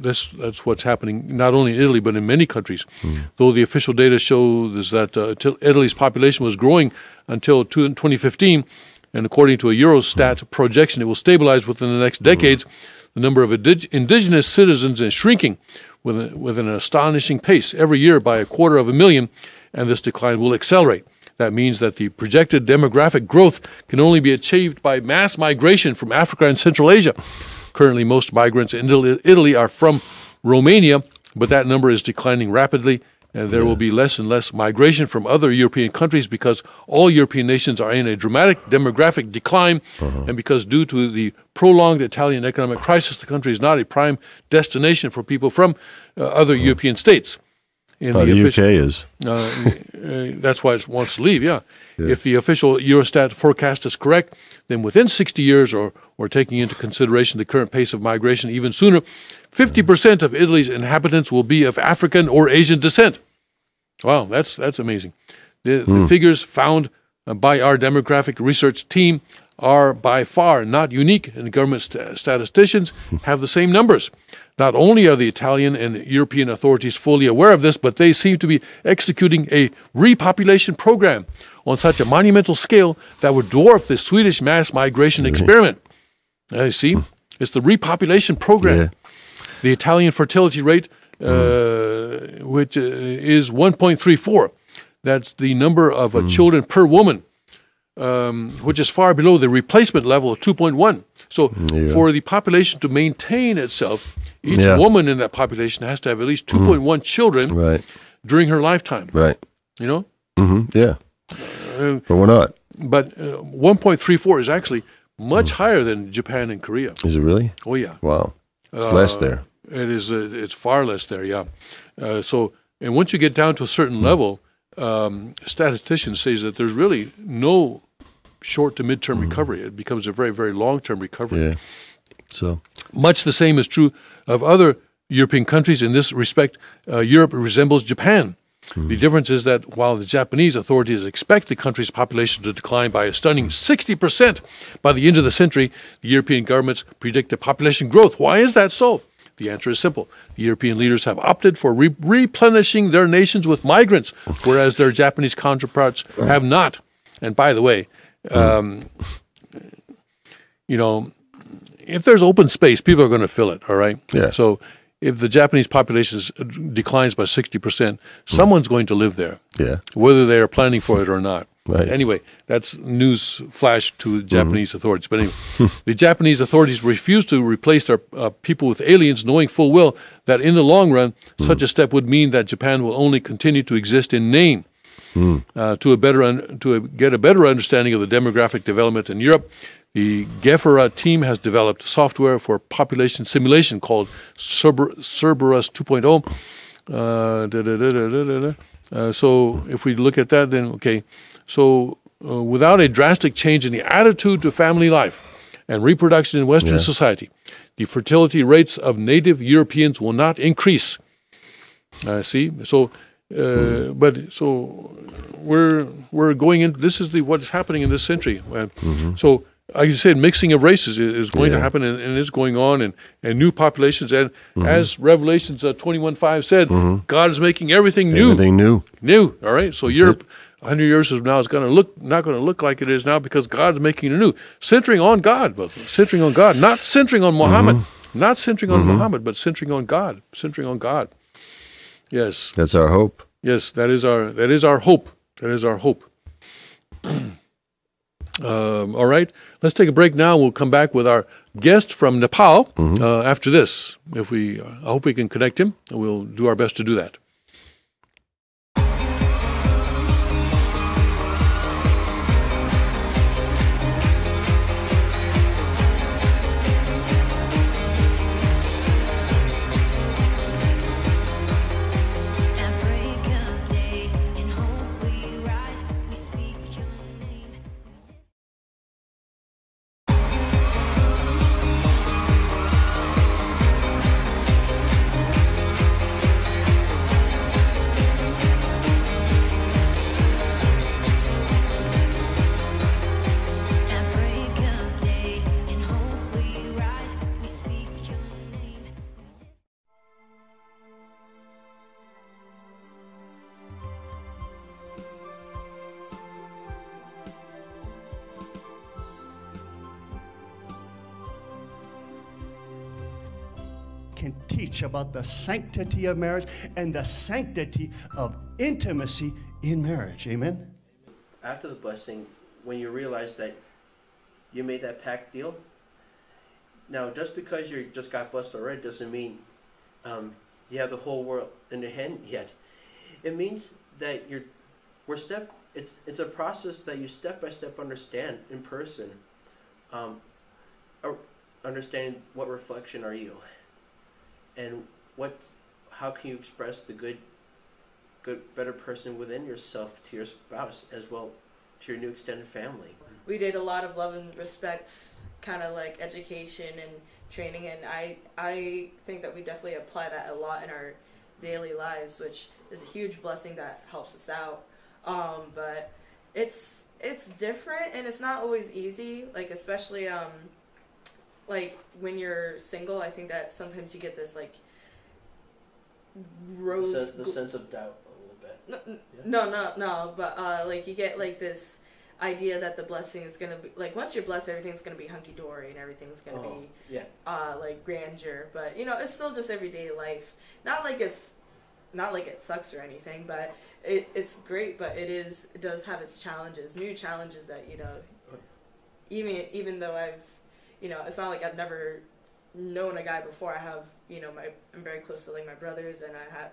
that's what's happening not only in Italy, but in many countries. Though the official data shows that Italy's population was growing until 2015, and according to a Eurostat projection, it will stabilize within the next decades. The number of indigenous citizens is shrinking with an astonishing pace every year by 250,000, and this decline will accelerate. That means that the projected demographic growth can only be achieved by mass migration from Africa and Central Asia. Currently, most migrants in Italy are from Romania, but that number is declining rapidly, and there will be less and less migration from other European countries because all European nations are in a dramatic demographic decline, and because due to the prolonged Italian economic crisis, the country is not a prime destination for people from other European states. The UK is. That's why it wants to leave, yeah. If the official Eurostat forecast is correct, then within 60 years, or taking into consideration the current pace of migration even sooner, 50% of Italy's inhabitants will be of African or Asian descent. Wow, that's amazing. The figures found by our demographic research team are by far not unique, and government statisticians have the same numbers. Not only are the Italian and European authorities fully aware of this, but they seem to be executing a repopulation program on such a monumental scale that would dwarf the Swedish mass migration experiment. See, it's the repopulation program. Yeah. The Italian fertility rate, which is 1.34. That's the number of children per woman, which is far below the replacement level of 2.1. So for the population to maintain itself, each woman in that population has to have at least 2.1 children during her lifetime. Right. You know? Yeah. But we're not. But 1.34 is actually much higher than Japan and Korea. Is it really? Oh, yeah. Wow. It's less there. It is. It's far less there, yeah. And once you get down to a certain level, statisticians say that there's really no short to midterm recovery. It becomes a very, very long-term recovery. Yeah. So much the same is true of other European countries. In this respect, Europe resembles Japan. The difference is that while the Japanese authorities expect the country's population to decline by a stunning 60% by the end of the century, the European governments predict a population growth. Why is that so? The answer is simple. The European leaders have opted for replenishing their nations with migrants, whereas their Japanese counterparts have not. And by the way, you know, if there's open space, people are going to fill it, all right? Yeah. So if the Japanese population declines by 60%, someone's going to live there, whether they are planning for it or not. Right. Anyway, that's news flash to the Japanese authorities. But anyway, the Japanese authorities refuse to replace their people with aliens, knowing full well that in the long run, such a step would mean that Japan will only continue to exist in name. To get a better understanding of the demographic development in Europe, the Gefera team has developed software for population simulation called Cerberus 2.0. So if we look at that, then okay. So without a drastic change in the attitude to family life and reproduction in Western society, the fertility rates of native Europeans will not increase. See, so we're going in. This is what is happening in this century. So, like you said, mixing of races is going to happen and is going on, and new populations. And as Revelations 21:5 said, God is making everything new. Everything new. New. All right. So Europe, 100 years from now, is not going to look like it is now because God's making it new, centering on God, centering on God, not centering on Muhammad, not centering on Muhammad, but centering on God, centering on God. Yes. That's our hope. Yes, that is our hope. That is our hope. All right, let's take a break now. We'll come back with our guest from Nepal after this. I hope we can connect him. We'll do our best to do that. can teach about the sanctity of marriage and the sanctity of intimacy in marriage. Amen? After the blessing, when you realize that you made that pact deal, now just because you just got blessed already doesn't mean you have the whole world in your hand yet. It means that it's a process that you step by step understand in person. Understanding what reflection are you, and how can you express the good, better person within yourself to your spouse as well, to your new extended family. We did a lot of love and respect, kind of like education and training, and I think that we definitely apply that a lot in our daily lives, which is a huge blessing that helps us out. But it's different, and it's not always easy, like especially like when you're single. I think that sometimes you get this like the sense of doubt a little bit. No, but like you get like this idea that the blessing is gonna be like, once you're blessed, everything's gonna be hunky dory and everything's gonna be like grandeur. But you know, it's still just everyday life. Not like it sucks or anything, but it's great. But it does have its challenges, new challenges that, you know, even though it's not like I've never known a guy before. I have, I'm very close to like my brothers, and I have,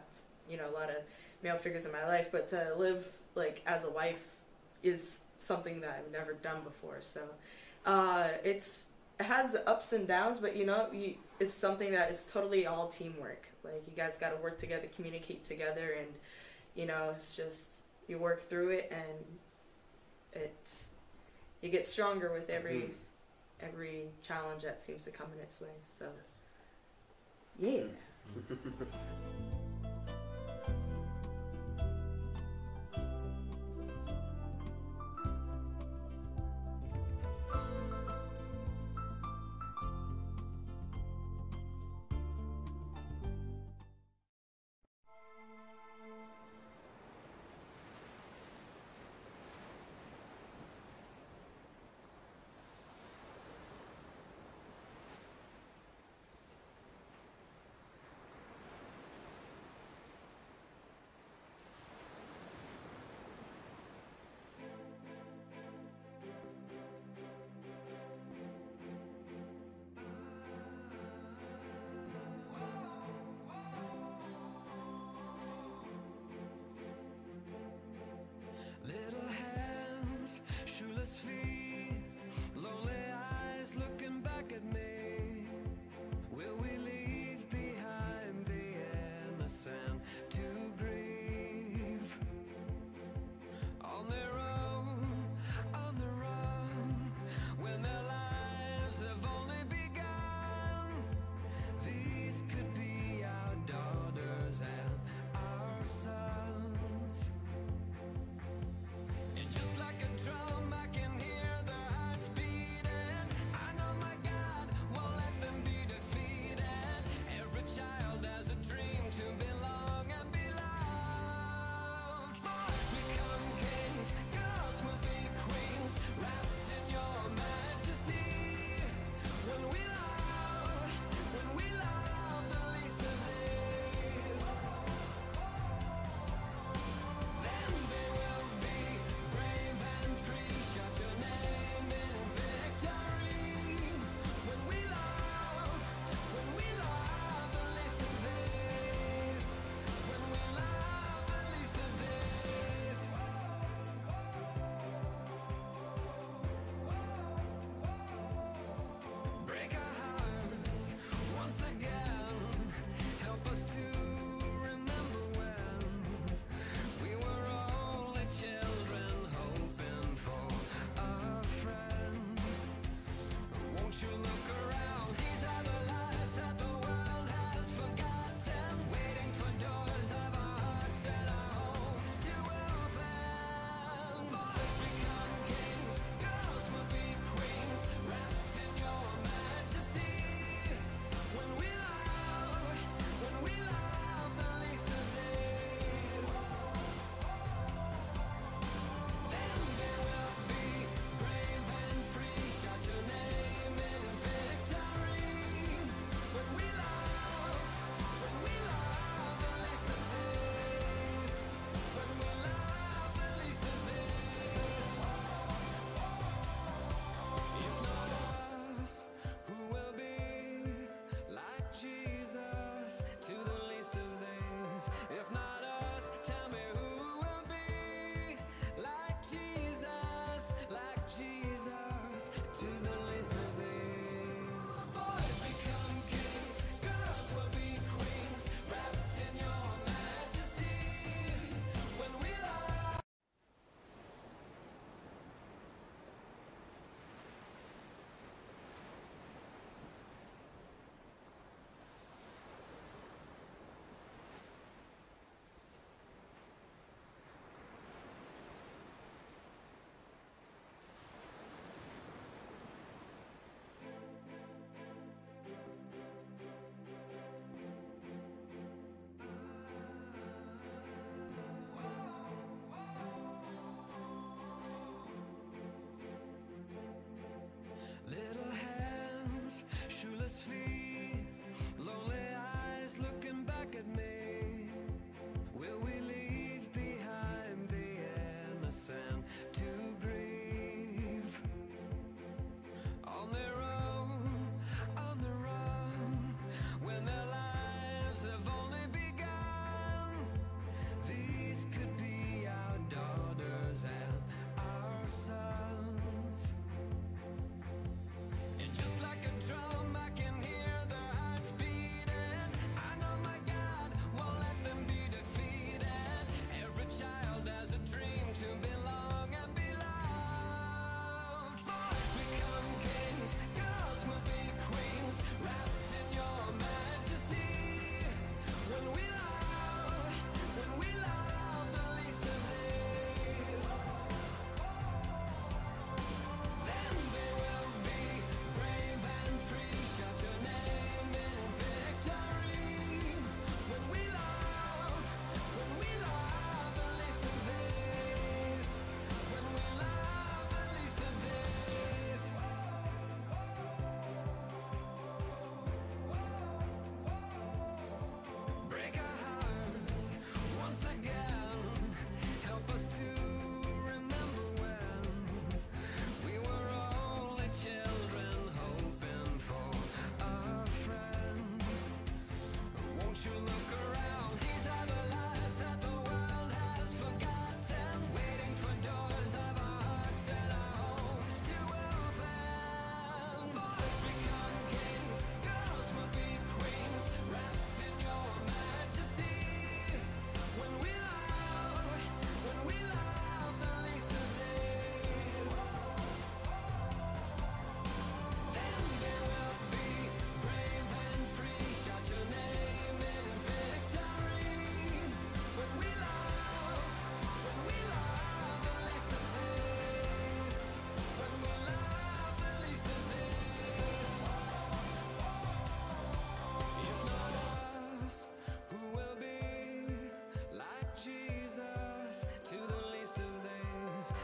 a lot of male figures in my life. But to live like as a wife is something that I've never done before. So it has the ups and downs, but it's something that is totally all teamwork. Like, you guys got to work together, communicate together, and it's just, you work through it, and you get stronger with every challenge that seems to come in its way. So yeah.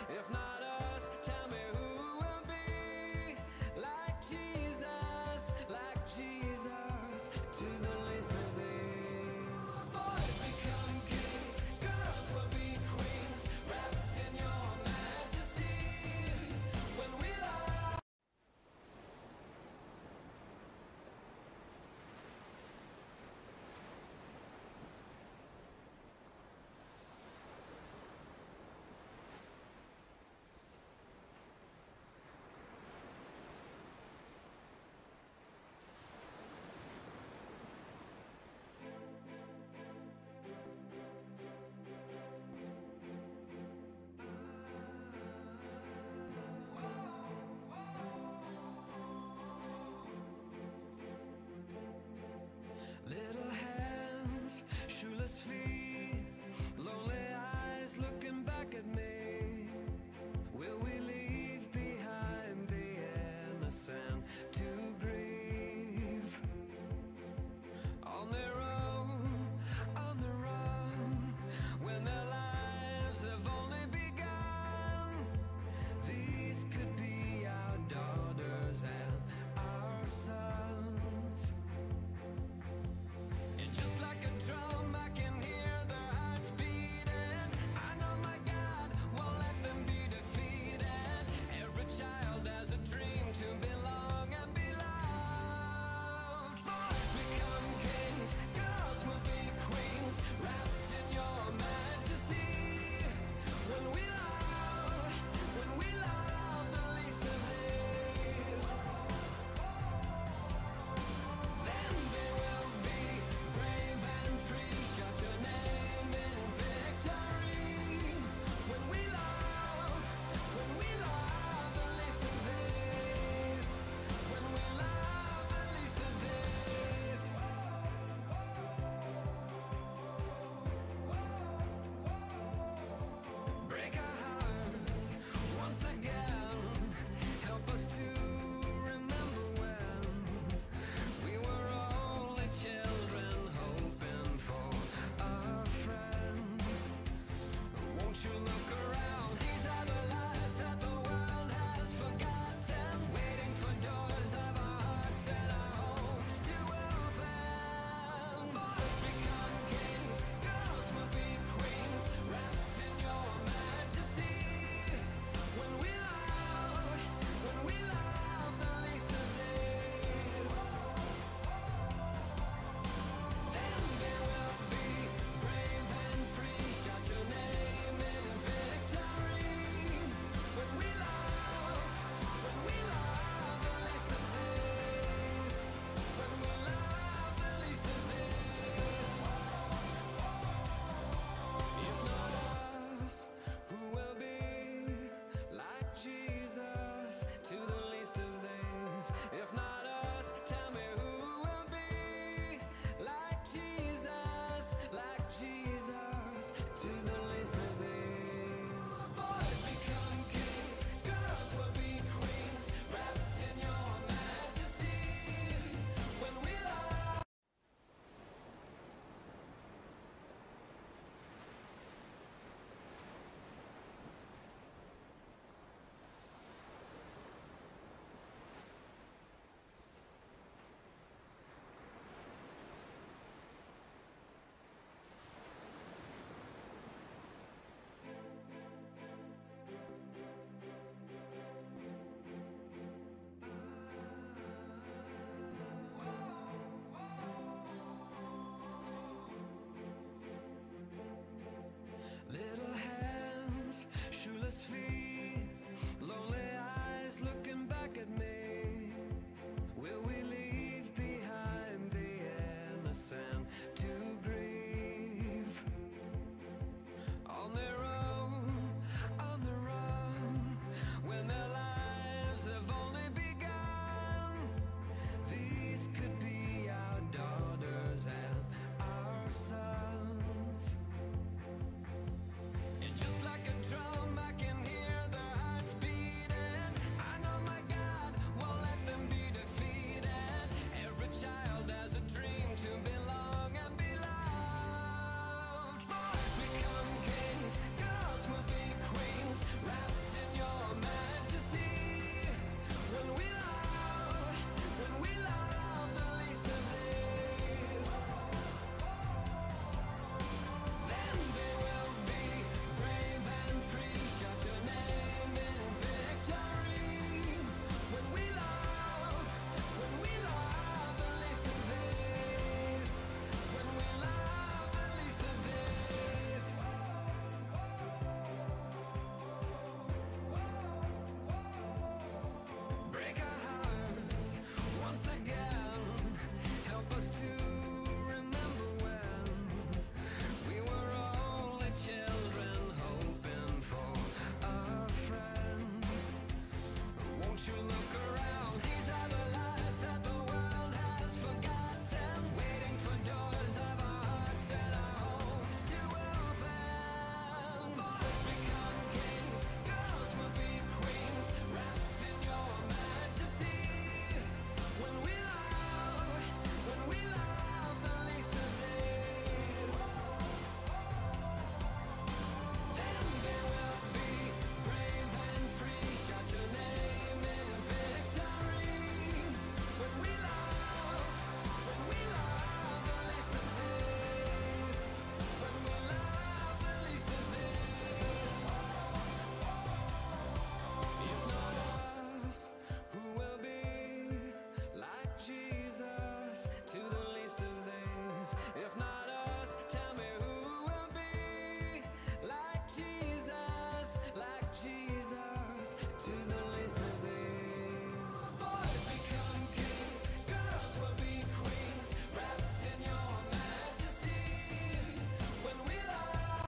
If not us, tell me who will be like Jesus, to the least of these. Boys become kings, girls will be queens, wrapped in your majesty. When we lie. If not us, tell me who will be like Jesus, to the least of these. Boys become kings, girls will be queens, wrapped in your majesty. When we love.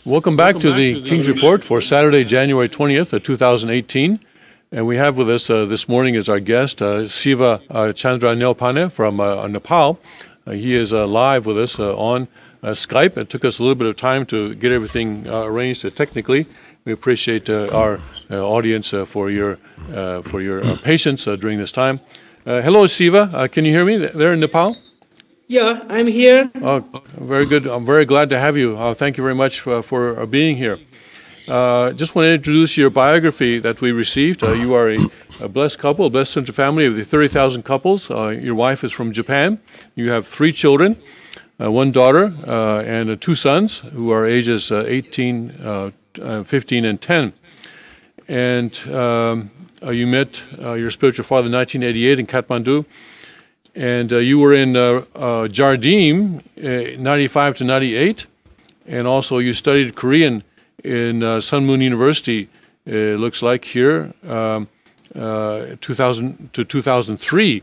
Welcome back to the King's Report for Saturday, January 20th of 2018. And we have with us this morning as our guest Siva Chandra Nilpane from Nepal. He is live with us on Skype. It took us a little bit of time to get everything arranged technically. We appreciate our audience for your patience during this time. Hello, Siva. Can you hear me there in Nepal? Yeah, I'm here. Oh, very good. I'm very glad to have you. Thank you very much for being here. Just want to introduce your biography that we received. You are a blessed couple, a blessed central family of the 30,000 couples. Your wife is from Japan. You have 3 children, 1 daughter, and 2 sons who are ages 18, 15, and 10. And you met your spiritual father in 1988 in Kathmandu. And you were in Jardim, 95 to 98, and also you studied Korean in Sun Moon University, it looks like here, 2000 to 2003.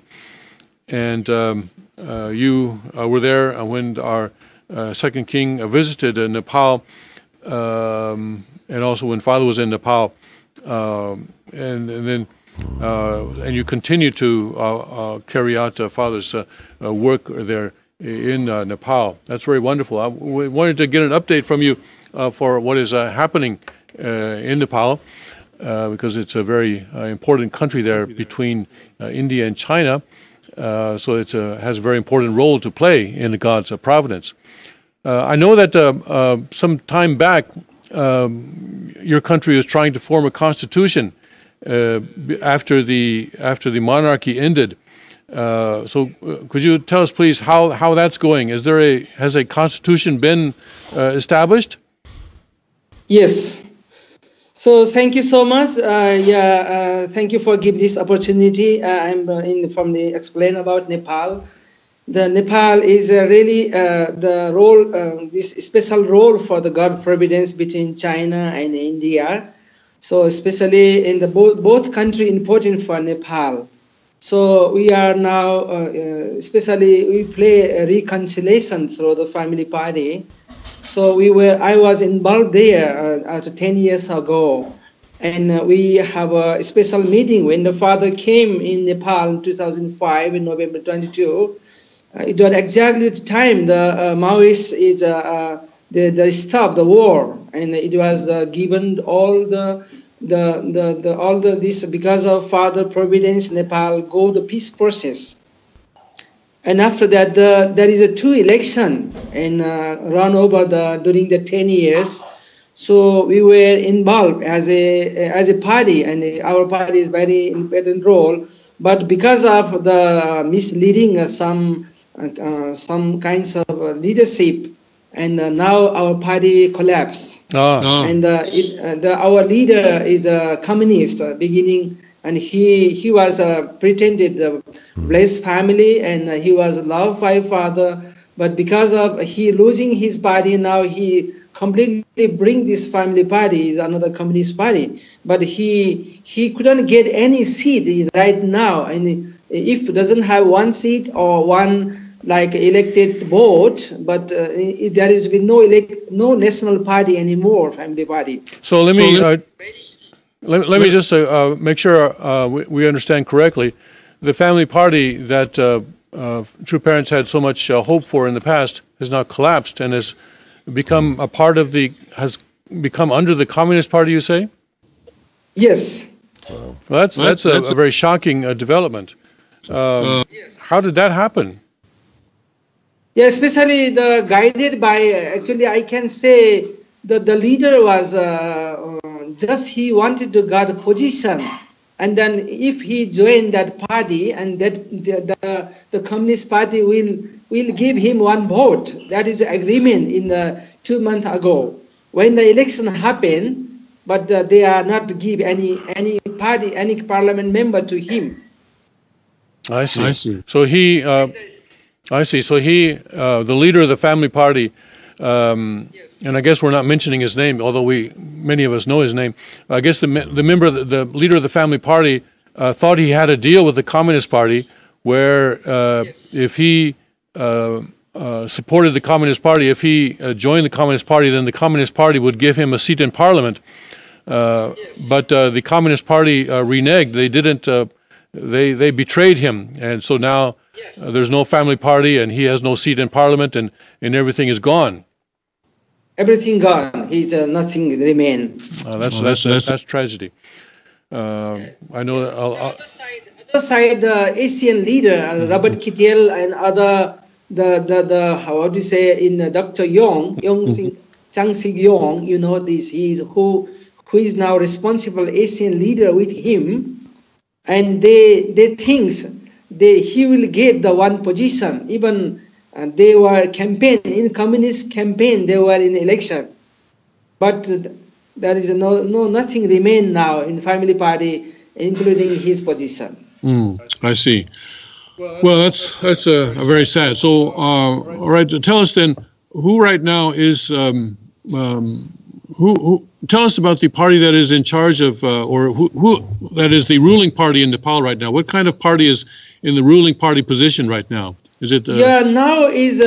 And you were there when our second king visited Nepal, and also when Father was in Nepal, and then and you continue to carry out Father's work there in Nepal. That's very wonderful. We wanted to get an update from you for what is happening in Nepal, because it's a very important country there between India and China. So it has a very important role to play in God's providence. I know that some time back, your country was trying to form a constitution after the monarchy ended. So could you tell us, please, how that's going? Has a constitution been established? Yes. So thank you so much. Thank you for giving this opportunity. I'm from the explain about Nepal. The Nepal is really the role, this special role for the God providence between China and India. So especially in the both country important for Nepal. So we are now, especially we play a reconciliation through the family party. So I was involved there after 10 years ago. And we have a special meeting when the father came in Nepal in 2005 in November 22. It was exactly the time the Maoists they stopped the war, and it was given all this because of Father Providence. Nepal go the peace process, and after that there is a 2 election and run over during the 10 years. So we were involved as a party, and our party is very important role. But because of the misleading some kinds of leadership, and now our party collapsed. And our leader is a communist beginning, and he was pretended blessed family, and he was loved by Father. But because of he losing his party, now he completely bring this family party is another communist party. But he couldn't get any seat right now, and if doesn't have 1 seat or 1 like elected vote, but there has been no national party anymore, family party. So let me just make sure we understand correctly. The family party that True Parents had so much hope for in the past has now collapsed and has become a part of has become under the Communist Party, you say? Yes. Well, that's a very shocking development. How did that happen? Yeah, especially guided by, actually I can say that the leader was just he wanted to get a position, and then if he joined that party, and that the Communist Party will give him 1 vote. That is the agreement in the 2 months ago when the election happened, but they are not give any parliament member to him. I see. So he. I see. So he, the leader of the family party, and I guess we're not mentioning his name, although many of us know his name. I guess the leader of the family party thought he had a deal with the Communist Party, where if he supported the Communist Party. If he joined the Communist Party, then the Communist Party would give him a seat in Parliament. But the Communist Party reneged. They didn't. They betrayed him, and so now there's no family party, and he has no seat in Parliament, and everything is gone. Everything gone. He's nothing remain. That's tragedy. I know that. Other side, the Asian leader Robert Kittiel and other the how do you say in Dr. Chang Sig Yong, you know this. He's who is now responsible Asian leader with him, and they think he will get the one position. Even they were campaign in communist campaign. They were in election, but there is nothing remain now in family party, including his position. I see. Well, that's very sad. So, all right, tell us then, who right now is who? Tell us about the party that is in charge of, or who that is the ruling party in Nepal right now. What kind of party is in the ruling party position right now? Is it? Now is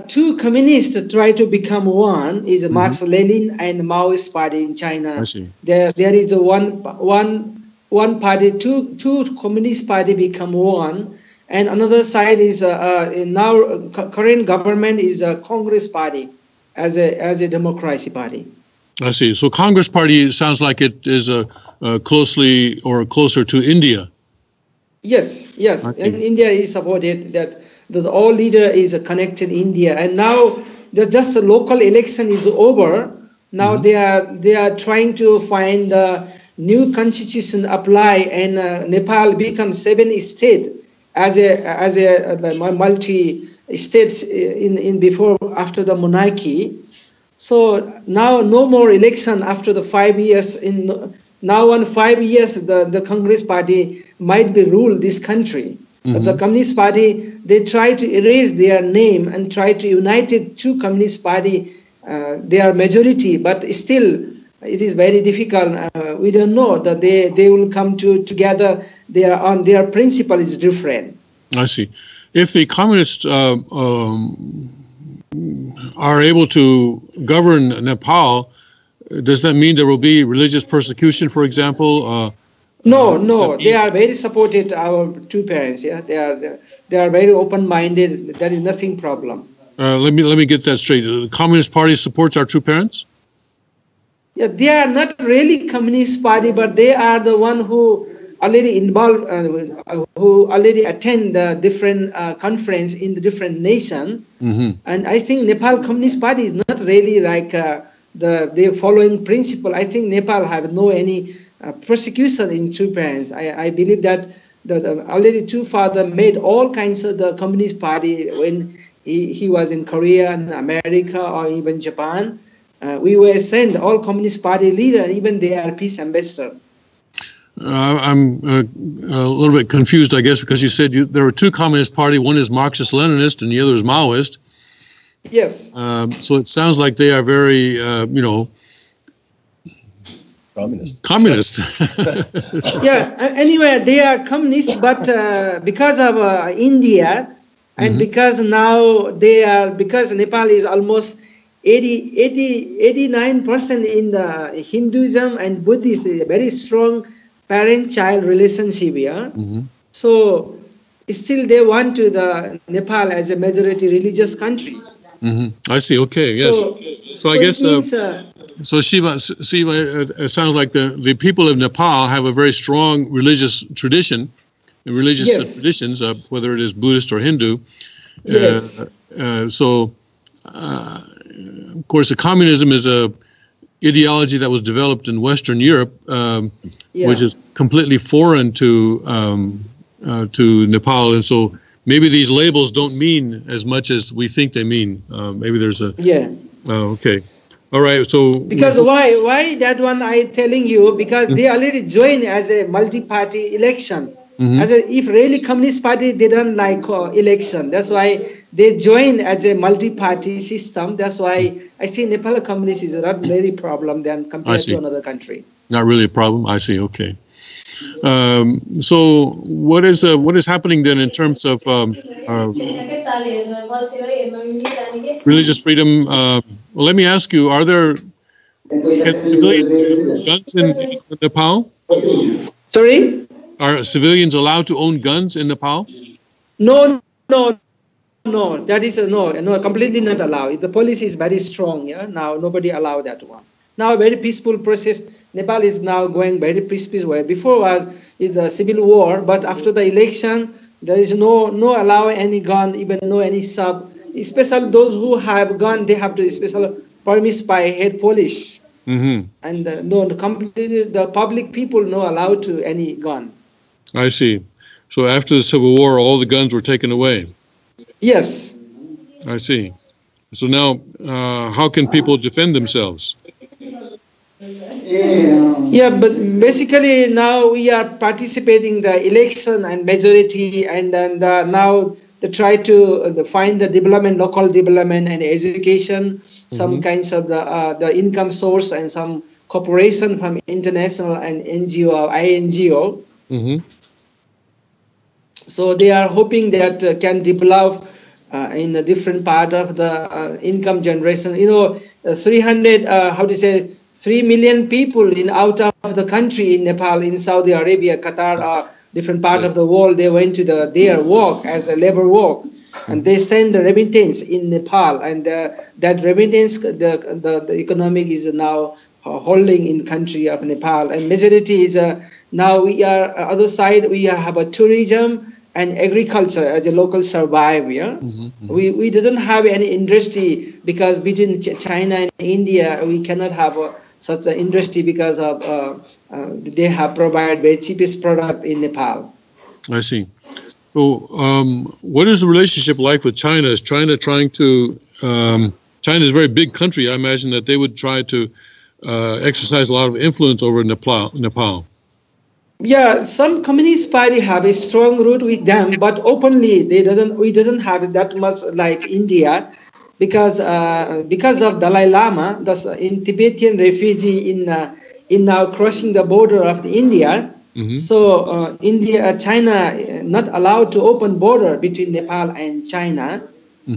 two communists try to become one. Is Marx Lenin and Maoist party in China. I see. There is a one party, two communist party become one, and another side is now current government is a Congress party as a democracy party. I see. So Congress party sounds like it is closely or closer to India. Yes, and India is supported that the all leader is connected India, and now just the local election is over. Now they are trying to find the new constitution apply, and Nepal becomes 7 state as a multi states in before after the monarchy. So now no more election after the 5 years. Now in 5 years the Congress party might be rule this country. The Communist Party, they try to erase their name and try to unite it two Communist Party. They are majority, but still it is very difficult. We don't know that they will come together. Their principle is different. I see. If the communists are able to govern Nepal, does that mean there will be religious persecution, for example? No. They are very supported. Our two parents, they are very open-minded. There is nothing problem. Let me get that straight. The Communist Party supports our two parents? Yeah, they are not really Communist Party, but they are the one who already involved, who already attend the different conference in the different nation. And I think Nepal Communist Party is not really like the following principle. I think Nepal have no any persecution in two parents. I believe that the already two father made all kinds of the Communist Party when he was in Korea and America or even Japan. We were sent all Communist Party leader, even they are peace ambassador. I'm a little bit confused, I guess, because you said there are two Communist Party. One is Marxist-Leninist and the other is Maoist. Yes. So it sounds like they are very, Communist. Yeah. Anyway, they are communist, but because of India, and because now because Nepal is almost 89% in the Hinduism and Buddhism, a very strong parent-child relationship here. So still they want to the Nepal as a majority religious country. I see. Okay. Yes. So I guess. So Shiva, it sounds like the people of Nepal have a very strong religious tradition, traditions, whether it is Buddhist or Hindu. Yes. So, of course, the communism is a ideology that was developed in Western Europe, which is completely foreign to Nepal, and so maybe these labels don't mean as much as we think they mean. Maybe there's a okay. All right, so because why that one I telling you, because they already joined as a multi-party election. If really Communist Party they don't like election, that's why they join as a multi-party system. That's why I see Nepal communist is not very problem than compared to another country. Not really a problem. I see. Okay. So what is happening then in terms of religious freedom? Well, let me ask you: can civilians own guns in Nepal? Sorry? Are civilians allowed to own guns in Nepal? No. That is no, completely not allowed. The policy is very strong. Yeah, now nobody allow that one. Now very peaceful process. Nepal is now going very peaceful way. Before is a civil war, but after the election, there is no allow any gun, even no any sub. Especially those who have gun, they have to special permit by head police. Mm-hmm. And completely the public people no allowed to any gun. I see. So after the Civil War, all the guns were taken away. Yes. I see. So now, how can people defend themselves? Yeah, but basically now we are participating the election and majority, and then now they try to find the development, local development and education, some kinds of the income source and some cooperation from international and NGO, INGO. Mm-hmm. So they are hoping that can develop in a different part of the income generation. 3 million people out of the country in Nepal, in Saudi Arabia, Qatar, different part of the world. They went to their work as a labor work, and they send the remittance in Nepal, and that remittance, the economic is now holding in country of Nepal, and majority is now we are other side we have a tourism and agriculture as a local survive. Yeah, we didn't have any industry because between China and India we cannot have such an industry because of they have provided very cheapest product in Nepal. I see. So, what is the relationship like with China? Is China trying to? China is a very big country. I imagine that they would try to exercise a lot of influence over Nepal. Yeah, some Communist Party have a strong root with them, but openly we doesn't have that much like India, because of Dalai Lama, in Tibetan refugee in now crossing the border of India. So China not allowed to open border between Nepal and China.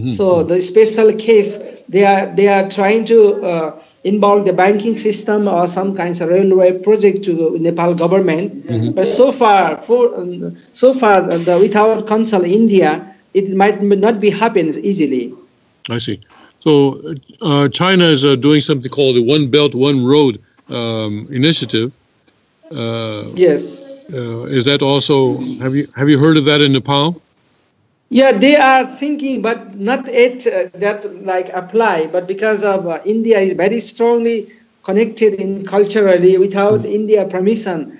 So the special case they are trying to involve the banking system or some kinds of railway project to Nepal government. But so far without council India, it might not be happens easily. I see. So China is doing something called the One Belt, One Road initiative. Yes. Is that also? Have you heard of that in Nepal? Yeah, they are thinking, but not yet that like apply. But because of India is very strongly connected in culturally, without India permission,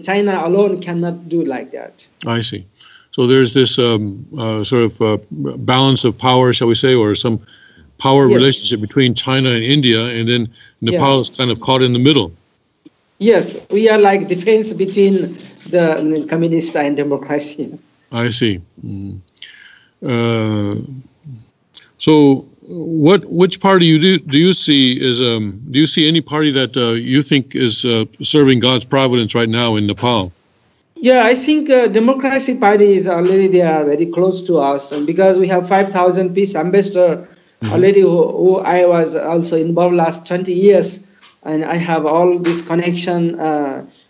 China alone cannot do like that. I see. So there's this sort of balance of power, shall we say, or some power relationship between China and India, and then Nepal is kind of caught in the middle. Yes, we are like defense between the communist and democracy. I see. So, which party do you see is do you see any party that you think is serving God's providence right now in Nepal? Yeah, I think Democracy Party is already they are very close to us, and because we have 5,000 peace ambassador already who I was also involved last 20 years, and I have all this connection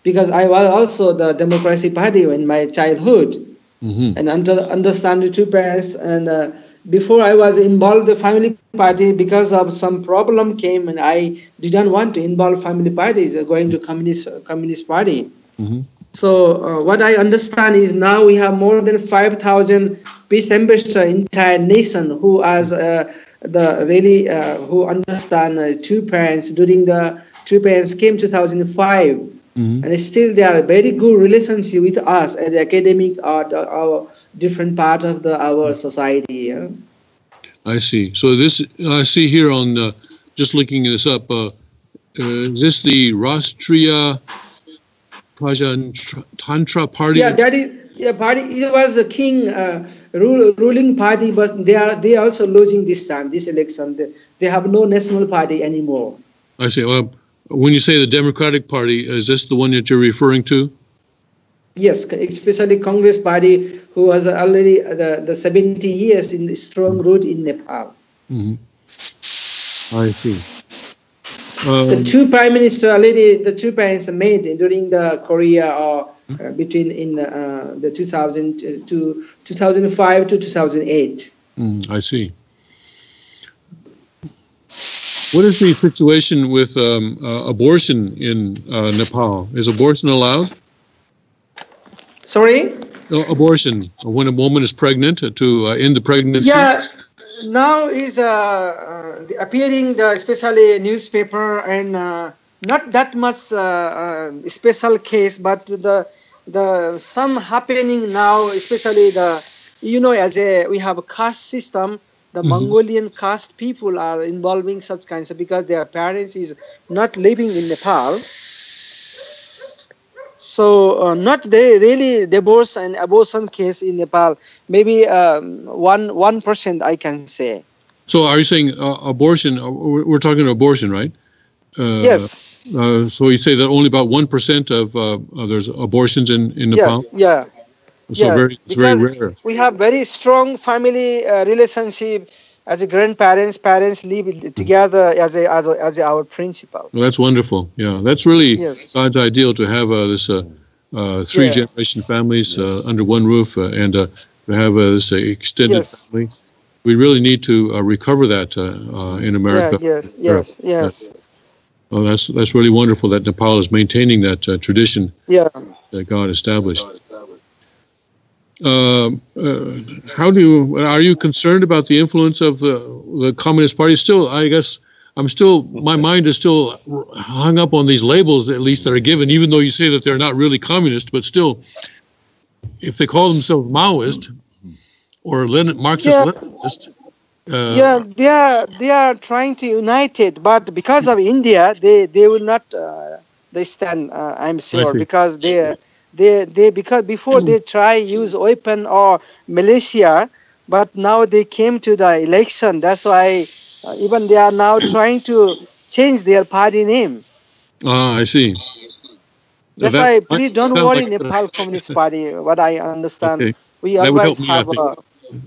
because I was also the Democracy Party in my childhood. And understand the two parents, and before I was involved the family party because of some problem came, and I didn't want to involve family parties going to communist party. So what I understand is now we have more than 5,000 peace ambassadors in entire nation who as who understand two parents during the two parents came 2005. And still there are very good relationship with us as academic or our different part of our society. Yeah? I see. So this I see here on just looking this up. Is this the Rashtriya Prajatantra Party? Yeah, that is party. It was a king ruling party, but they are also losing this time this election. They have no national party anymore. I see. When you say the Democratic Party, is this the one that you're referring to? Yes, especially Congress party who has already the 70 years in strong root in Nepal. Hmm. I see. The two prime minister already, the two parents made during the Korea or between in the 2005 to 2008. I see. What is the situation with abortion in Nepal? Is abortion allowed? Sorry? Abortion, when a woman is pregnant, to end the pregnancy? Yeah, now is appearing the especially newspaper and not that much special case, but the some happening now, especially as we have a caste system. The Mongolian caste people are involving such kinds of, because their parents is not living in Nepal. So not they really divorce and abortion case in Nepal. Maybe 1% I can say. So are you saying abortion? We're talking abortion, right? Yes. So you say that only about 1% of there's abortions in Nepal? Yeah. So yeah, it's very rare. We have very strong family relationship. As a grandparents, parents live together as our principle. Well, that's wonderful. Yeah, that's really God's ideal, to have this three generation families under one roof and to have this extended family. We really need to recover that in America. Yes. Well, that's really wonderful that Nepal is maintaining that tradition that God established. Are you concerned about the influence of the Communist Party? Still, I guess my mind is still hung up on these labels, at least that are given, even though you say that they're not really communist, but still, if they call themselves Maoist or Marxist-Leninist. They are trying to unite it, but because of India, they will not, they stand, I'm sure, because because before they try use weapon or militia, but now they came to the election. That's why even they are now trying to change their party name. I see. That's why please don't worry, Nepal Communist Party. What I understand, we always have.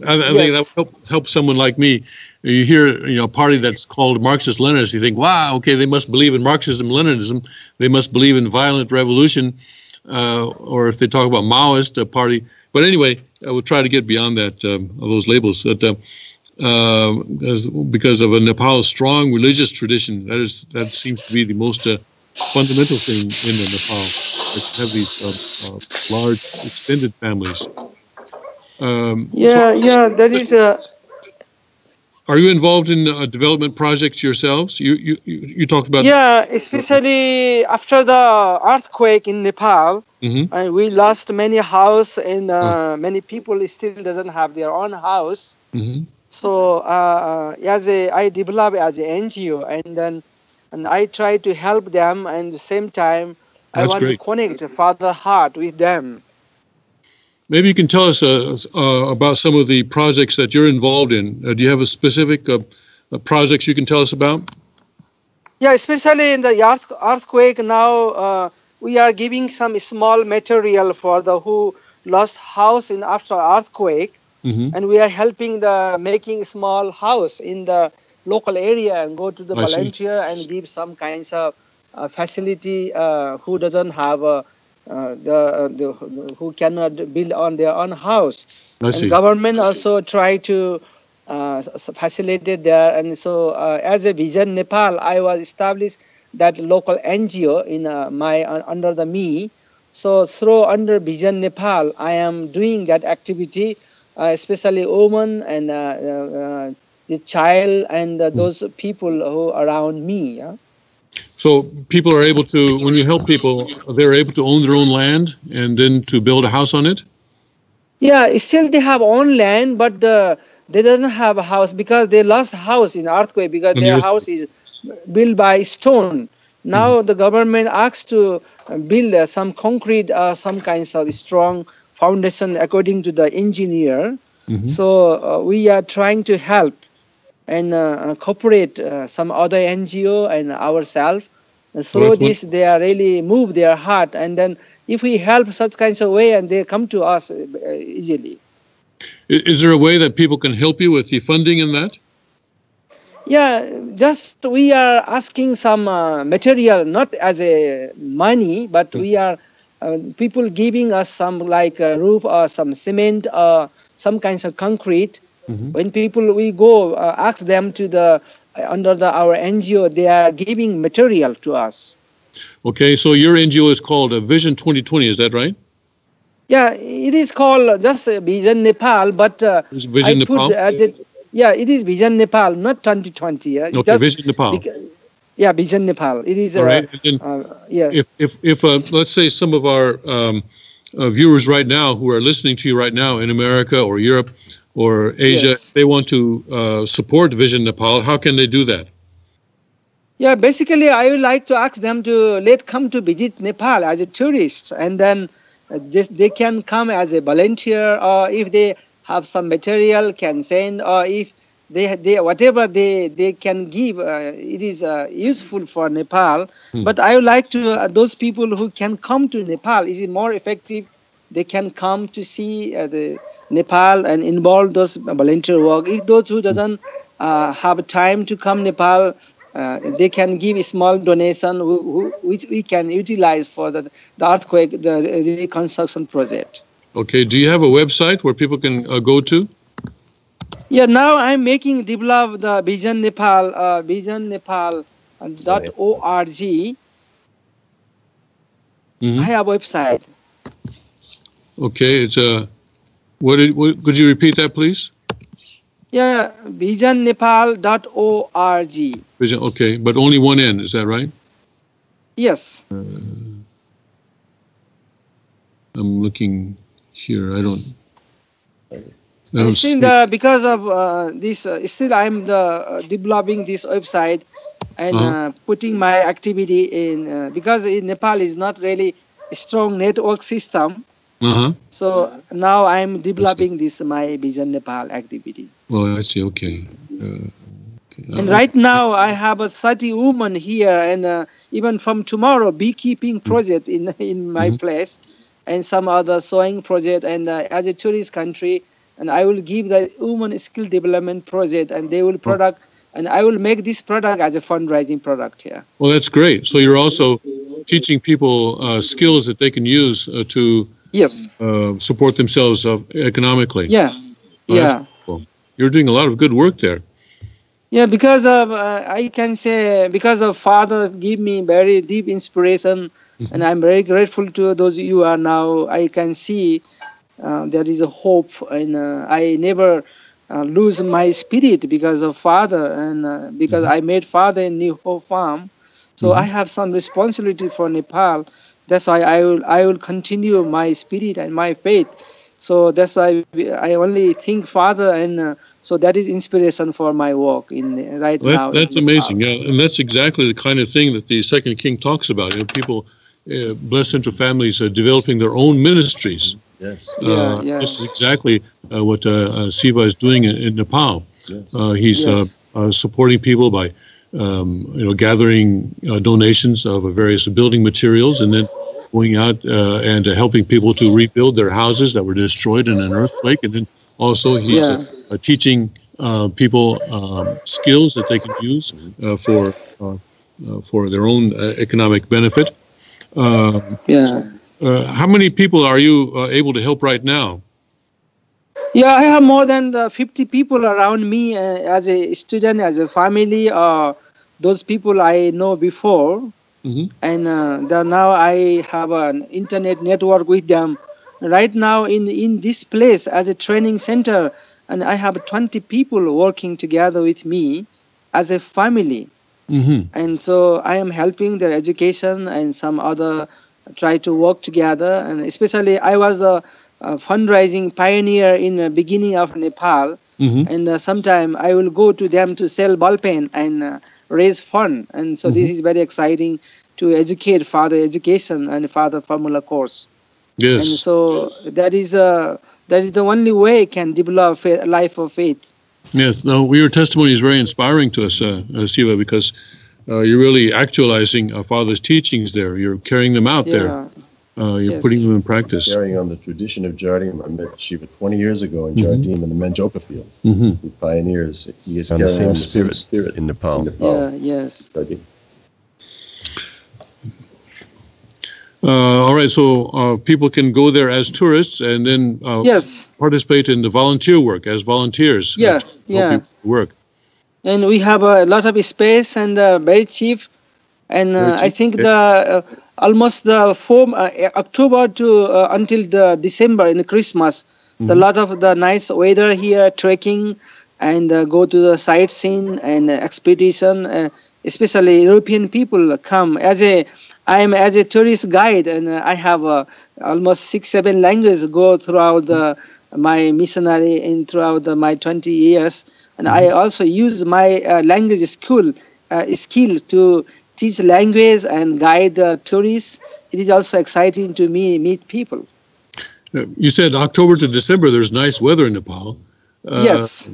I think that would help someone like me. You hear a party that's called Marxist-Leninist, you think, wow, okay, they must believe in Marxism-Leninism. They must believe in violent revolution. Or if they talk about Maoist party, but anyway, I will try to get beyond that those labels. Because of Nepal's strong religious tradition, that seems to be the most fundamental thing in Nepal. To have these large extended families. That is a. Are you involved in development projects yourselves? You talked about especially after the earthquake in Nepal, and we lost many houses, and many people still doesn't have their own house. So I developed as an NGO, and I try to help them, and at the same time I want to connect the Father heart with them. Maybe you can tell us about some of the projects that you're involved in. Do you have a specific projects you can tell us about? Yeah, especially in the earthquake now, we are giving some small material for the who lost house in after earthquake, and we are helping making small house in the local area and go to the volunteer and give some kinds of facility who doesn't have who cannot build on their own house. And government also try to facilitate there. And so as a Vision Nepal, I was established that local NGO in under me. So through under Vision Nepal, I am doing that activity, especially women and the child and those people who around me. Yeah? So people are able to, when you help people, they're able to own their own land and then to build a house on it? Yeah, still they have own land, but they don't have a house because they lost house in earthquake because their house is built by stone. Now the government asks to build some concrete, some kinds of strong foundation according to the engineer. So we are trying to help and cooperate some other NGO and ourselves. And through this, they are really move their heart, and then if we help such kinds of way, and they come to us easily. Is there a way that people can help you with the funding in that? Yeah, just we are asking some material, not as a money, but we are people giving us some like a roof or some cement or some kinds of concrete. When people we go ask them to the under our NGO, they are giving material to us. Okay, so your NGO is called Vision 2020, is that right? Yeah, it is called just Vision Nepal, but Is Vision I put Nepal? yeah, it is Vision Nepal, not 2020. Yeah, Okay, just Vision Nepal. yeah, Vision Nepal. It is. All right. And yeah. If let's say some of our viewers right now who are listening to you right now in America or Europe or Asia, Yes. they want to support Vision Nepal, how can they do that? Yeah, basically, I would like to ask them to come to visit Nepal as a tourist, and then they can come as a volunteer, or if they have some material, can send, or if they whatever they can give, it is useful for Nepal. But I would like to those people who can come to Nepal, is it more effective? They can come to see the Nepal and involve those volunteer work. If those who doesn't have time to come Nepal, they can give a small donation which we can utilize for the earthquake, the reconstruction project. Okay, do you have a website where people can go to? Yeah, now I'm develop the Vision Nepal, visionnepal.org. I have a website. Okay, it's what could you repeat that, please? Yeah, visionnepal.org. Vision, okay, but only one N, is that right? Yes. I'm looking here. I don't Still, see. because of this, still I'm developing this website and putting my activity in because in Nepal is not really a strong network system. So now I'm developing this my Vision Nepal activity. Oh, I see. Okay. And right now I have a 30 women here, and even from tomorrow, beekeeping project in my place, and some other sewing project, and as a tourist country, and I will give the women skill development project, and they will product, and I will make this product as a fundraising product here. Well, that's great. So you're also teaching people skills that they can use to support themselves economically. Yeah, Well, cool. You're doing a lot of good work there. Yeah, because of I can say because of Father give me very deep inspiration, and I'm very grateful to those you are now. I can see there is a hope, and I never lose my spirit because of Father, and because I made Father in New Hope Farm, so I have some responsibility for Nepal. That's why I will continue my spirit and my faith. So that's why I only think Father, and so that is inspiration for my work in now. That's amazing, yeah, and that's exactly the kind of thing that the Second King talks about. You know, people, blessed central families, developing their own ministries. Yes. This is exactly what Siva is doing in Nepal. He's supporting people by gathering donations of various building materials, and then going out and helping people to rebuild their houses that were destroyed in an earthquake. And then also he's teaching people skills that they can use for their own economic benefit. How many people are you able to help right now? Yeah, I have more than 50 people around me as a student, as a family, those people I know before. And now I have an internet network with them. Right now in this place as a training center, and I have 20 people working together with me as a family. And so I am helping their education, and some other try to work together. And especially I was a fundraising pioneer in the beginning of Nepal. And sometime I will go to them to sell ball pen and raise fund. And so this is very exciting to educate Father education and Father formula course. Yes. And so that is the only way can develop a life of faith. Yes. No, your testimony is very inspiring to us, Siva, because you're really actualizing Father's teachings there. You're carrying them out there. you're putting them in practice. Carrying on the tradition of Jardim. I met Shiva 20 years ago in Jardim in the Manjoka field. Mm-hmm. He pioneers. He is carrying on the same spirit In in Nepal. Yes. All right, so people can go there as tourists and then participate in the volunteer work as volunteers. Help people work. And we have a lot of space and very cheap. And I think the almost the October to until the December in Christmas, a lot of the nice weather here, trekking and go to the sightseeing and expedition. Especially European people come I am as a tourist guide, and I have almost 6-7 languages go throughout my missionary and throughout my 20 years. And I also use my language skill to teach language and guide tourists. It is also exciting to me meet people. You said October to December there's nice weather in Nepal. Yes.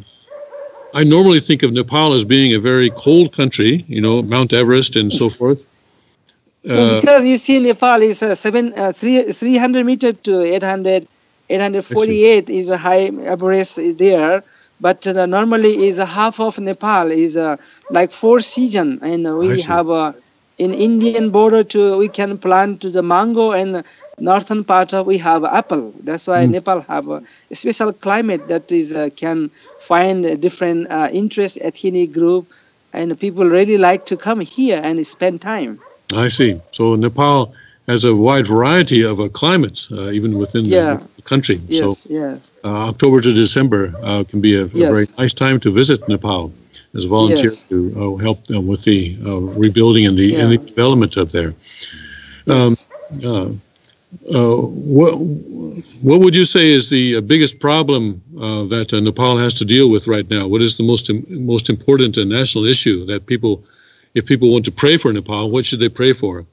I normally think of Nepal as being a very cold country, Mount Everest and so forth. Because you see Nepal is 300 meters to 848 is a high Everest is there. But normally is half of Nepal is like 4 seasons, and we have in Indian border we can plant to the mango, and northern part of we have apple. That's why Nepal have a special climate that is can find different interest ethnic group, and people really like to come here and spend time. I see. So Nepal has a wide variety of climates, even within the country. Yes, so October to December can be a very nice time to visit Nepal as a volunteer to help them with the rebuilding and the development up there. What would you say is the biggest problem that Nepal has to deal with right now? What is the most important national issue that if people want to pray for Nepal, what should they pray for?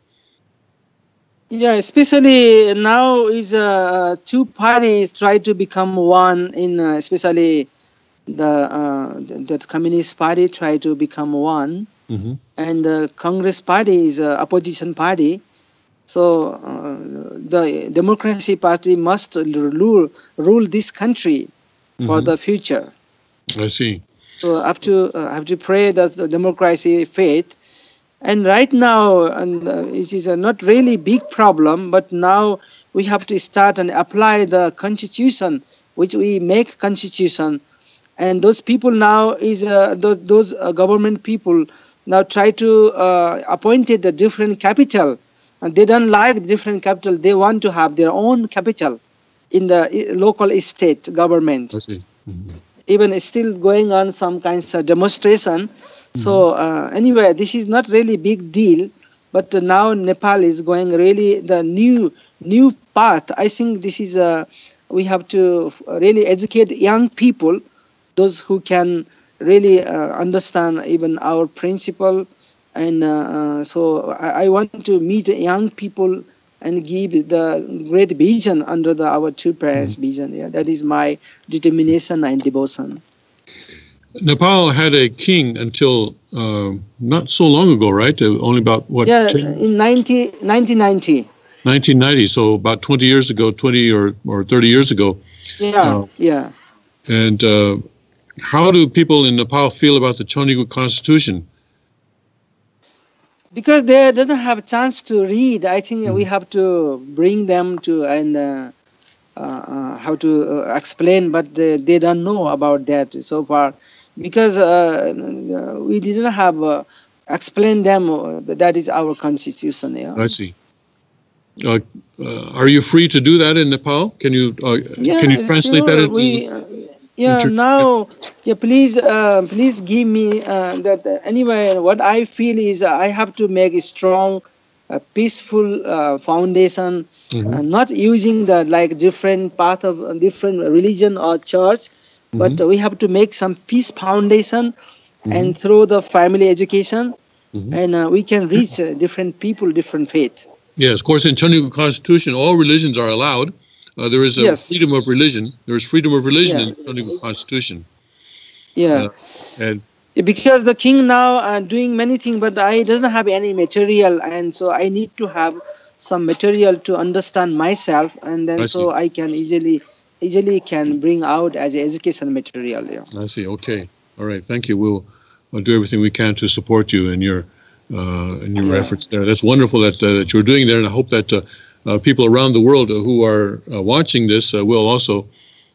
Yeah, especially now is 2 parties try to become one in especially the Communist Party try to become one, and the Congress Party is a opposition party. So the Democracy Party must rule this country for the future. I see. So have to pray that the democracy faith. And right now, it is a not really big problem, but now we have to start and apply the constitution, which we make constitution. And those people now is those government people now try to appointed the different capital, and they don't like different capital. They want to have their own capital in the local state government. I see. Even it's still going on some kinds of demonstration. So anyway, this is not really big deal, but now Nepal is going really the new path. I think this is we have to really educate young people, those who can really understand even our principle. And so I want to meet young people and give the great vision under our 2 parents' vision. Yeah, that is my determination and devotion. Nepal had a king until not so long ago, right? Only about, what? Yeah, in 1990. 1990, so about 20 years ago, 20 or 30 years ago. Yeah. And how do people in Nepal feel about the Chonigu Constitution? Because they don't have a chance to read. I think we have to bring them to and how to explain, but they don't know about that so far. Because we didn't have explained them that is our constitution. Yeah. I see. Are you free to do that in Nepal? Can you translate that into? Please give me that. Anyway, what I feel is I have to make a strong, peaceful foundation, not using the different path of different religion or church. But we have to make some peace foundation, and through the family education, and we can reach different people, different faith. Yes, of course, in Chonigu Constitution, all religions are allowed. There is freedom of religion. There is freedom of religion in the Chonigu Constitution. Yeah. And because the king now doing many things, but I doesn't have any material, and so I need to have some material to understand myself, and then so I can easily can bring out as education material. Yeah. I see. Okay. All right. Thank you. We'll do everything we can to support you in your efforts there. That's wonderful that you're doing there, and I hope that people around the world who are watching this will also.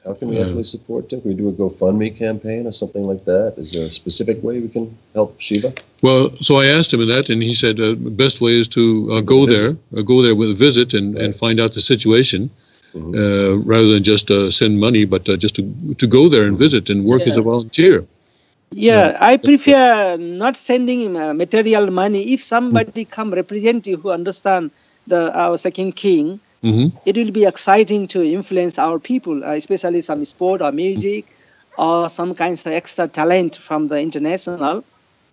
How can we actually support them? Can we do a GoFundMe campaign or something like that? Is there a specific way we can help Shiva? Well, so I asked him that, and he said the best way is to go there with a visit and find out the situation, rather than just send money, but just to go there and visit and work as a volunteer. Yeah, I prefer not sending material money. If somebody come representative who understand our second king, it will be exciting to influence our people, especially some sport or music or some kinds of extra talent from the international.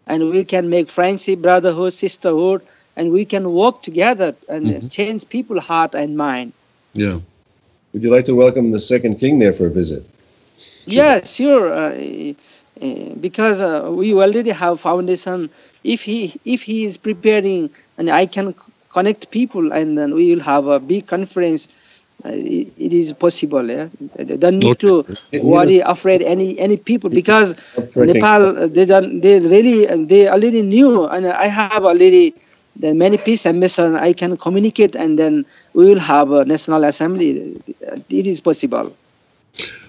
And we can make friendship, brotherhood, sisterhood, and we can work together and change people's heart and mind. Yeah. Would you like to welcome the second king there for a visit? Yeah, sure. Because we already have foundation. If he is preparing, and I can connect people, and then we will have a big conference. It is possible. Yeah, they don't need to worry, afraid any people, because Nepal they already knew, and I have already the many peace ambassadors. I can communicate, and then we will have a national assembly. It is possible.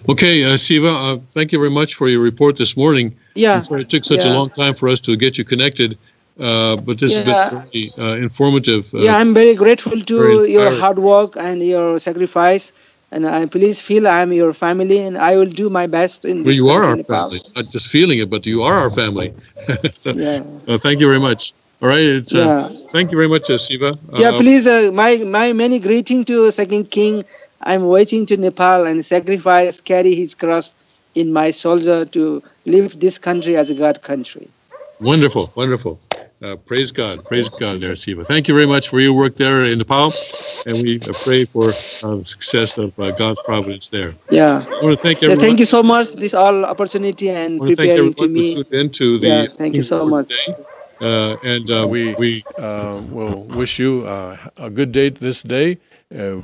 Okay, Siva, thank you very much for your report this morning. Yeah. I'm sorry it took such a long time for us to get you connected, but this has been very informative. I'm very grateful to your hard work and your sacrifice, and please feel I am your family, and I will do my best in this you are our Nepal. family, not just feeling it, but you are our family. So, thank you very much. All right, thank you very much, Siva. Please, my many greeting to second king. I'm waiting to Nepal and sacrifice, carry his cross in my shoulder to live this country as a God country. Wonderful, wonderful. Praise God there, Siva. Thank you very much for your work there in Nepal, and we pray for the success of God's providence there. Yeah. I want to thank everyone. Thank you so much. This all opportunity and preparing to me. Thank you so much. We will wish you a good day this day.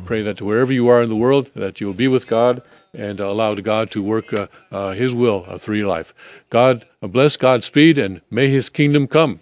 Pray that wherever you are in the world, that you will be with God and allow God to work His will through your life. God bless, Godspeed, and may His kingdom come.